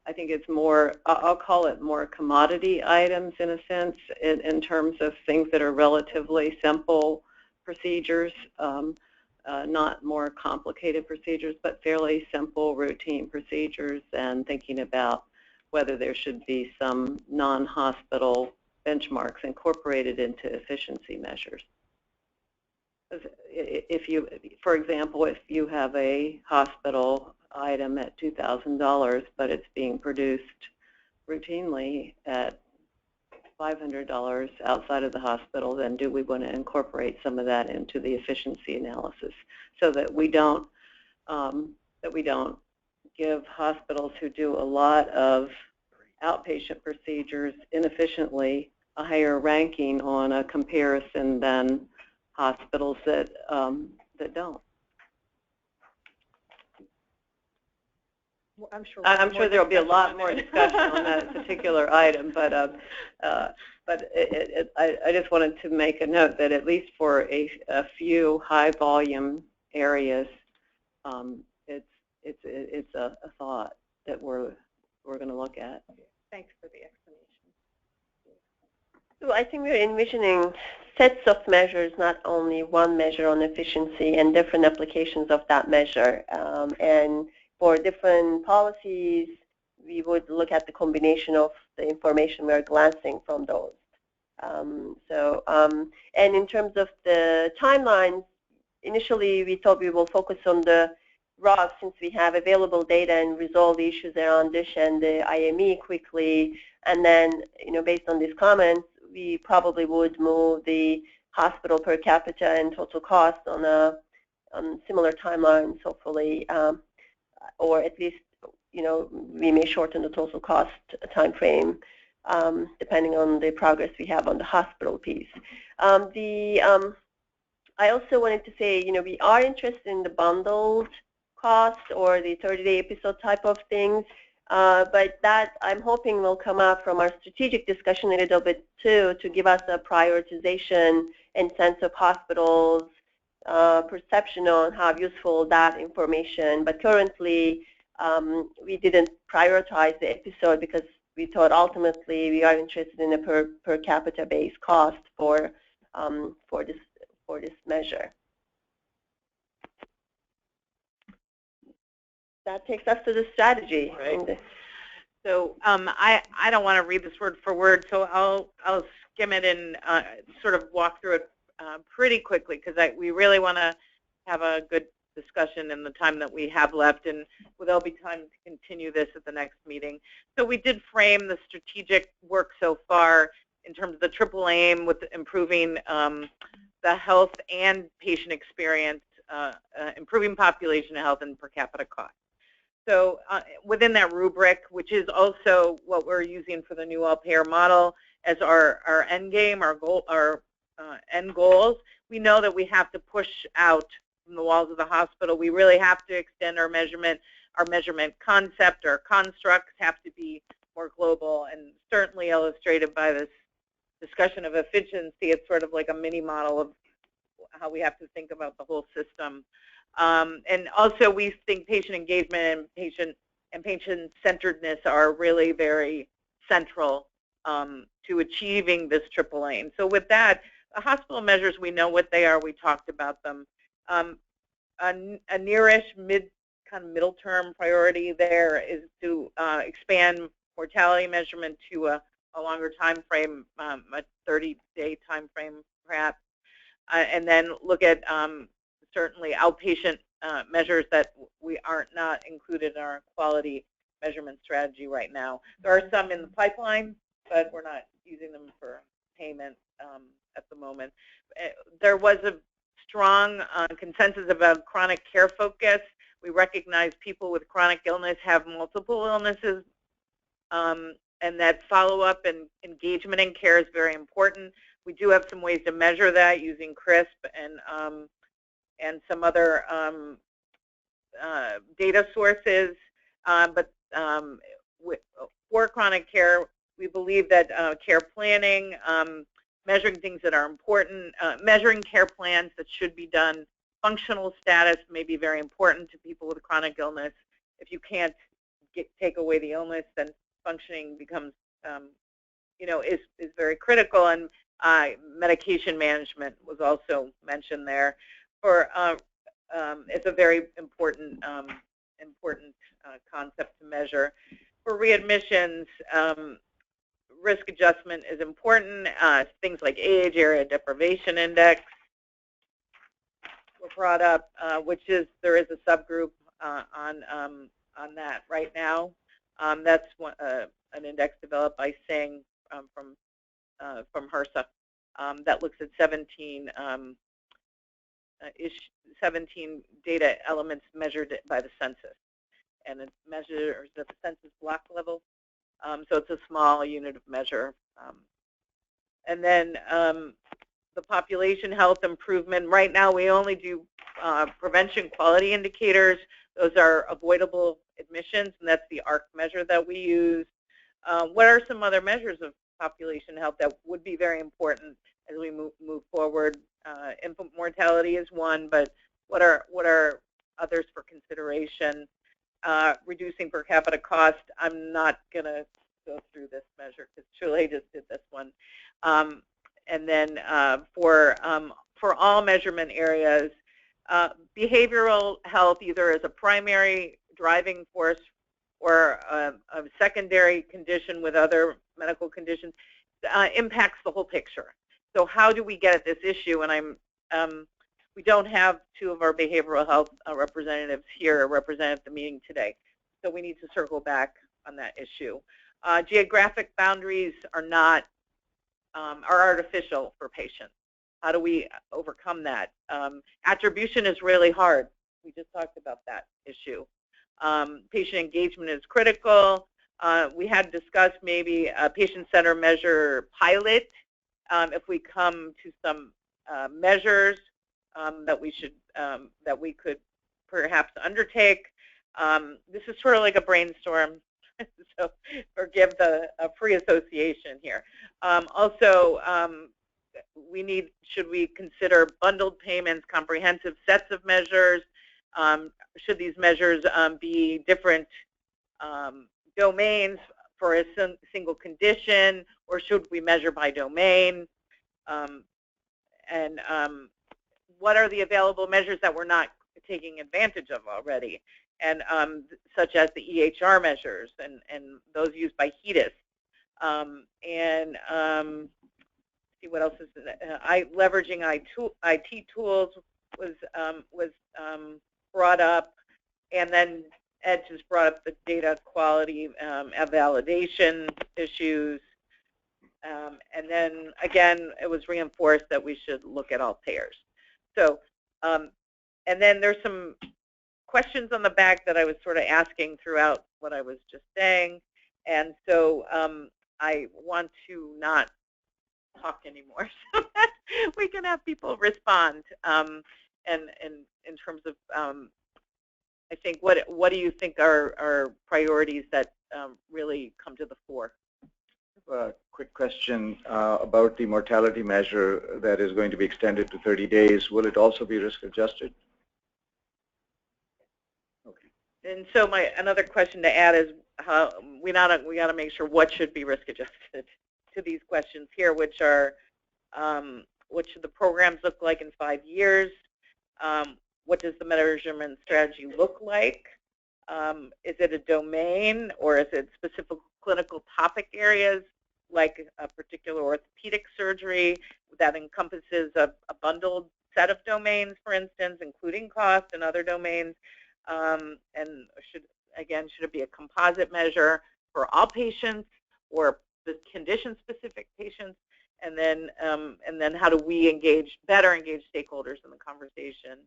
I think it's more, I'll call it more commodity items in a sense, in terms of things that are relatively simple procedures, not more complicated procedures, but fairly simple routine procedures, and thinking about whether there should be some non-hospital benchmarks incorporated into efficiency measures. If you, for example, if you have a hospital item at $2,000, but it's being produced routinely at $500 outside of the hospital, then do we want to incorporate some of that into the efficiency analysis, so that we don't give hospitals who do a lot of outpatient procedures inefficiently a higher ranking on a comparison than hospitals that don't. Well, I'm sure there will be a lot more discussion on that particular item, but I just wanted to make a note that at least for a few high volume areas, it's a thought that we're going to look at. Thanks for the explanation. So I think we're envisioning sets of measures, not only one measure on efficiency, and different applications of that measure. And for different policies, we would look at the combination of the information we're glancing from those. And in terms of the timelines, initially we thought we will focus on the ROG, since we have available data, and resolve the issues around DISH and the IME quickly. And then, based on these comments, we probably would move the hospital per capita and total cost on similar timelines, hopefully, or at least, we may shorten the total cost time frame depending on the progress we have on the hospital piece. I also wanted to say, we are interested in the bundled cost or the 30-day episode type of things. But that, I'm hoping, will come out from our strategic discussion a little bit too, to give us a prioritization and sense of hospitals' perception on how useful that information. But currently, we didn't prioritize the episode because we thought ultimately we are interested in a per capita based cost for this measure. that takes us to the strategy. Right. So I don't want to read this word for word, so I'll skim it and sort of walk through it pretty quickly, because we really want to have a good discussion in the time that we have left, and there'll be time to continue this at the next meeting. So we did frame the strategic work so far in terms of the triple aim with improving the health and patient experience, improving population health and per capita cost. So within that rubric, which is also what we're using for the new all-payer model as our end game, our goal, our end goals, we know that we have to push out from the walls of the hospital. We really have to extend our measurement concept. Our constructs have to be more global, and certainly illustrated by this discussion of efficiency. It's sort of like a mini model of how we have to think about the whole system. And also, we think patient engagement and patient-centeredness are really very central to achieving this triple aim. So with that, the hospital measures, we know what they are. We talked about them. A nearish kind of middle term priority there is to expand mortality measurement to a longer time frame, a 30-day time frame perhaps, and then look at certainly outpatient measures that we aren't not included in our quality measurement strategy right now. There are some in the pipeline, but we're not using them for payment at the moment. There was a strong consensus about chronic care focus. We recognize people with chronic illness have multiple illnesses, and that follow-up and engagement in care is very important. We do have some ways to measure that using CRISP and some other data sources, but for chronic care, we believe that care planning, measuring things that are important, measuring care plans that should be done, functional status may be very important to people with chronic illness. If you can't take away the illness, then functioning becomes, is very critical. And medication management was also mentioned there. It's a very important concept to measure. For readmissions, risk adjustment is important. Things like age, area deprivation index were brought up, there is a subgroup on that right now. That's an index developed by Singh from HRSA that looks at 17 data elements measured by the census, and it measures at the census block level. So it's a small unit of measure. And then the population health improvement. Right now, we only do prevention quality indicators. Those are avoidable admissions, and that's the ARC measure that we use. What are some other measures of population health that would be very important as we move forward? Infant mortality is one, but what are others for consideration? Reducing per capita cost. I'm not going to go through this measure because Chile just did this one. And then for all measurement areas, behavioral health, either as a primary driving force or a secondary condition with other medical conditions, impacts the whole picture. So how do we get at this issue? And we don't have two of our behavioral health representatives here represented at the meeting today, so we need to circle back on that issue. Geographic boundaries are artificial for patients. How do we overcome that? Attribution is really hard. We just talked about that issue. Patient engagement is critical. We had discussed maybe a patient-centered measure pilot if we come to some measures that we could perhaps undertake. This is sort of like a brainstorm, so forgive the free association here. Also, should we consider bundled payments, comprehensive sets of measures? Should these measures be different domains for a single condition, or should we measure by domain? And what are the available measures that we're not taking advantage of already? and such as the EHR measures and those used by HEDIS. See what else is leveraging IT tools was brought up, and then Ed just brought up the data quality validation issues, and then again it was reinforced that we should look at all payers. So, and then there's some questions on the back that I was sort of asking throughout what I was just saying, and so I want to not talk anymore so that we can have people respond. And in terms of, I think, what do you think are priorities that really come to the fore? A quick question about the mortality measure that is going to be extended to 30 days. Will it also be risk adjusted? Okay. And so another question to add is how we got to make sure what should be risk adjusted to these questions here, which are what should the programs look like in 5 years? What does the measurement strategy look like? Is it a domain, or is it specific clinical topic areas like a particular orthopedic surgery that encompasses a bundled set of domains, for instance, including cost and other domains? And should it be a composite measure for all patients or the condition-specific patients? And then how do we better engage stakeholders in the conversation?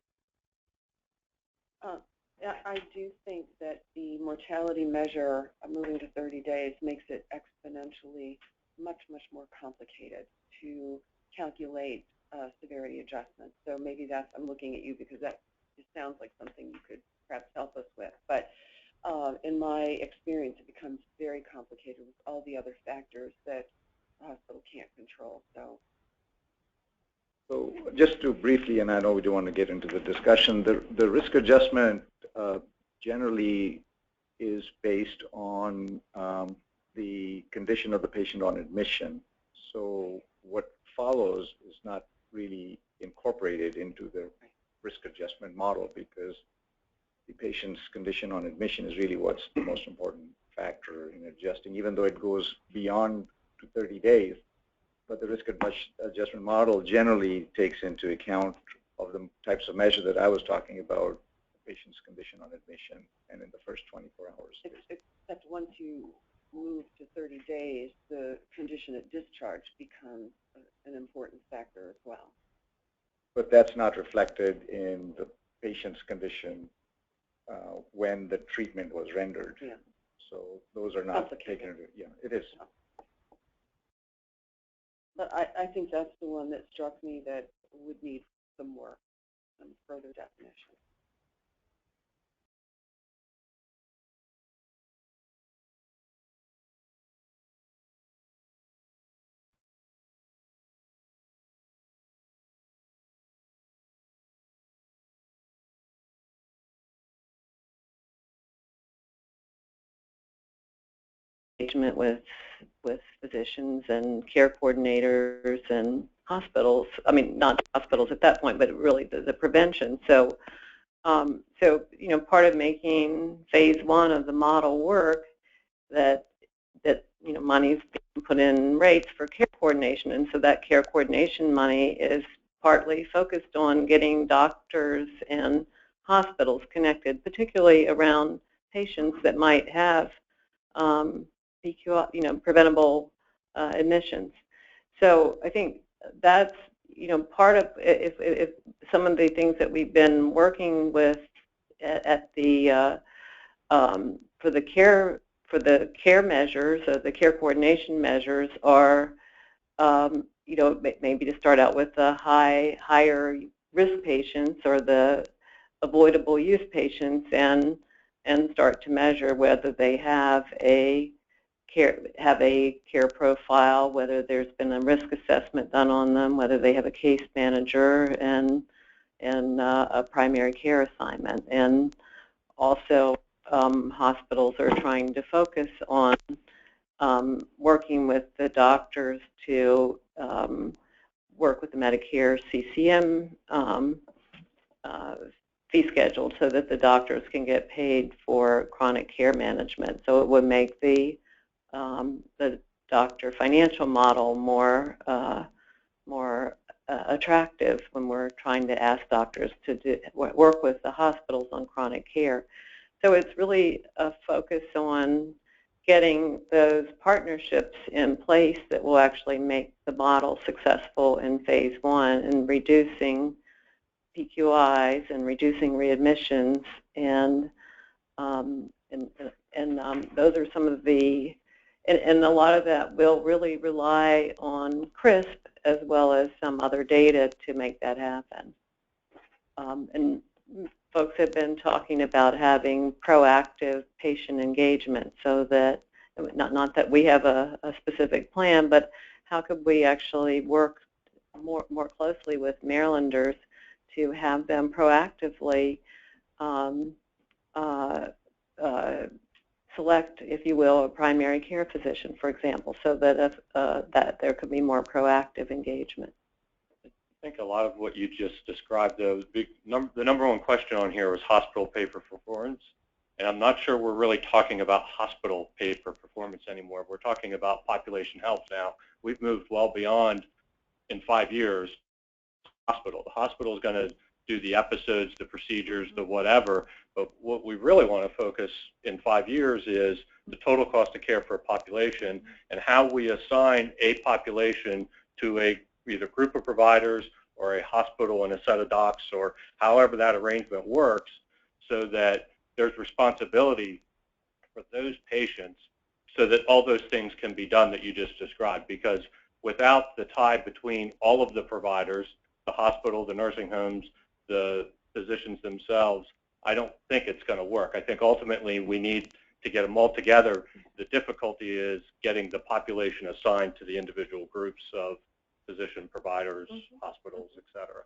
I do think that the mortality measure moving to 30 days makes it exponentially much more complicated to calculate severity adjustments. So maybe that's, I'm looking at you because that just sounds like something you could perhaps help us with. But in my experience, it becomes very complicated with all the other factors that the hospital can't control. So just to briefly, and I know we don't want to get into the discussion, the risk adjustment generally is based on the condition of the patient on admission. So what follows is not really incorporated into the risk adjustment model, because the patient's condition on admission is really what's the most important factor in adjusting, even though it goes beyond to 30 days. But the risk adjustment model generally takes into account of the types of measures that I was talking about, the patient's condition on admission and in the first 24 hours. Except once you move to 30 days, the condition at discharge becomes an important factor as well. But that's not reflected in the patient's condition when the treatment was rendered. Yeah. So those are not taken into, yeah, it is. But I think that's the one that struck me that would need some work, some further definition. Engagement with physicians and care coordinators and hospitals. I mean, not hospitals at that point, but really the prevention. So, you know, part of making phase 1 of the model work that you know, money's being put in rates for care coordination, and so that care coordination money is partly focused on getting doctors and hospitals connected, particularly around patients that might have PQ, you know, preventable admissions. So I think that's, you know, part of if some of the things that we've been working with at the for the care measures, or the care coordination measures, are you know, maybe to start out with the higher risk patients or the avoidable use patients, and start to measure whether they have a care profile, whether there's been a risk assessment done on them, whether they have a case manager and a primary care assignment. And also hospitals are trying to focus on working with the doctors to work with the Medicare CCM fee scheduled so that the doctors can get paid for chronic care management. So it would make the doctor financial model more attractive when we're trying to ask doctors to work with the hospitals on chronic care. So it's really a focus on getting those partnerships in place that will actually make the model successful in phase 1 and reducing PQIs and reducing readmissions, and those are some of the, and a lot of that will really rely on CRISP as well as some other data to make that happen. And folks have been talking about having proactive patient engagement, so that, not that we have a specific plan, but how could we actually work more closely with Marylanders to have them proactively select, if you will, a primary care physician, for example, so that that there could be more proactive engagement. I think a lot of what you just described, though, the number one question on here was hospital pay-for-performance, and I'm not sure we're really talking about hospital pay-for-performance anymore. We're talking about population health now. We've moved well beyond, in 5 years, hospital. The hospital is going to do the episodes, the procedures, the whatever, but what we really want to focus in 5 years is the total cost of care for a population and how we assign a population to a either group of providers or a hospital and a set of docs, or however that arrangement works, so that there's responsibility for those patients so that all those things can be done that you just described. Because without the tie between all of the providers, the hospital, the nursing homes, the physicians themselves, I don't think it's going to work. I think ultimately we need to get them all together. The difficulty is getting the population assigned to the individual groups of physician providers, hospitals, et cetera.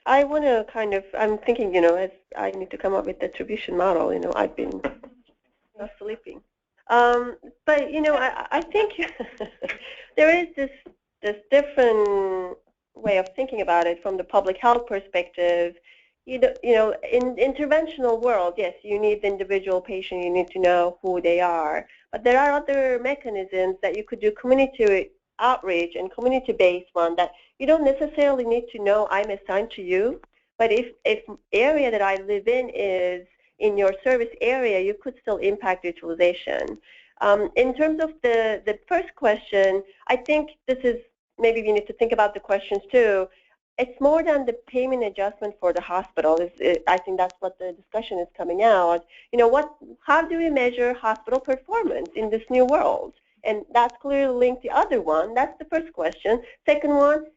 I want to kind of, I'm thinking, as I need to come up with the attribution model, I've been not sleeping. But, I think there is this different way of thinking about it from the public health perspective. In interventional world, yes, you need the individual patient, you need to know who they are. But there are other mechanisms that you could do, community outreach and community-based one, that you don't necessarily need to know I'm assigned to you. But if area that I live in is in your service area, you could still impact utilization. In terms of the first question, I think this is, maybe we need to think about the questions too. It's more than the payment adjustment for the hospital. I think that's what the discussion is coming out. How do we measure hospital performance in this new world? And that's clearly linked to the other one. That's the first question. Second one,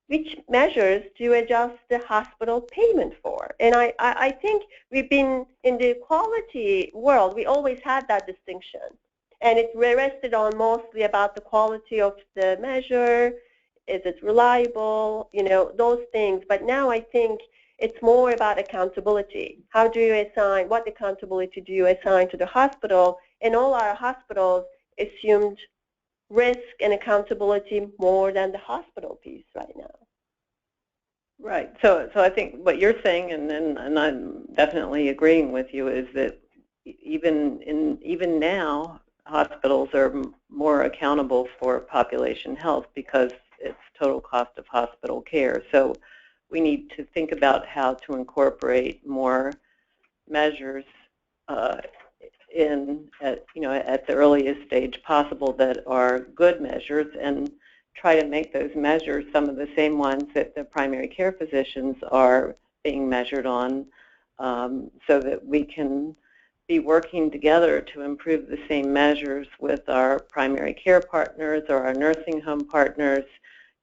which measures do you adjust the hospital payment for? And I think we've been in the quality world, we always had that distinction. And it rested on mostly about the quality of the measure, is it reliable, those things. But now I think it's more about accountability. How do you assign, what accountability do you assign to the hospital? And all our hospitals assumed risk and accountability more than the hospital piece right now. Right. So I think what you're saying, and I'm definitely agreeing with you, is that even now, hospitals are more accountable for population health because it's total cost of hospital care. So we need to think about how to incorporate more measures at the earliest stage possible that are good measures, and try to make those measures some of the same ones that the primary care physicians are being measured on, so that we can be working together to improve the same measures with our primary care partners or our nursing home partners.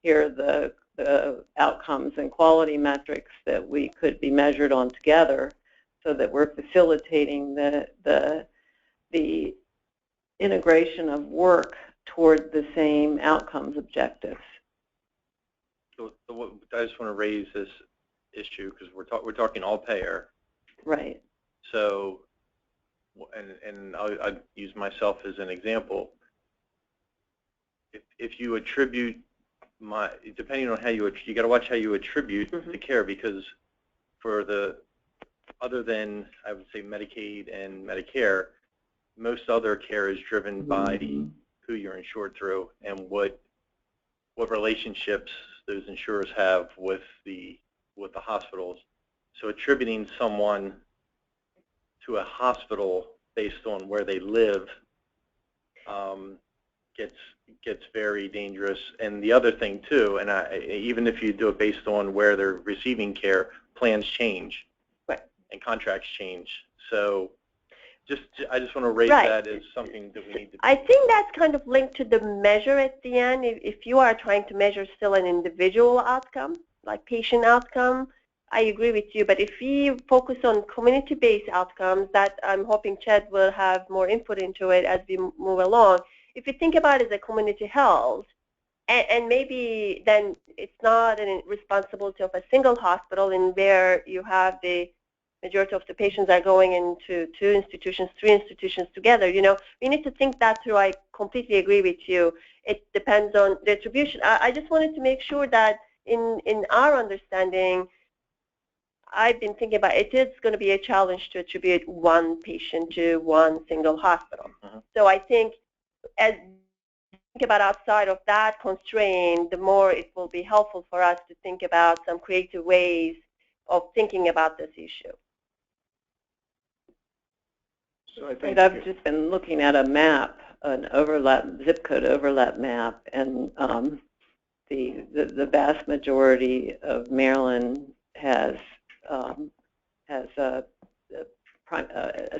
Here are the outcomes and quality metrics that we could be measured on together, so that we're facilitating the integration of work toward the same outcomes objectives. So I just want to raise this issue because we're talking all payer. Right. So, and I'll use myself as an example. If you attribute depending on how you got to watch how you attribute the care, because for other than, I would say, Medicaid and Medicare, most other care is driven by who you're insured through and what relationships those insurers have with the hospitals. So attributing someone to a hospital based on where they live gets very dangerous. And the other thing too, and even if you do it based on where they're receiving care, plans change, right, and contracts change. So I just want to raise right. that as something that we need to. I think that's kind of linked to the measure at the end. If you are trying to measure still an individual outcome, like patient outcome, I agree with you. But if we focus on community-based outcomes, that I'm hoping Chad will have more input into it as we move along. If you think about it as a community health, and maybe then it's not a responsibility of a single hospital, in where you have the majority of the patients are going into 2 institutions, 3 institutions together. You know, we need to think that through. I completely agree with you. It depends on the attribution. I just wanted to make sure that in our understanding, I've been thinking about it is going to be a challenge to attribute one patient to one single hospital. So I think as we think about outside of that constraint, the more it will be helpful for us to think about some creative ways of thinking about this issue. So I think I've just been looking at a map, an zip code overlap map, and the vast majority of Maryland has a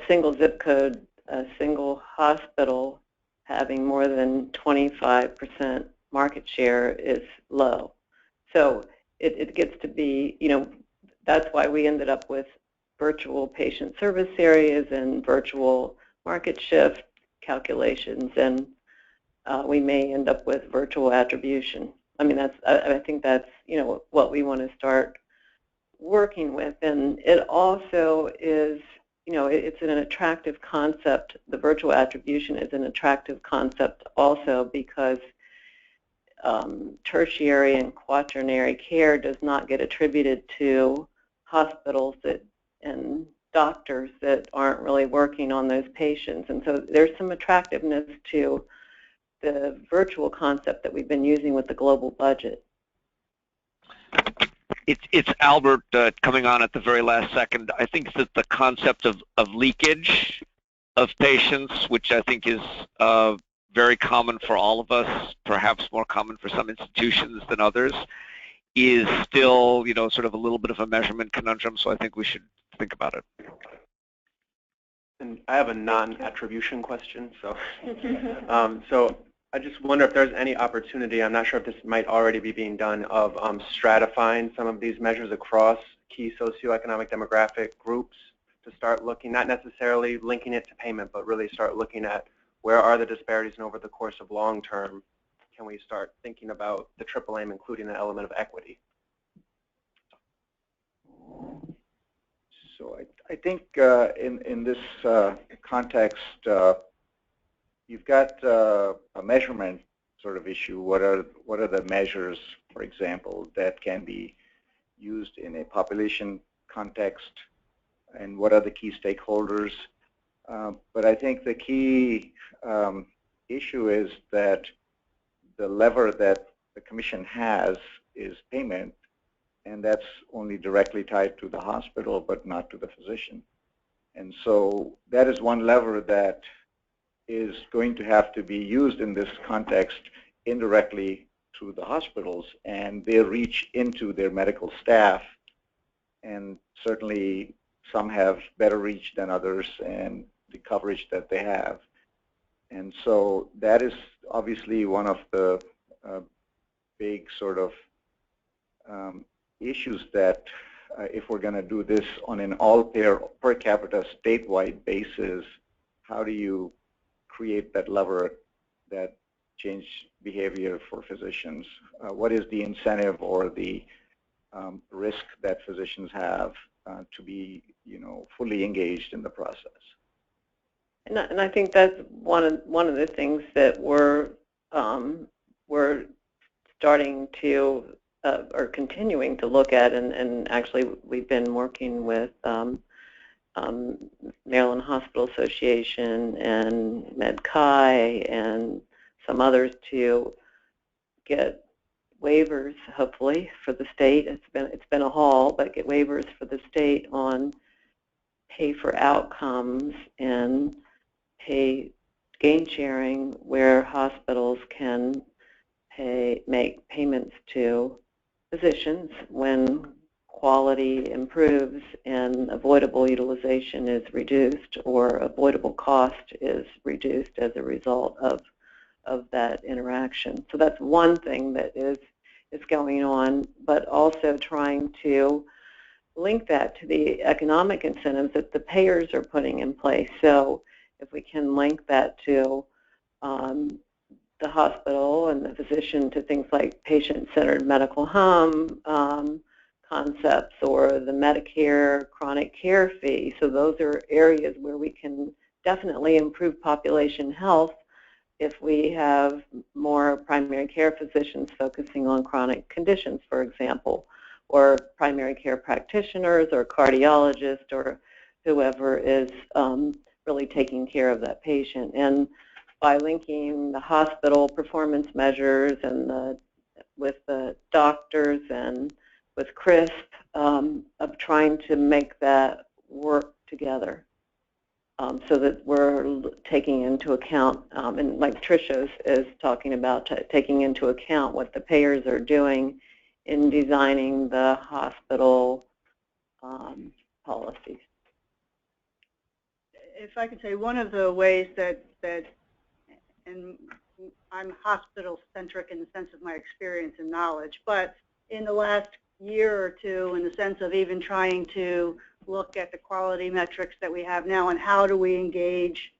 single zip code, a single hospital having more than 25% market share is low. So it gets to be, you know, that's why we ended up with virtual patient service areas and virtual market shift calculations, and we may end up with virtual attribution. I mean, I think that's, you know, what we want to start working with. And it also is, you know, it's an attractive concept. The virtual attribution is an attractive concept also because tertiary and quaternary care does not get attributed to hospitals and doctors that aren't really working on those patients. And so there's some attractiveness to the virtual concept that we've been using with the global budget. It's Albert coming on at the very last second. I think that the concept of leakage of patients, which I think is very common for all of us, perhaps more common for some institutions than others, is still, you know, sort of a little bit of a measurement conundrum, so I think we should think about it. And I have a non-attribution question. So, so I just wonder if there's any opportunity, I'm not sure if this might already be being done, of stratifying some of these measures across key socioeconomic demographic groups to start looking, not necessarily linking it to payment, but really start looking at where are the disparities, and over the course of long term, can we start thinking about the triple aim, including an element of equity? So I think in this context, you've got a measurement sort of issue. What are the measures, for example, that can be used in a population context, and what are the key stakeholders? But I think the key issue is that the lever that the Commission has is payment, and that's only directly tied to the hospital but not to the physician. And so that is one lever that is going to have to be used in this context indirectly through the hospitals, and they reach into their medical staff, and certainly some have better reach than others and the coverage that they have. And so that is obviously one of the big sort of issues that if we're going to do this on an all per capita statewide basis, how do you create that lever that change behavior for physicians? What is the incentive or the risk that physicians have to be, you know, fully engaged in the process? And I think that's one of the things that we're starting to, or continuing to look at, and actually we've been working with Maryland Hospital Association and MedChi and some others to get waivers, hopefully, for the state. It's been a haul, but get waivers for the state on pay for outcomes and pay gain sharing, where hospitals can make payments to physicians when quality improves and avoidable utilization is reduced or avoidable cost is reduced as a result of that interaction. So that's one thing that is going on, but also trying to link that to the economic incentives that the payers are putting in place. So if we can link that to the hospital and the physician to things like patient-centered medical home concepts or the Medicare chronic care fee. So those are areas where we can definitely improve population health if we have more primary care physicians focusing on chronic conditions, for example, or primary care practitioners or cardiologists or whoever is really taking care of that patient. And by linking the hospital performance measures and with the doctors and with CRISP, of trying to make that work together so that we're taking into account, and like Trisha is talking about, taking into account what the payers are doing in designing the hospital policies. If I could say, one of the ways that and I'm hospital-centric in the sense of my experience and knowledge, but in the last year or two, in the sense of even trying to look at the quality metrics that we have now and how do we engage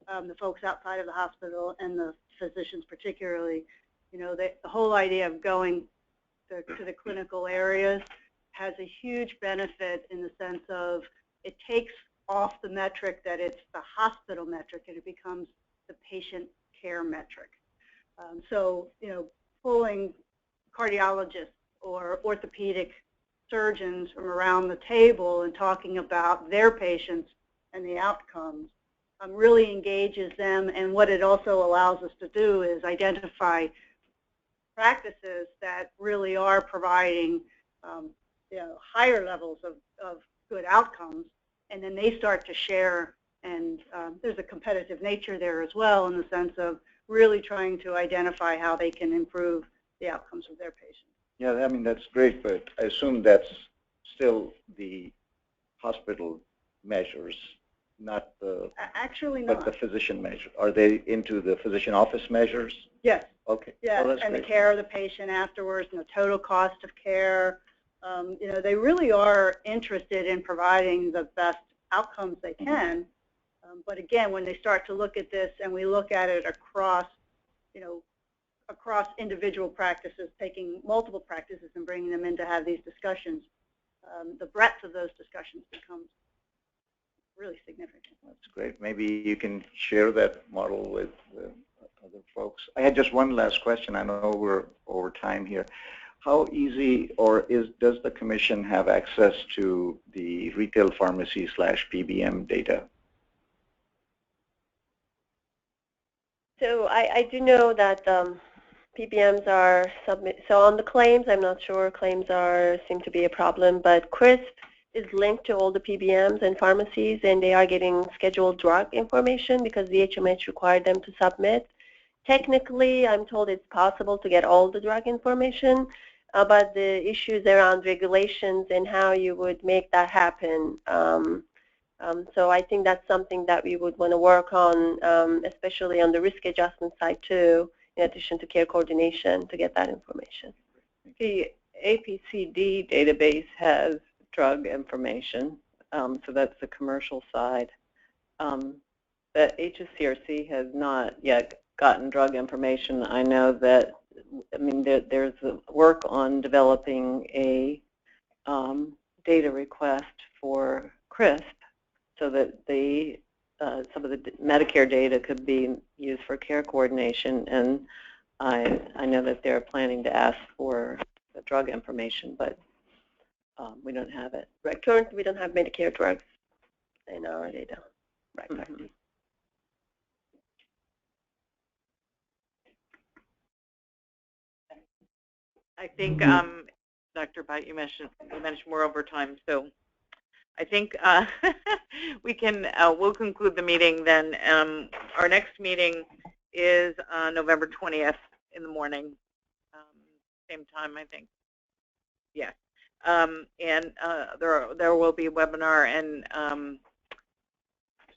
the folks outside of the hospital and the physicians particularly, you know, the whole idea of going to the clinical areas has a huge benefit in the sense of it takes off the metric that it's the hospital metric and it becomes the patient care metric. So, you know, pulling cardiologists or orthopedic surgeons from around the table and talking about their patients and the outcomes really engages them, and what it also allows us to do is identify practices that really are providing you know, higher levels of good outcomes, and then they start to share, and there's a competitive nature there as well in the sense of really trying to identify how they can improve the outcomes of their patients. Yeah, I mean, that's great, but I assume that's still the hospital measures, not the but the physician measure. Are they into the physician office measures? Yes. Okay. Yes, well, and great. The care of the patient afterwards and the total cost of care. You know, they really are interested in providing the best outcomes they can. But again, when they start to look at this and we look at it across, you know, across individual practices, taking multiple practices and bringing them in to have these discussions, the breadth of those discussions becomes really significant. That's great. Maybe you can share that model with other folks. I had just one last question. I know we're over time here. How easy or does the commission have access to the retail pharmacy / PBM data? So I do know that PBMs are so on the claims, I'm not sure claims seem to be a problem, but CRISP is linked to all the PBMs and pharmacies, and they are getting scheduled drug information because the HMH required them to submit. Technically, I'm told it's possible to get all the drug information, but the issues around regulations and how you would make that happen. So I think that's something that we would want to work on, especially on the risk adjustment side too, in addition to care coordination, to get that information. The APCD database has drug information, so that's the commercial side. The HSCRC has not yet gotten drug information. I know that, I mean, there's work on developing a data request for CRISP so that some of the Medicare data could be used for care coordination, and I know that they're planning to ask for the drug information, but we don't have it. Right. Currently, we don't have Medicare drugs in our data. Right. Mm-hmm. I think, Dr. Butt, you mentioned more overtime, so I think we can we'll conclude the meeting then. Our next meeting is November 20th in the morning, same time, I think. Yeah, and there will be a webinar, and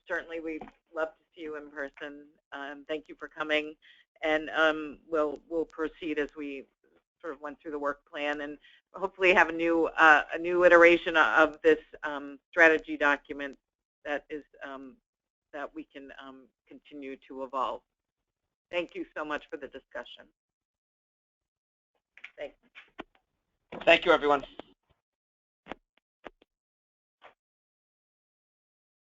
certainly we'd love to see you in person. Thank you for coming, and we'll proceed as we sort of went through the work plan, and hopefully have a new iteration of this strategy document that is that we can continue to evolve. Thank you so much for the discussion. Thanks. Thank you, everyone.